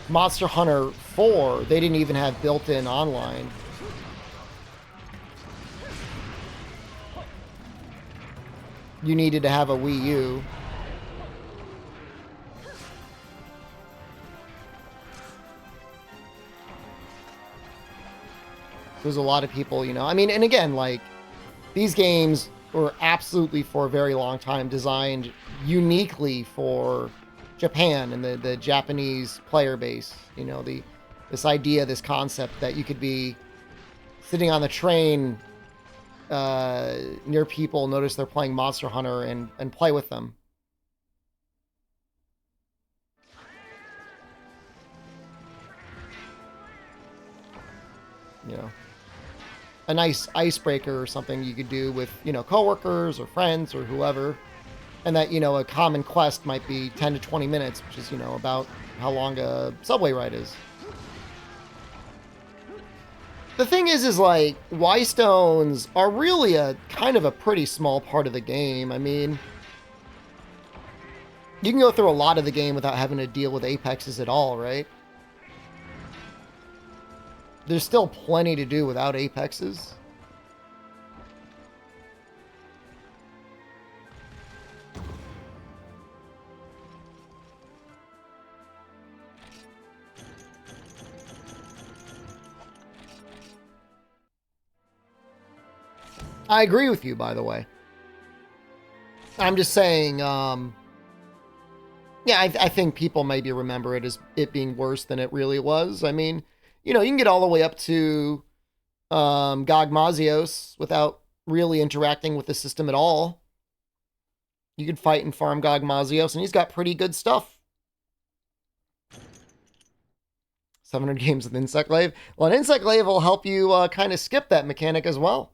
Monster Hunter 4, they didn't even have built-in online. You needed to have a Wii U. There's a lot of people, you know. I mean, and again, like, these games were absolutely for a very long time designed uniquely for Japan and the Japanese player base. You know, this idea, this concept that you could be sitting on the train near people, notice they're playing Monster Hunter, and play with them. You know, a nice icebreaker or something you could do with, you know, coworkers or friends or whoever. And that, you know, a common quest might be 10 to 20 minutes, which is, you know, about how long a subway ride is. The thing is like, Y-stones are really a kind of a pretty small part of the game. I mean, you can go through a lot of the game without having to deal with apexes at all, right? There's still plenty to do without apexes. I agree with you, by the way. I'm just saying, yeah, I think people maybe remember it as it being worse than it really was. I mean, you know, you can get all the way up to Gogmazios without really interacting with the system at all. You could fight and farm Gogmazios, and he's got pretty good stuff. 700 games with Insect Glaive. Well, an Insect Glaive will help you kind of skip that mechanic as well.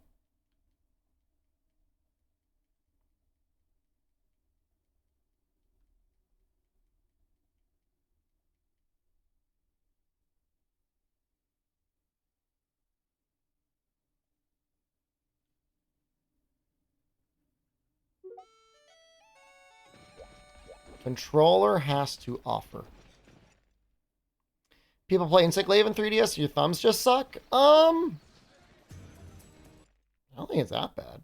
Controller has to offer. People play Insect Glaive in 3DS, your thumbs just suck? I don't think it's that bad.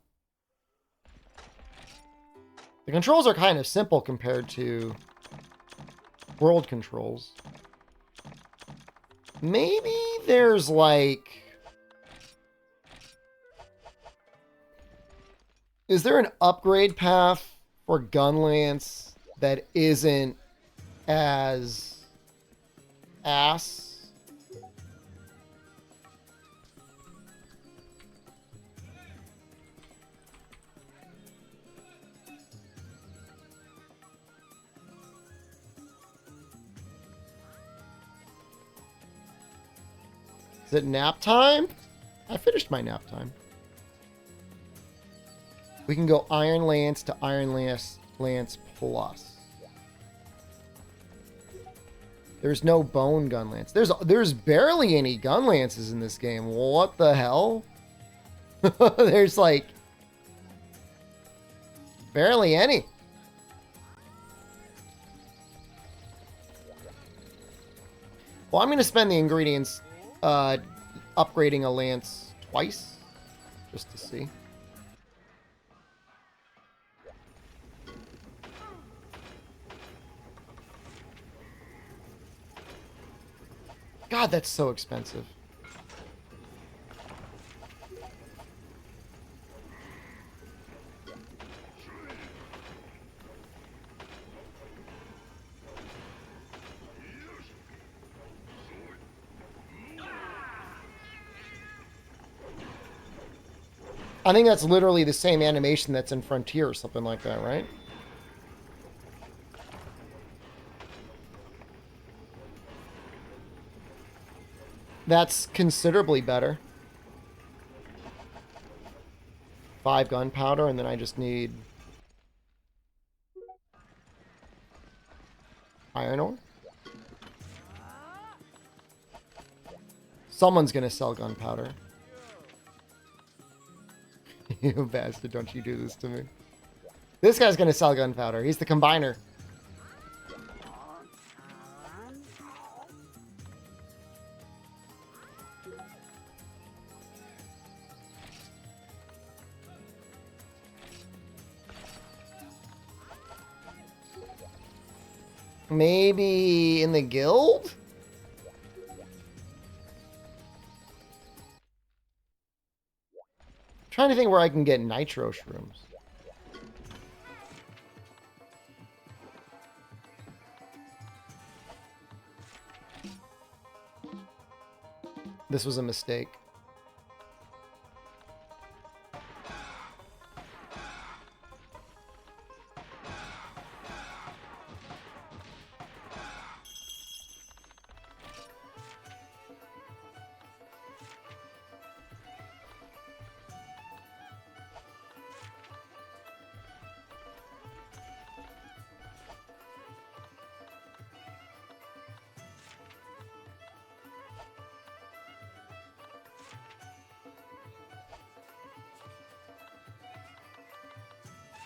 The controls are kind of simple compared to world controls. Maybe there's like... Is there an upgrade path for Gunlance that isn't as ass? Is it nap time? I finished my nap time. We can go Iron Lance to Iron Lance Plus. There's no bone gun lance. There's barely any gun lances in this game. What the hell? There's like barely any. Well, I'm going to spend the ingredients upgrading a lance twice just to see. God, that's so expensive. I think that's literally the same animation that's in Frontier or something like that, right? That's considerably better. 5 gunpowder, and then I just need iron ore. Someone's gonna sell gunpowder. You bastard, don't you do this to me. This guy's gonna sell gunpowder. He's the combiner. Maybe in the guild? Trying to think where I can get nitro shrooms. This was a mistake.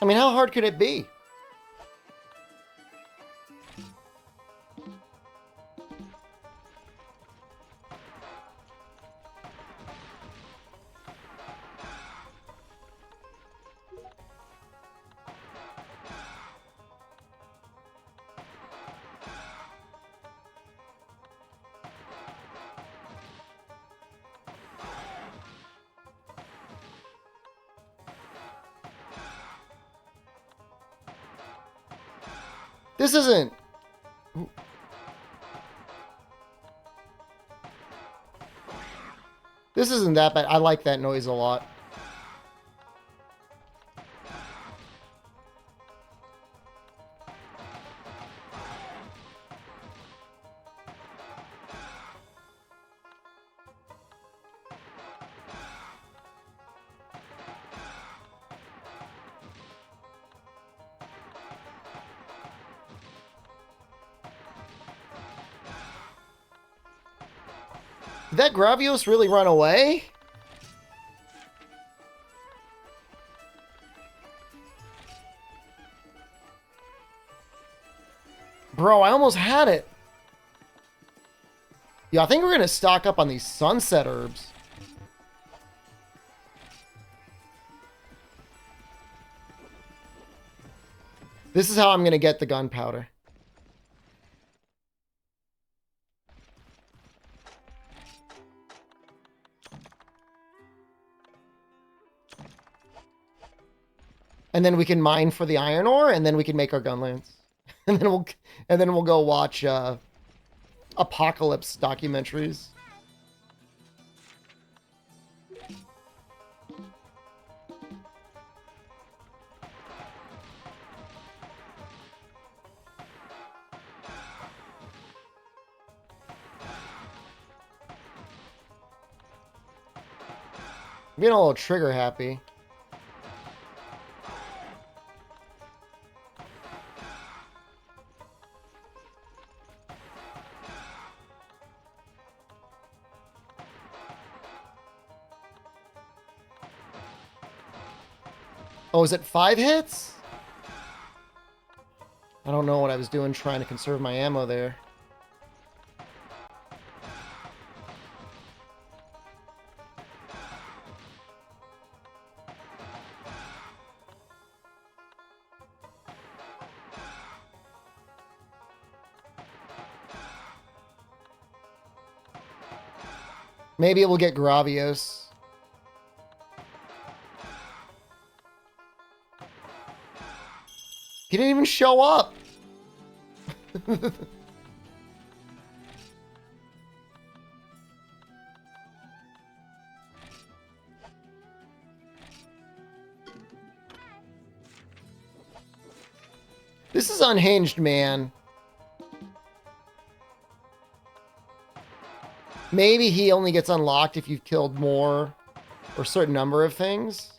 I mean, how hard could it be? This isn't... This isn't that bad. I like that noise a lot. Did that Gravios really run away? Bro, I almost had it. Yeah, I think we're going to stock up on these sunset herbs. This is how I'm going to get the gunpowder. And then we can mine for the iron ore, and then we can make our gun lance. And then we'll go watch apocalypse documentaries. I'm getting a little trigger happy. Oh, is it 5 hits? I don't know what I was doing trying to conserve my ammo there. Maybe it will get Gravios. He didn't even show up. This is unhinged, man. Maybe he only gets unlocked if you've killed more or a certain number of things.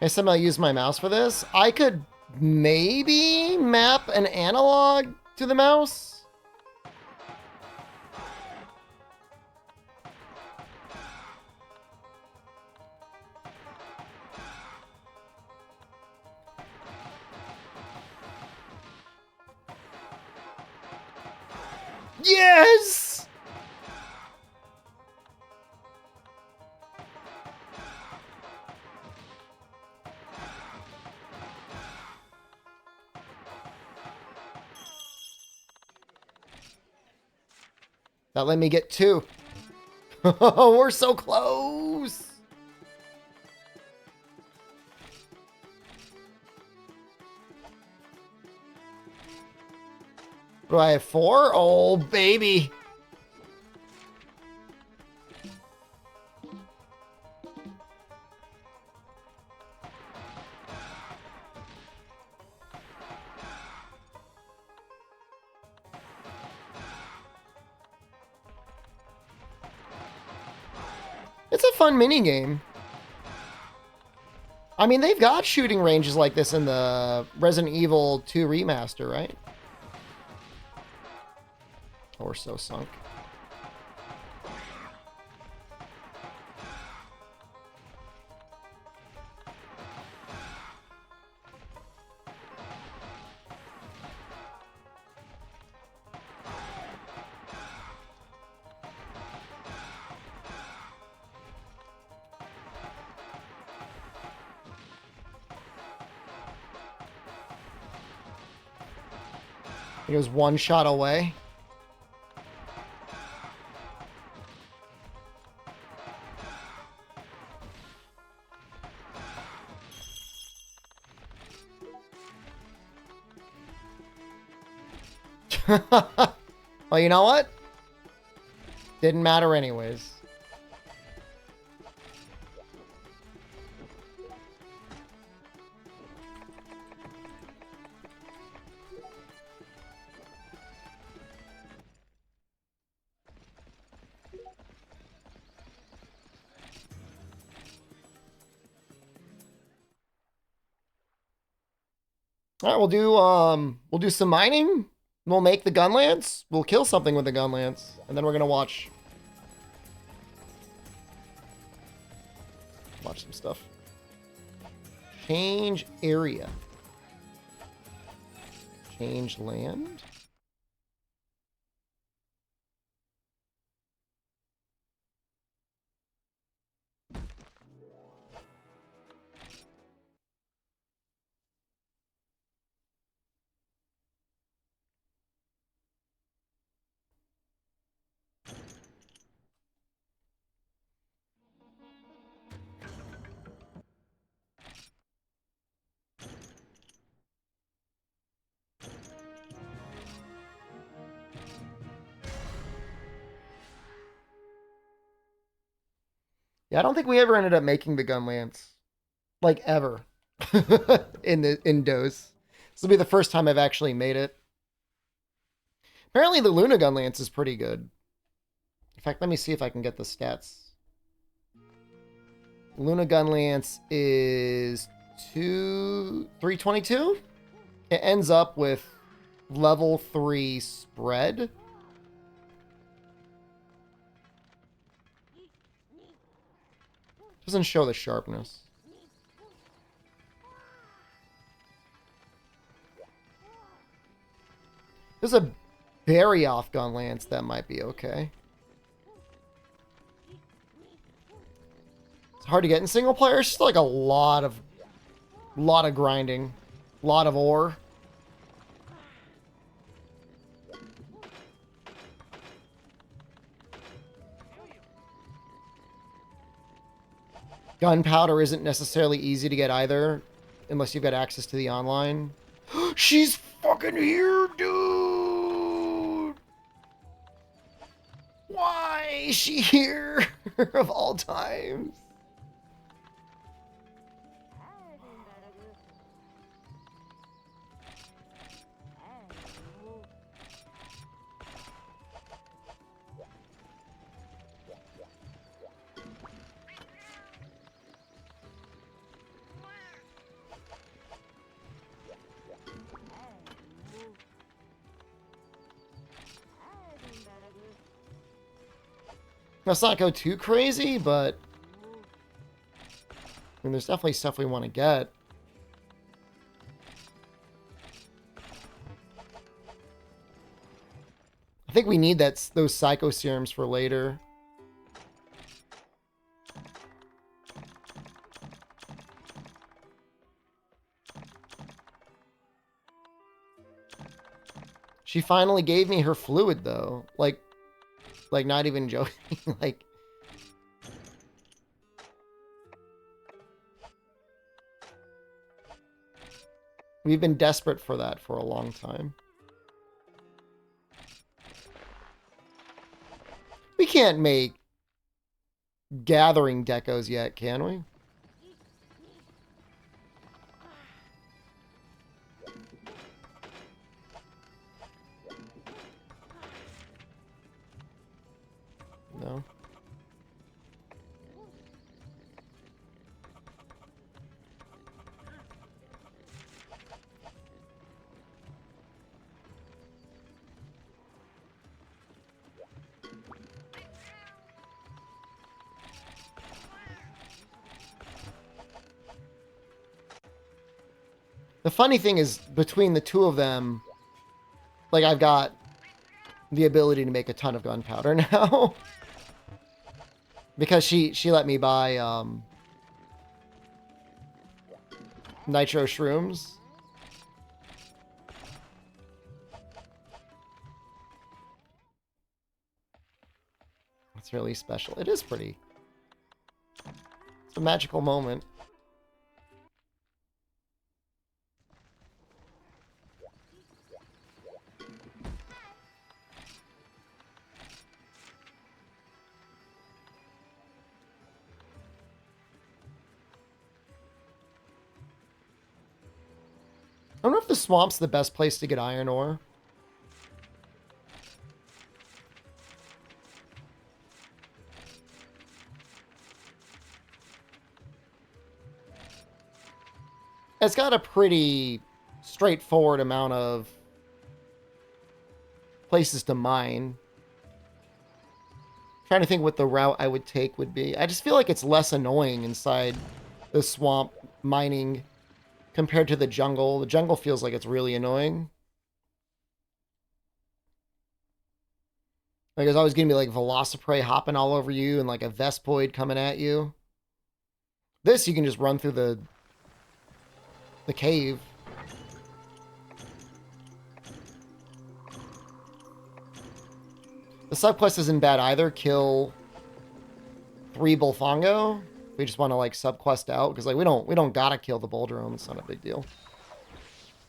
Next time I'll use my mouse for this. I could maybe map an analog to the mouse. Yes! That let me get 2. We're so close. Do I have 4? Oh, baby. It's a fun mini game. I mean, they've got shooting ranges like this in the Resident Evil 2 remaster, right? Or so sunk. He was 1 shot away. Well, you know what? Didn't matter anyways. All right, we'll do some mining. We'll make the gun lance. We'll kill something with the gun lance, and then we're gonna watch some stuff. Change area. Change land. Yeah, I don't think we ever ended up making the gun lance. Like, ever. in DOS. This will be the first time I've actually made it. Apparently the Luna gun lance is pretty good. In fact, let me see if I can get the stats. Luna gun lance is 322. It ends up with level 3 spread. Doesn't show the sharpness. There's a berry off gun lance that might be okay. It's hard to get in single player. It's just like a lot of grinding, a lot of ore. Gunpowder isn't necessarily easy to get either, unless you've got access to the online. She's fucking here, dude! Why is she here of all times? Let's not go too crazy, but I mean, there's definitely stuff we want to get. I think we need those psycho serums for later. She finally gave me her fluid though. Like not even joking. Like we've been desperate for that for a long time. We can't make gathering decos yet, can we? No. The funny thing is, between the two of them, like, I've got the ability to make a ton of gunpowder now. Because she let me buy, nitro shrooms. It's really special. It is pretty. It's a magical moment. I don't know if the swamp's the best place to get iron ore. It's got a pretty straightforward amount of places to mine. Trying to think what the route I would take would be. I just feel like it's less annoying inside the swamp mining compared to the jungle. The jungle feels like it's really annoying. Like there's always gonna be like Velociprey hopping all over you and like a Vespoid coming at you. This you can just run through the cave. The subquest isn't bad either. Kill 3 Bullfongo. We just want to like subquest out because like we don't gotta kill the Bulldrome. It's not a big deal.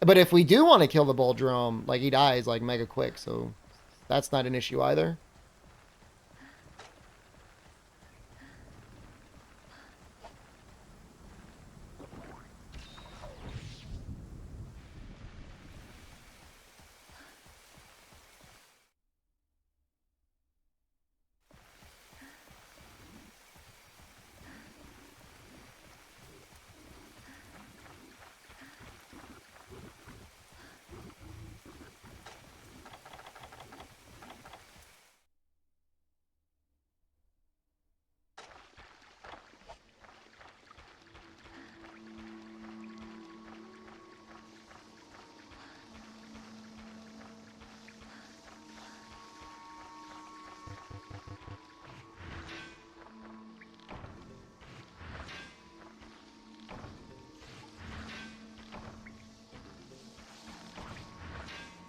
But if we do want to kill the Bulldrome, like he dies like mega quick, so that's not an issue either.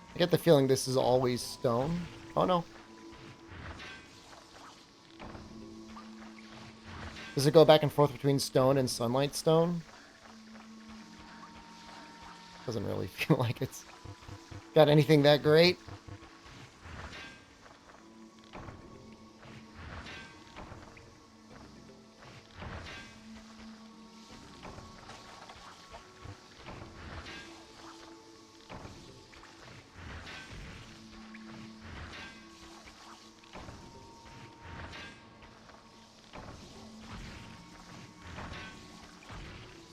I get the feeling this is always stone. Oh no. Does it go back and forth between stone and sunlight stone? Doesn't really feel like it's got anything that great.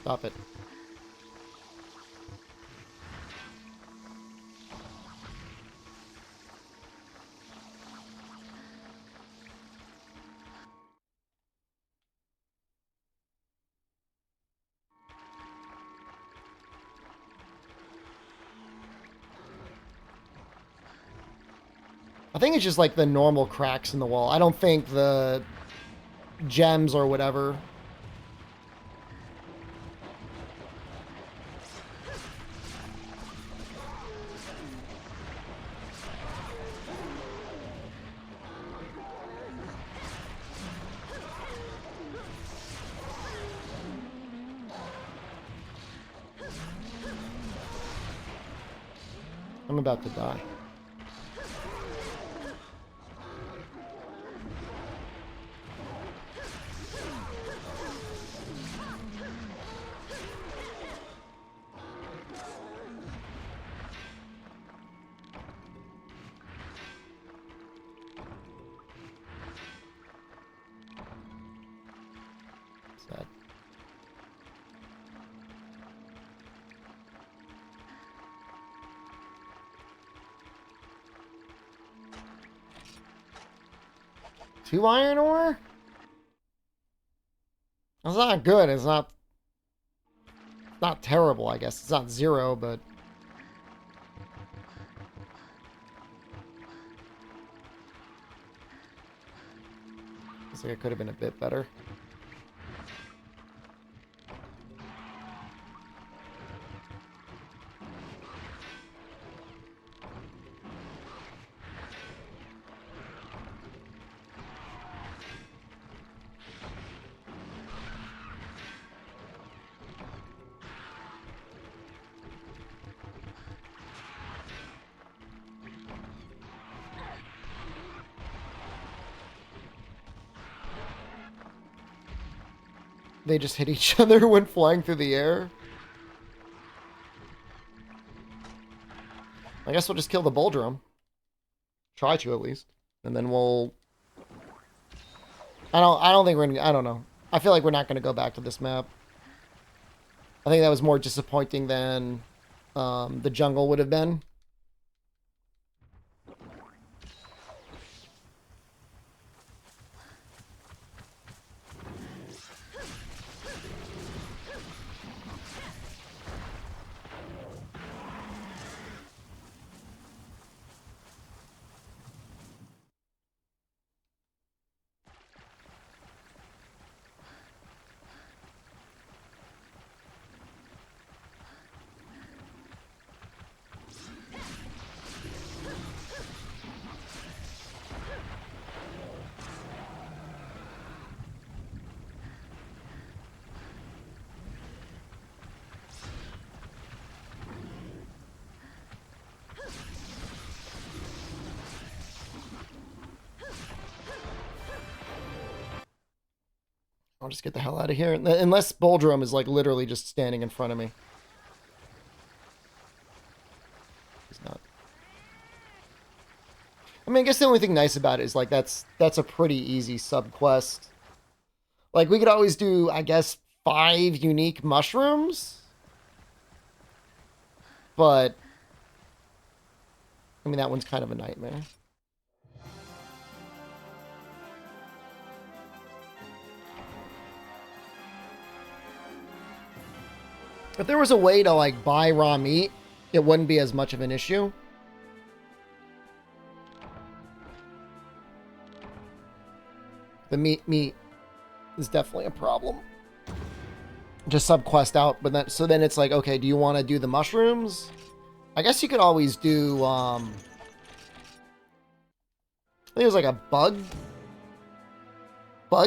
Stop it. I think it's just like the normal cracks in the wall. I don't think the gems or whatever. I'm about to die. Sad. Two iron ore? That's not good. It's not terrible, I guess. It's not zero, but looks like it could have been a bit better. They just hit each other when flying through the air. I guess we'll just kill the bull drum. Try to, at least. And then we'll... I don't think we're gonna... I don't know. I feel like we're not gonna go back to this map. I think that was more disappointing than the jungle would have been. I'll just get the hell out of here. Unless Boldrum is like literally just standing in front of me. He's not. I mean, I guess the only thing nice about it is like that's a pretty easy sub-quest. Like we could always do, I guess, 5 unique mushrooms. But I mean, that one's kind of a nightmare. If there was a way to, like, buy raw meat, it wouldn't be as much of an issue. The meat is definitely a problem. Just sub-quest out, but then, so then it's like, okay, do you want to do the mushrooms? I guess you could always do, I think there's like a bug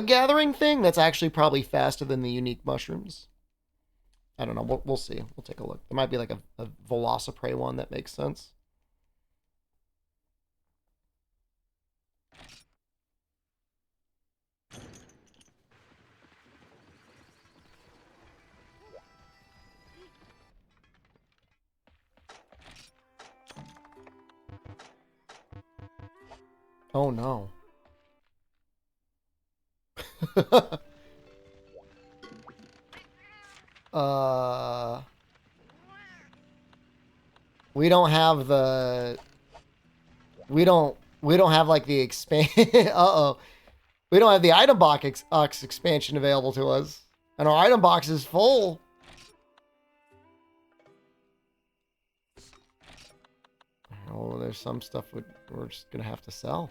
gathering thing that's actually probably faster than the unique mushrooms. I don't know. We'll see. We'll take a look. There might be like a Velociprey one that makes sense. Oh no. We don't have the... We don't have like the expand... Uh-oh. We don't have the item box expansion available to us. And our item box is full. Oh, there's some stuff with... We're just gonna have to sell.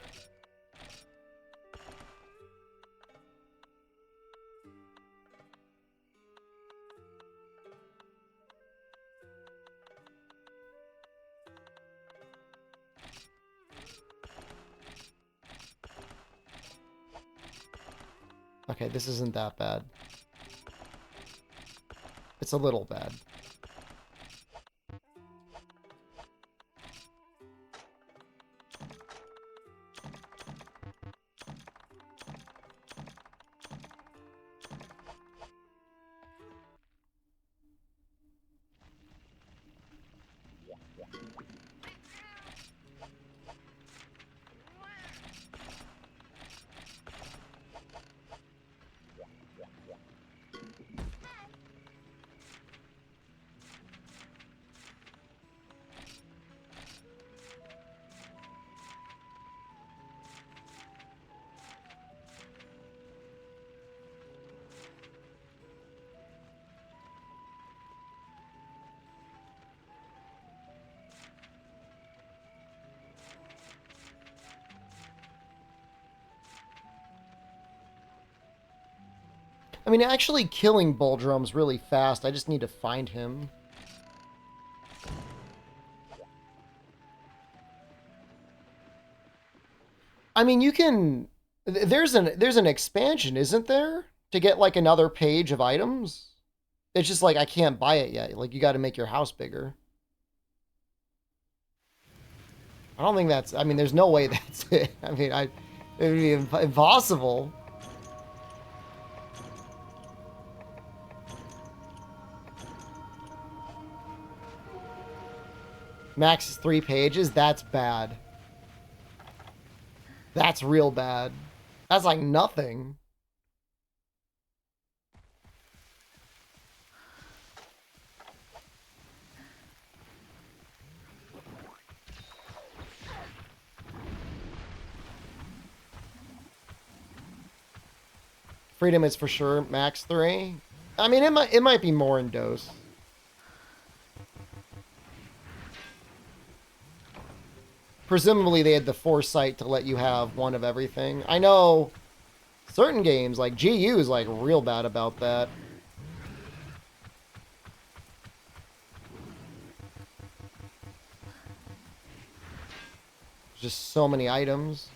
Okay, this isn't that bad. It's a little bad. I mean, actually killing Buldrum's really fast. I just need to find him. I mean, you can... There's an expansion, isn't there? To get, like, another page of items? It's just, like, I can't buy it yet. Like, you got to make your house bigger. I don't think that's... I mean, there's no way that's it. I mean, it would be impossible. Max is 3 pages? That's bad. That's real bad. That's like nothing. Freedom is for sure max 3. I mean, it might be more in dose. Presumably they had the foresight to let you have one of everything. I know certain games, like GU is like real bad about that. Just so many items.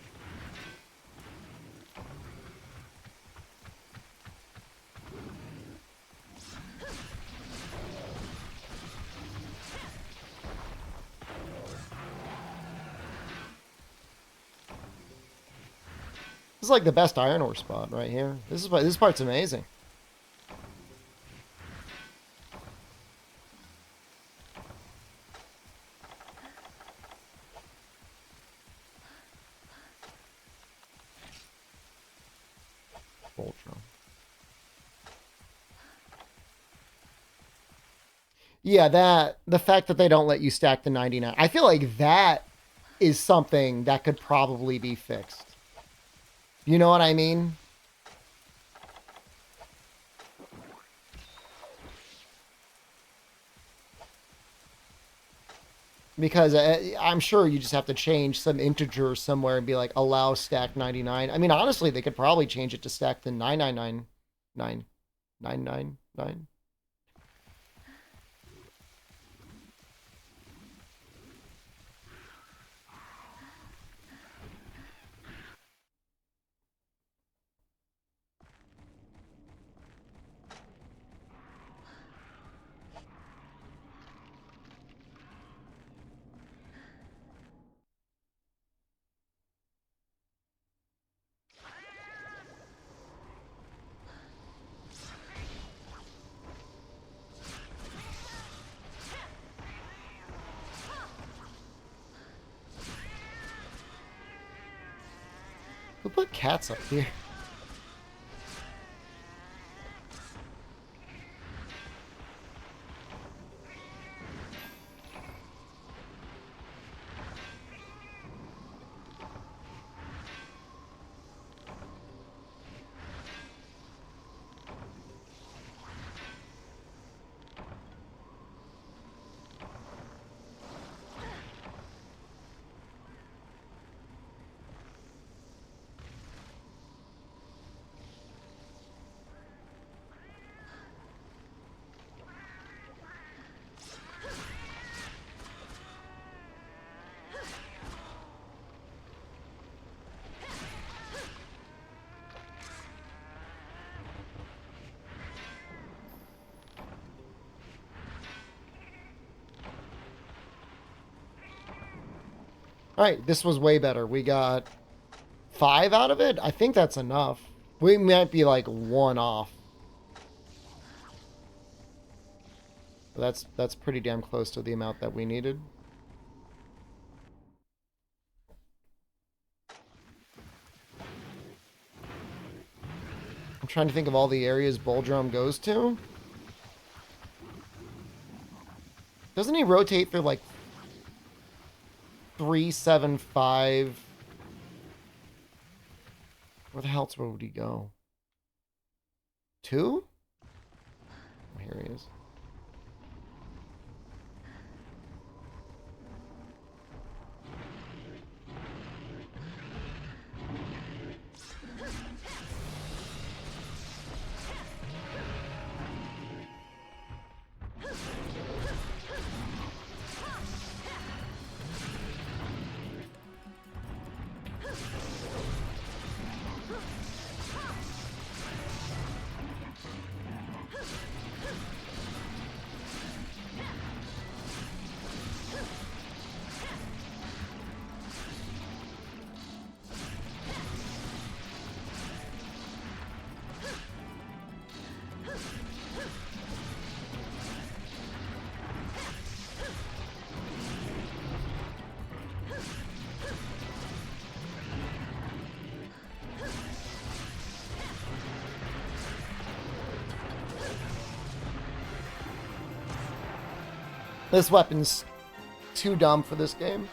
This is like the best iron ore spot right here. This part's amazing. Ultra. Yeah, the fact that they don't let you stack the 99. I feel like that is something that could probably be fixed. You know what I mean? Because I'm sure you just have to change some integer somewhere and be like, allow stack 99. I mean, honestly, they could probably change it to stack the 9999999. Who put cats up here? Alright, this was way better. We got 5 out of it. I think that's enough. We might be like 1 off. That's pretty damn close to the amount that we needed. I'm trying to think of all the areas Boldrum goes to. Doesn't he rotate through like 3, 7, 5? Where the hell would he go? 2? Oh, here he is. This weapon's too dumb for this game.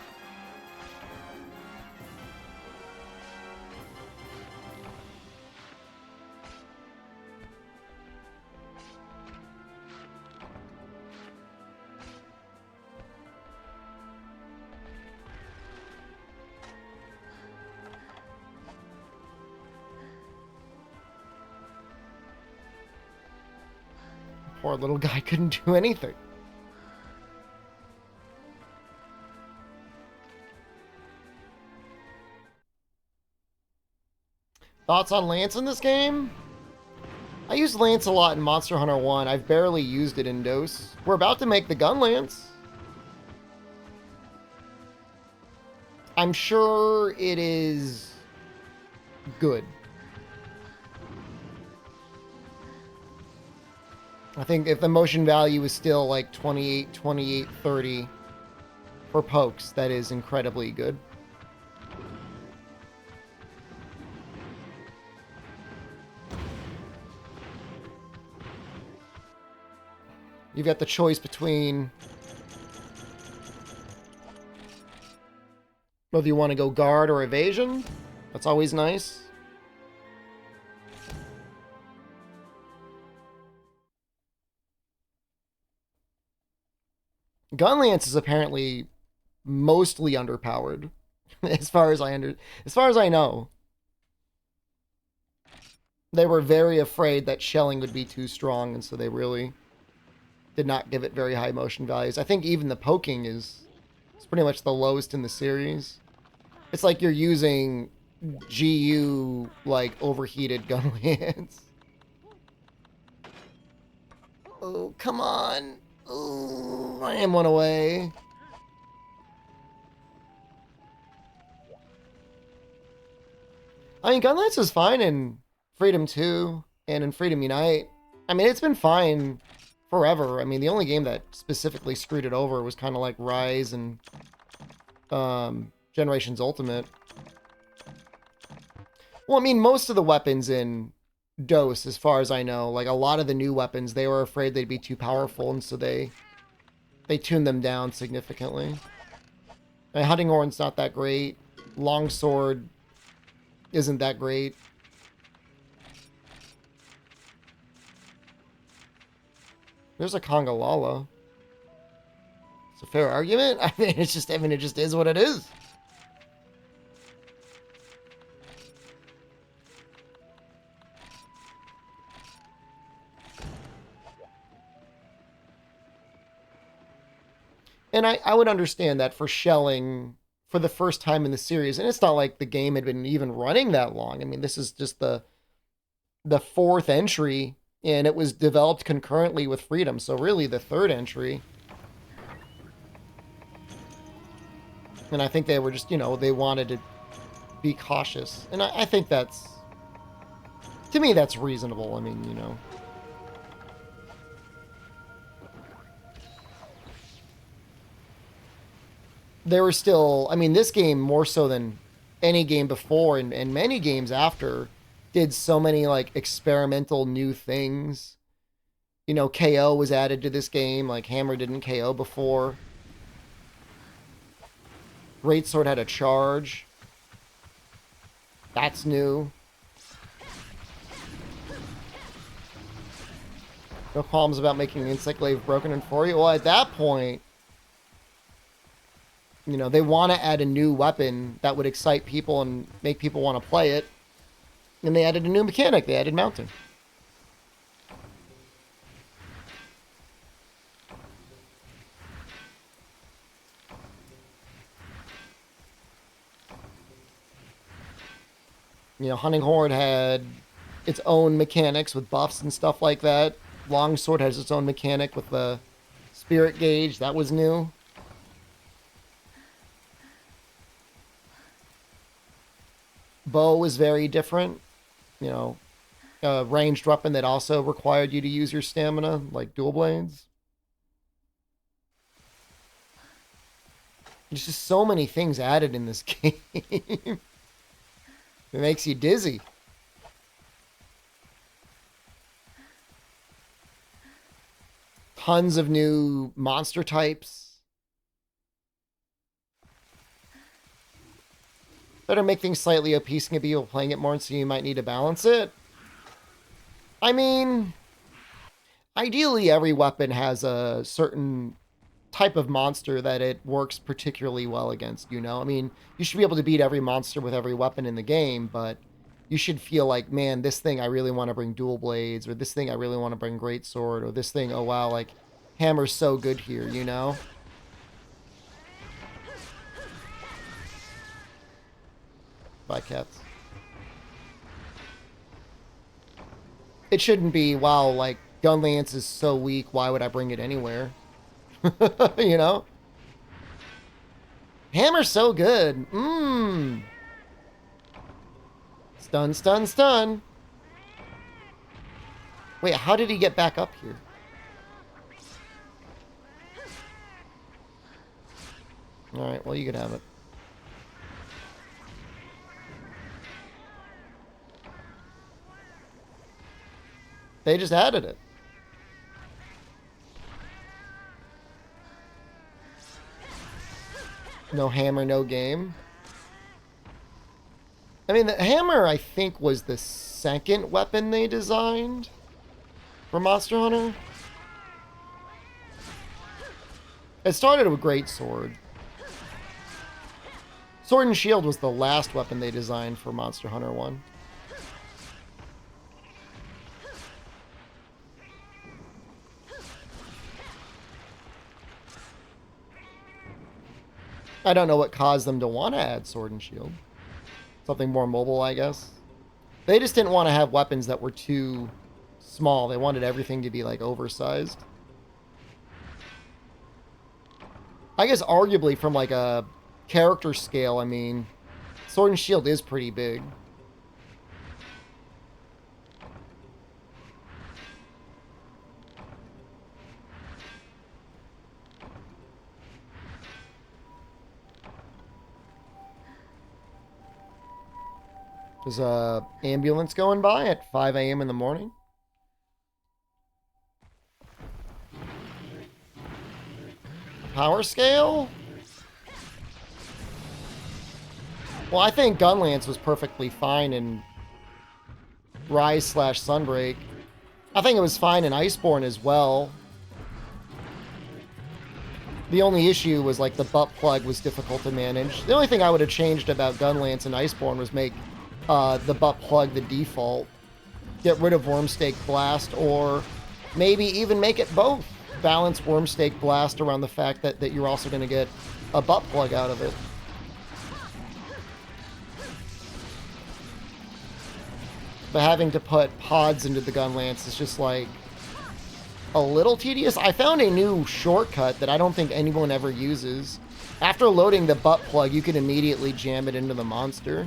Poor little guy couldn't do anything. Thoughts on Lance in this game? I used Lance a lot in Monster Hunter 1. I've barely used it in DOS. We're about to make the gun Lance. I'm sure it is good. I think if the motion value is still like 28, 30 for pokes, that is incredibly good. You've got the choice between whether you want to go guard or evasion. That's always nice. Gunlance is apparently mostly underpowered, as far as I know. They were very afraid that shelling would be too strong, and so they really did not give it very high motion values. I think even the poking is pretty much the lowest in the series. It's like you're using GU, like, overheated Gunlance. Oh, come on. Oh, I am one away. I mean, Gunlance is fine in Freedom 2 and in Freedom Unite. I mean, it's been fine forever. I mean, the only game that specifically screwed it over was kind of like Rise and Generations Ultimate. Well, I mean, most of the weapons in DOS, as far as I know, like a lot of the new weapons, they were afraid they'd be too powerful, and so they tuned them down significantly. I mean, Hunting Horn's not that great. Longsword isn't that great. There's a Congalala. It's a fair argument. I mean, it just is what it is. And I would understand that for shelling for the first time in the series, and it's not like the game had been even running that long. I mean, this is just the 4th entry, and it was developed concurrently with Freedom, so really the 3rd entry. And I think they were just, you know, they wanted to be cautious. And I think that's, to me, that's reasonable. I mean, you know. There were still, I mean, this game more so than any game before and many games after did so many like experimental new things. You know, KO was added to this game, like Hammer didn't KO before. Greatsword had a charge. That's new. No qualms about making the Insect Glaive broken and for you. Well, at that point, you know, they want to add a new weapon that would excite people and make people want to play it. And they added a new mechanic. They added mounting. You know, Hunting Horde had its own mechanics with buffs and stuff like that. Longsword has its own mechanic with the spirit gauge. That was new. Bow was very different. You know, a ranged weapon that also required you to use your stamina, like dual blades. There's just so many things added in this game. It makes you dizzy. Tons of new monster types. Better make things slightly OP so you can be able playing it more, and so you might need to balance it. I mean, ideally every weapon has a certain type of monster that it works particularly well against, you know? I mean, you should be able to beat every monster with every weapon in the game, but you should feel like, man, this thing I really want to bring dual blades, or this thing I really want to bring greatsword, or this thing, oh wow, like, Hammer's so good here, you know? Bye, cats. It shouldn't be, wow, like, Gunlance is so weak, why would I bring it anywhere? You know? Hammer's so good. Stun, stun, stun. Wait, how did he get back up here? Alright, well, you can have it. They just added it. No hammer, no game. I mean, the hammer, I think, was the second weapon they designed for Monster Hunter. It started with Greatsword. Sword and Shield was the last weapon they designed for Monster Hunter 1. I don't know what caused them to want to add Sword and Shield. Something more mobile, I guess. They just didn't want to have weapons that were too small. They wanted everything to be, like, oversized. I guess arguably from, like, a character scale, I mean, Sword and Shield is pretty big. There's a ambulance going by at 5 a.m. in the morning. Power scale? Well, I think Gunlance was perfectly fine in Rise/Sunbreak. I think it was fine in Iceborne as well. The only issue was, like, the butt plug was difficult to manage. The only thing I would have changed about Gunlance and Iceborne was make the butt plug the default. Get rid of Wormstake Blast, or maybe even make it both. Balance Wormstake Blast around the fact that you're also going to get a butt plug out of it. But having to put pods into the Gunlance is just, like, a little tedious. I found a new shortcut that I don't think anyone ever uses. After loading the butt plug, you can immediately jam it into the monster.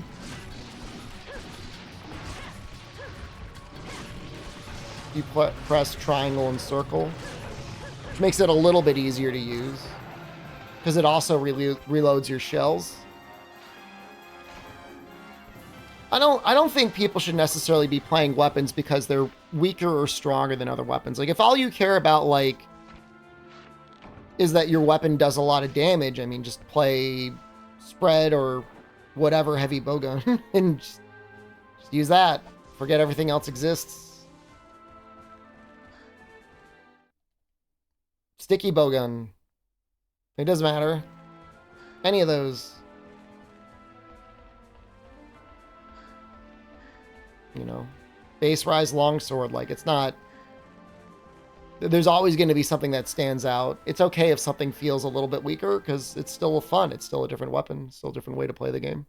You press triangle and circle, which makes it a little bit easier to use because it also reloads your shells. I don't think people should necessarily be playing weapons because they're weaker or stronger than other weapons. Like if all you care about like is that your weapon does a lot of damage, I mean just play spread or whatever heavy bowgun and just use that. Forget everything else exists. Sticky bowgun. It doesn't matter. Any of those. You know, base rise longsword, like it's not, there's always going to be something that stands out. It's okay if something feels a little bit weaker because it's still fun. It's still a different weapon, still a different way to play the game.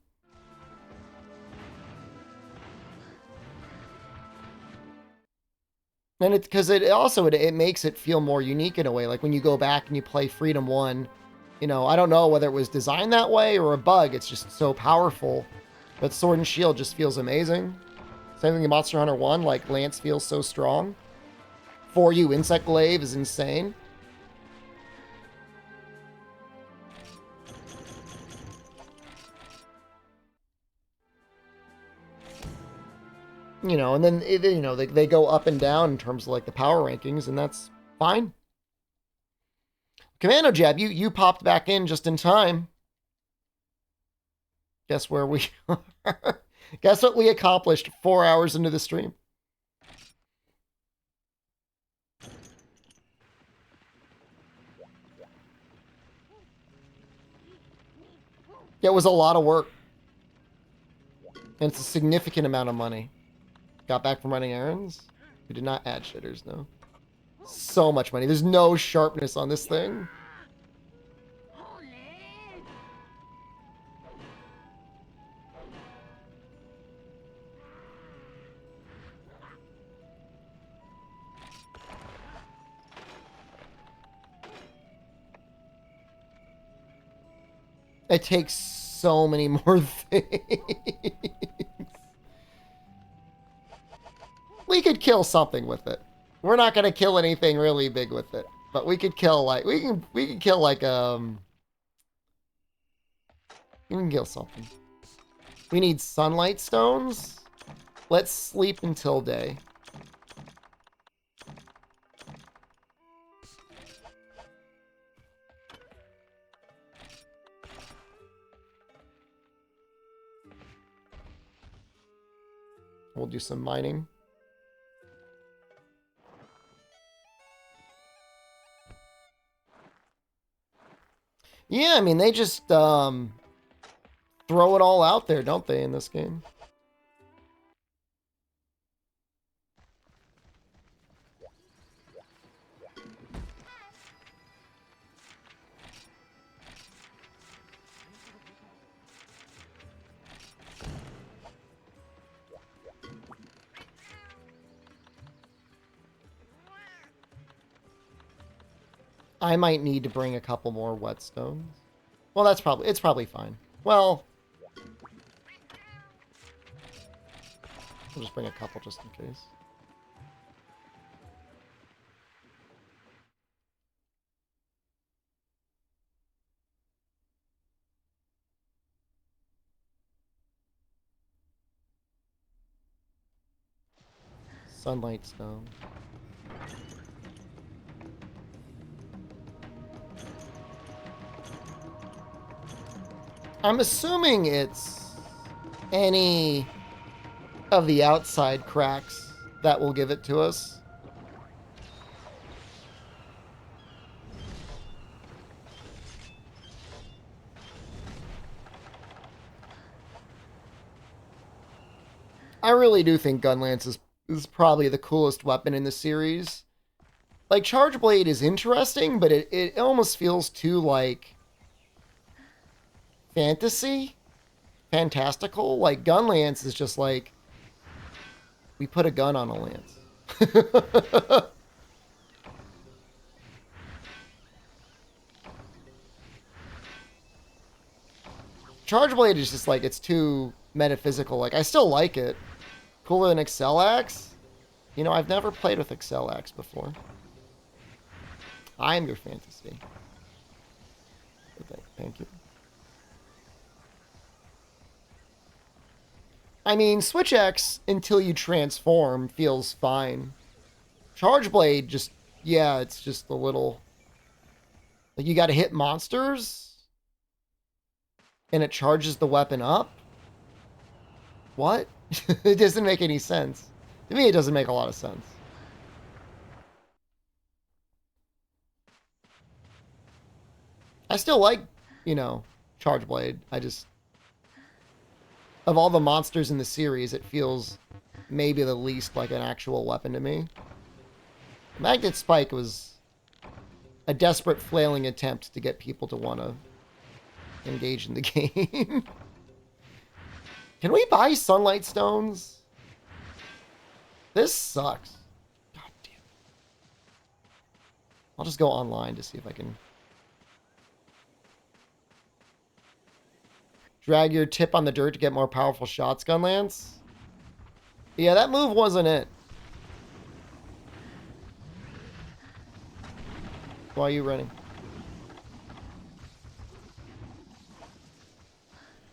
And it's because it makes it feel more unique in a way. Like when you go back and you play Freedom 1, you know, I don't know whether it was designed that way or a bug. It's just so powerful. But Sword and Shield just feels amazing. Same thing in Monster Hunter 1, like Lance feels so strong. For You Insect Glaive is insane. You know, and then, you know, they go up and down in terms of like the power rankings, and that's fine. Commando Jab, you popped back in just in time. Guess where we are? Guess what we accomplished 4 hours into the stream? It was a lot of work. And it's a significant amount of money. Got back from running errands. We did not add shitters, no. So much money. There's no sharpness on this thing. It takes so many more things. We could kill something with it. We're not gonna kill anything really big with it, but we could kill like we can kill like we can kill something. We need sunlight stones. Let's sleep until day. We'll do some mining. Yeah, I mean, they just throw it all out there, don't they, in this game? I might need to bring a couple more whetstones. Well, it's probably fine. Well, I'll just bring a couple just in case. Sunlight stone. I'm assuming it's any of the outside cracks that will give it to us. I really do think Gunlance is probably the coolest weapon in the series. Like, Charge Blade is interesting, but it almost feels too, like, fantastical. Like, Gunlance is just like, we put a gun on a lance. Charge Blade is just like, it's too metaphysical. Like, I still like it. Cooler than Excel Axe? You know, I've never played with Excel Axe before. I am your fantasy. Thank you. I mean, Switch X, until you transform, feels fine. Charge Blade, just, yeah, it's just a little... Like, you gotta hit monsters? And it charges the weapon up? What? It doesn't make any sense. To me, it doesn't make a lot of sense. I still like, you know, Charge Blade. I just... Of all the monsters in the series, it feels maybe the least like an actual weapon to me. Magnet Spike was a desperate flailing attempt to get people to want to engage in the game. Can we buy Sunlight Stones? This sucks. God damn it. I'll just go online to see if I can... Drag your tip on the dirt to get more powerful shots, Gunlance? Yeah, that move wasn't it. Why are you running?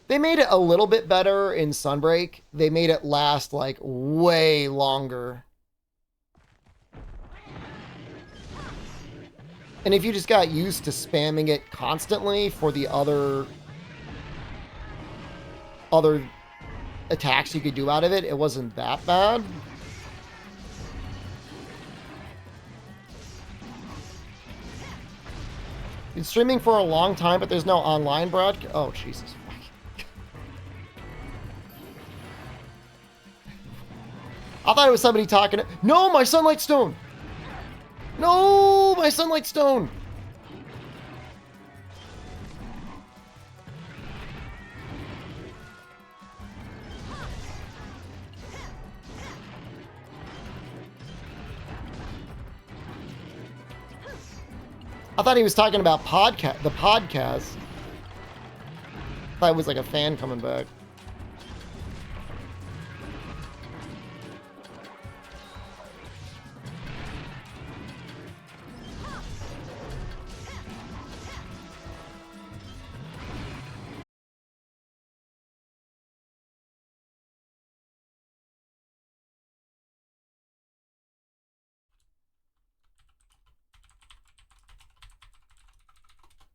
They made it a little bit better in Sunbreak. They made it last, like, way longer. And if you just got used to spamming it constantly for the other attacks you could do out of it, it wasn't that bad. Been streaming for a long time, but there's no online broadcast. Oh, Jesus. I thought it was somebody talking. No, my Sunlight Stone! No, my Sunlight Stone! I thought he was talking about the podcast. I thought it was like a fan coming back.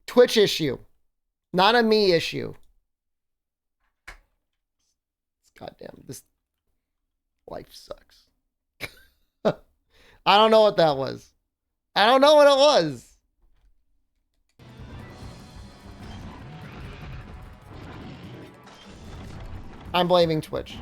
Twitch issue, not a me issue. Goddamn, this life sucks. I don't know what that was. I don't know what it was. I'm blaming Twitch.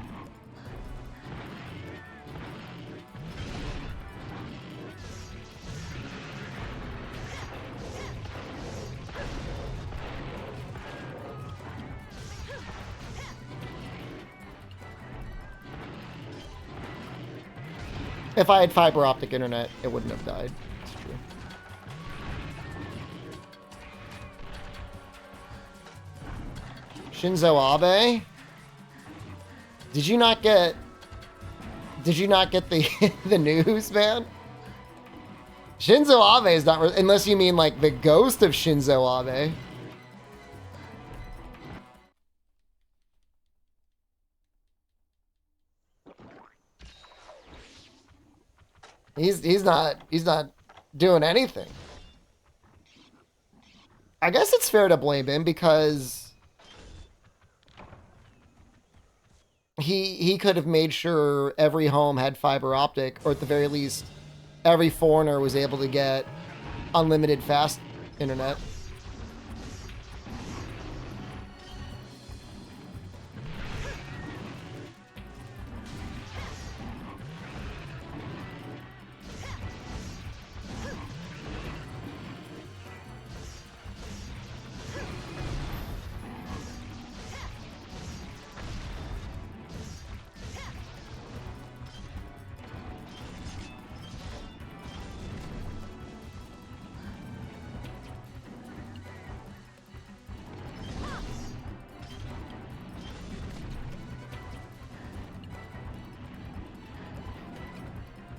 If I had fiber optic internet, it wouldn't have died. It's true. Shinzo Abe? Did you not get the the news, man? Shinzo Abe is not, unless you mean like the ghost of Shinzo Abe. He's not doing anything. I guess it's fair to blame him because he could have made sure every home had fiber optic, or at the very least, every foreigner was able to get unlimited fast internet.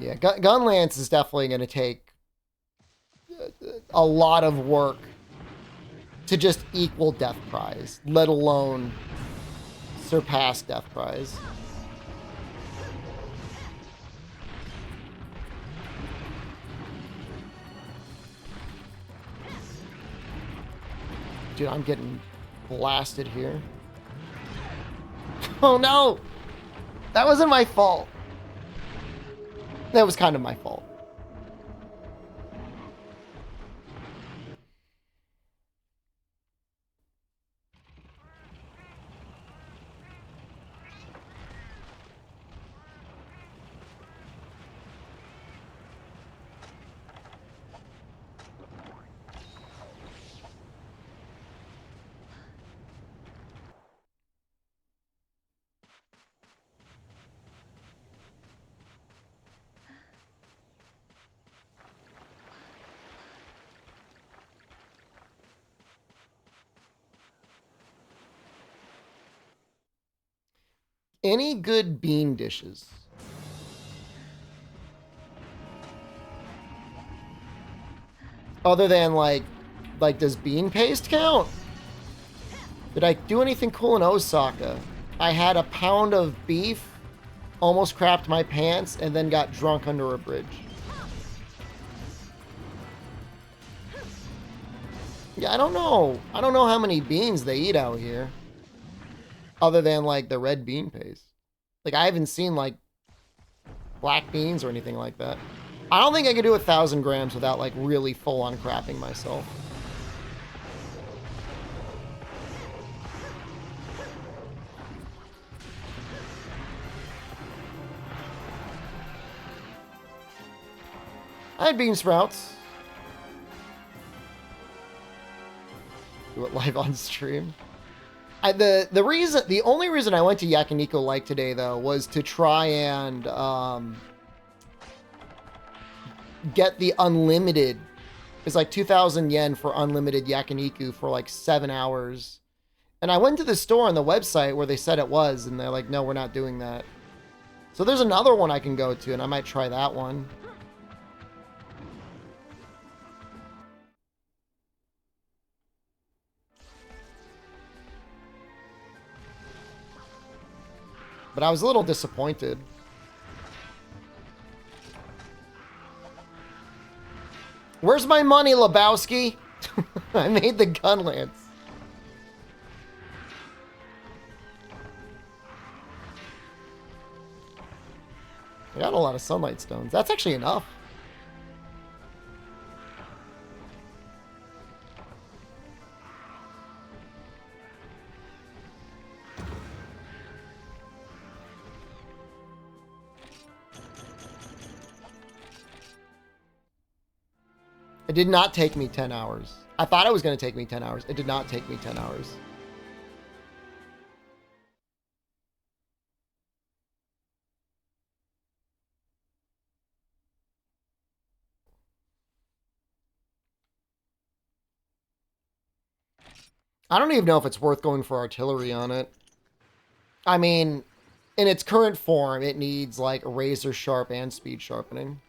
Yeah, gun lance is definitely going to take a lot of work to just equal death prize, let alone surpass death prize. Dude, I'm getting blasted here. Oh no! That wasn't my fault. That was kind of my fault. Any good bean dishes? Other than like does bean paste count? Did I do anything cool in Osaka? I had a pound of beef, almost crapped my pants, and then got drunk under a bridge. Yeah, I don't know. I don't know how many beans they eat out here. Other than like the red bean paste. Like I haven't seen like black beans or anything like that. I don't think I could do 1,000 grams without like really full on crapping myself. I had bean sprouts. Do it live on stream. The only reason I went to Yakiniku like today though was to try and get the unlimited. It's like 2,000 yen for unlimited Yakiniku for like 7 hours. And I went to the store on the website where they said it was, and they're like, no, we're not doing that. So there's another one I can go to, and I might try that one. But I was a little disappointed. Where's my money, Lebowski? I made the gun lance. I got a lot of sunlight stones. That's actually enough. It did not take me 10 hours. I thought it was going to take me 10 hours. It did not take me 10 hours. I don't even know if it's worth going for artillery on it. I mean, in its current form, it needs like razor sharp and speed sharpening.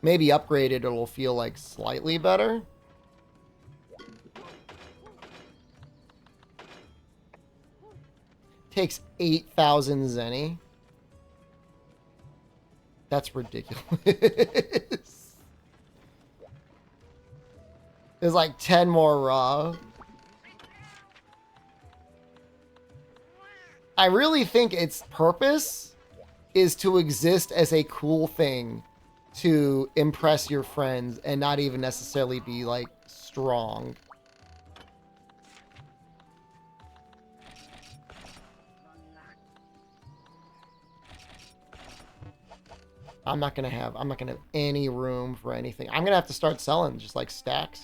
Maybe upgraded, it'll feel like slightly better. Takes 8,000 zenny. That's ridiculous. There's like 10 more raw. I really think its purpose is to exist as a cool thing to impress your friends and not even necessarily be like strong. I'm not gonna have any room for anything. I'm gonna have to start selling just like stacks.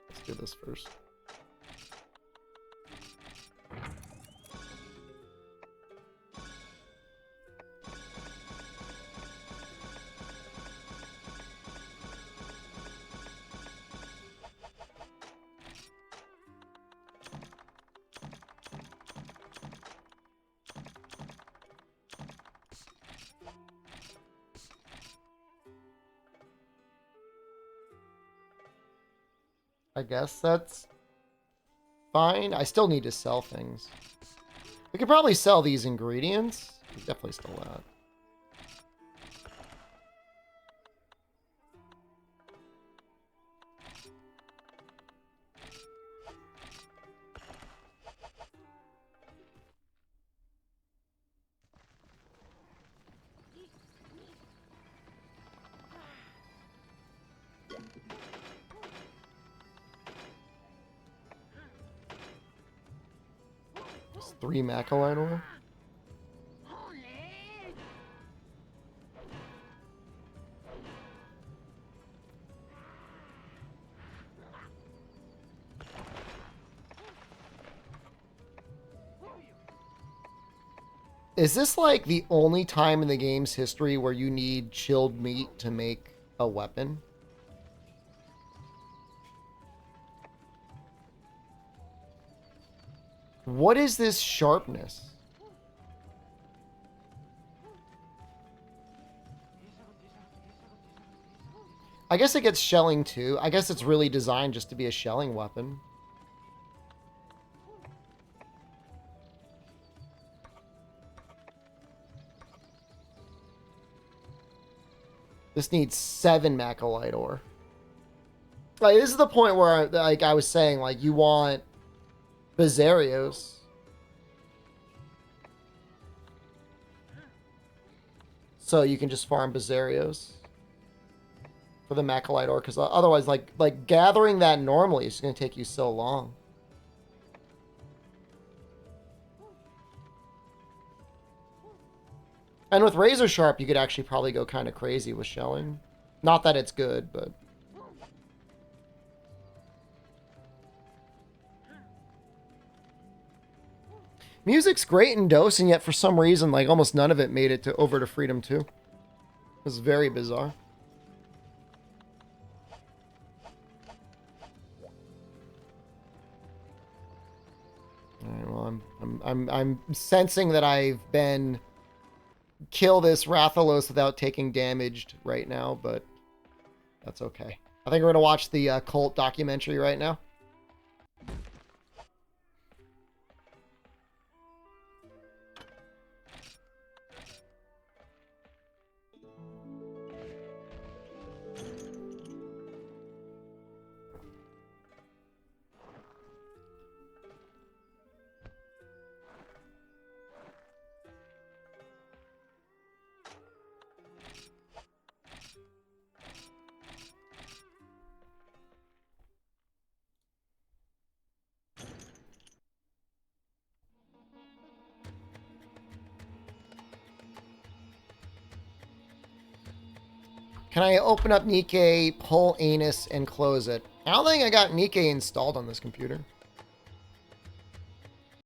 Let's do this first. I guess that's fine. I still need to sell things. We could probably sell these ingredients. We definitely sell that. It's 3 Macalite ore. Is this like the only time in the game's history where you need chilled meat to make a weapon? What is this sharpness? I guess it gets shelling too. I guess it's really designed just to be a shelling weapon. This needs 7 Macalite ore. Like, this is the point where, like I was saying, like, you want Bizarrios. So you can just farm Bizarrios for the Macalite ore, because otherwise, like gathering that normally is going to take you so long. And with Razor Sharp, you could actually probably go kind of crazy with shelling. Not that it's good, but... Music's great in DOS, and yet for some reason, like, almost none of it made it over to Freedom 2. It was very bizarre. Alright, well, I'm sensing that I've been... kill this Rathalos without taking damaged right now, but that's okay. I think we're gonna watch the cult documentary right now. Can I open up Nikkei, pull Anus, and close it? I don't think I got Nikkei installed on this computer.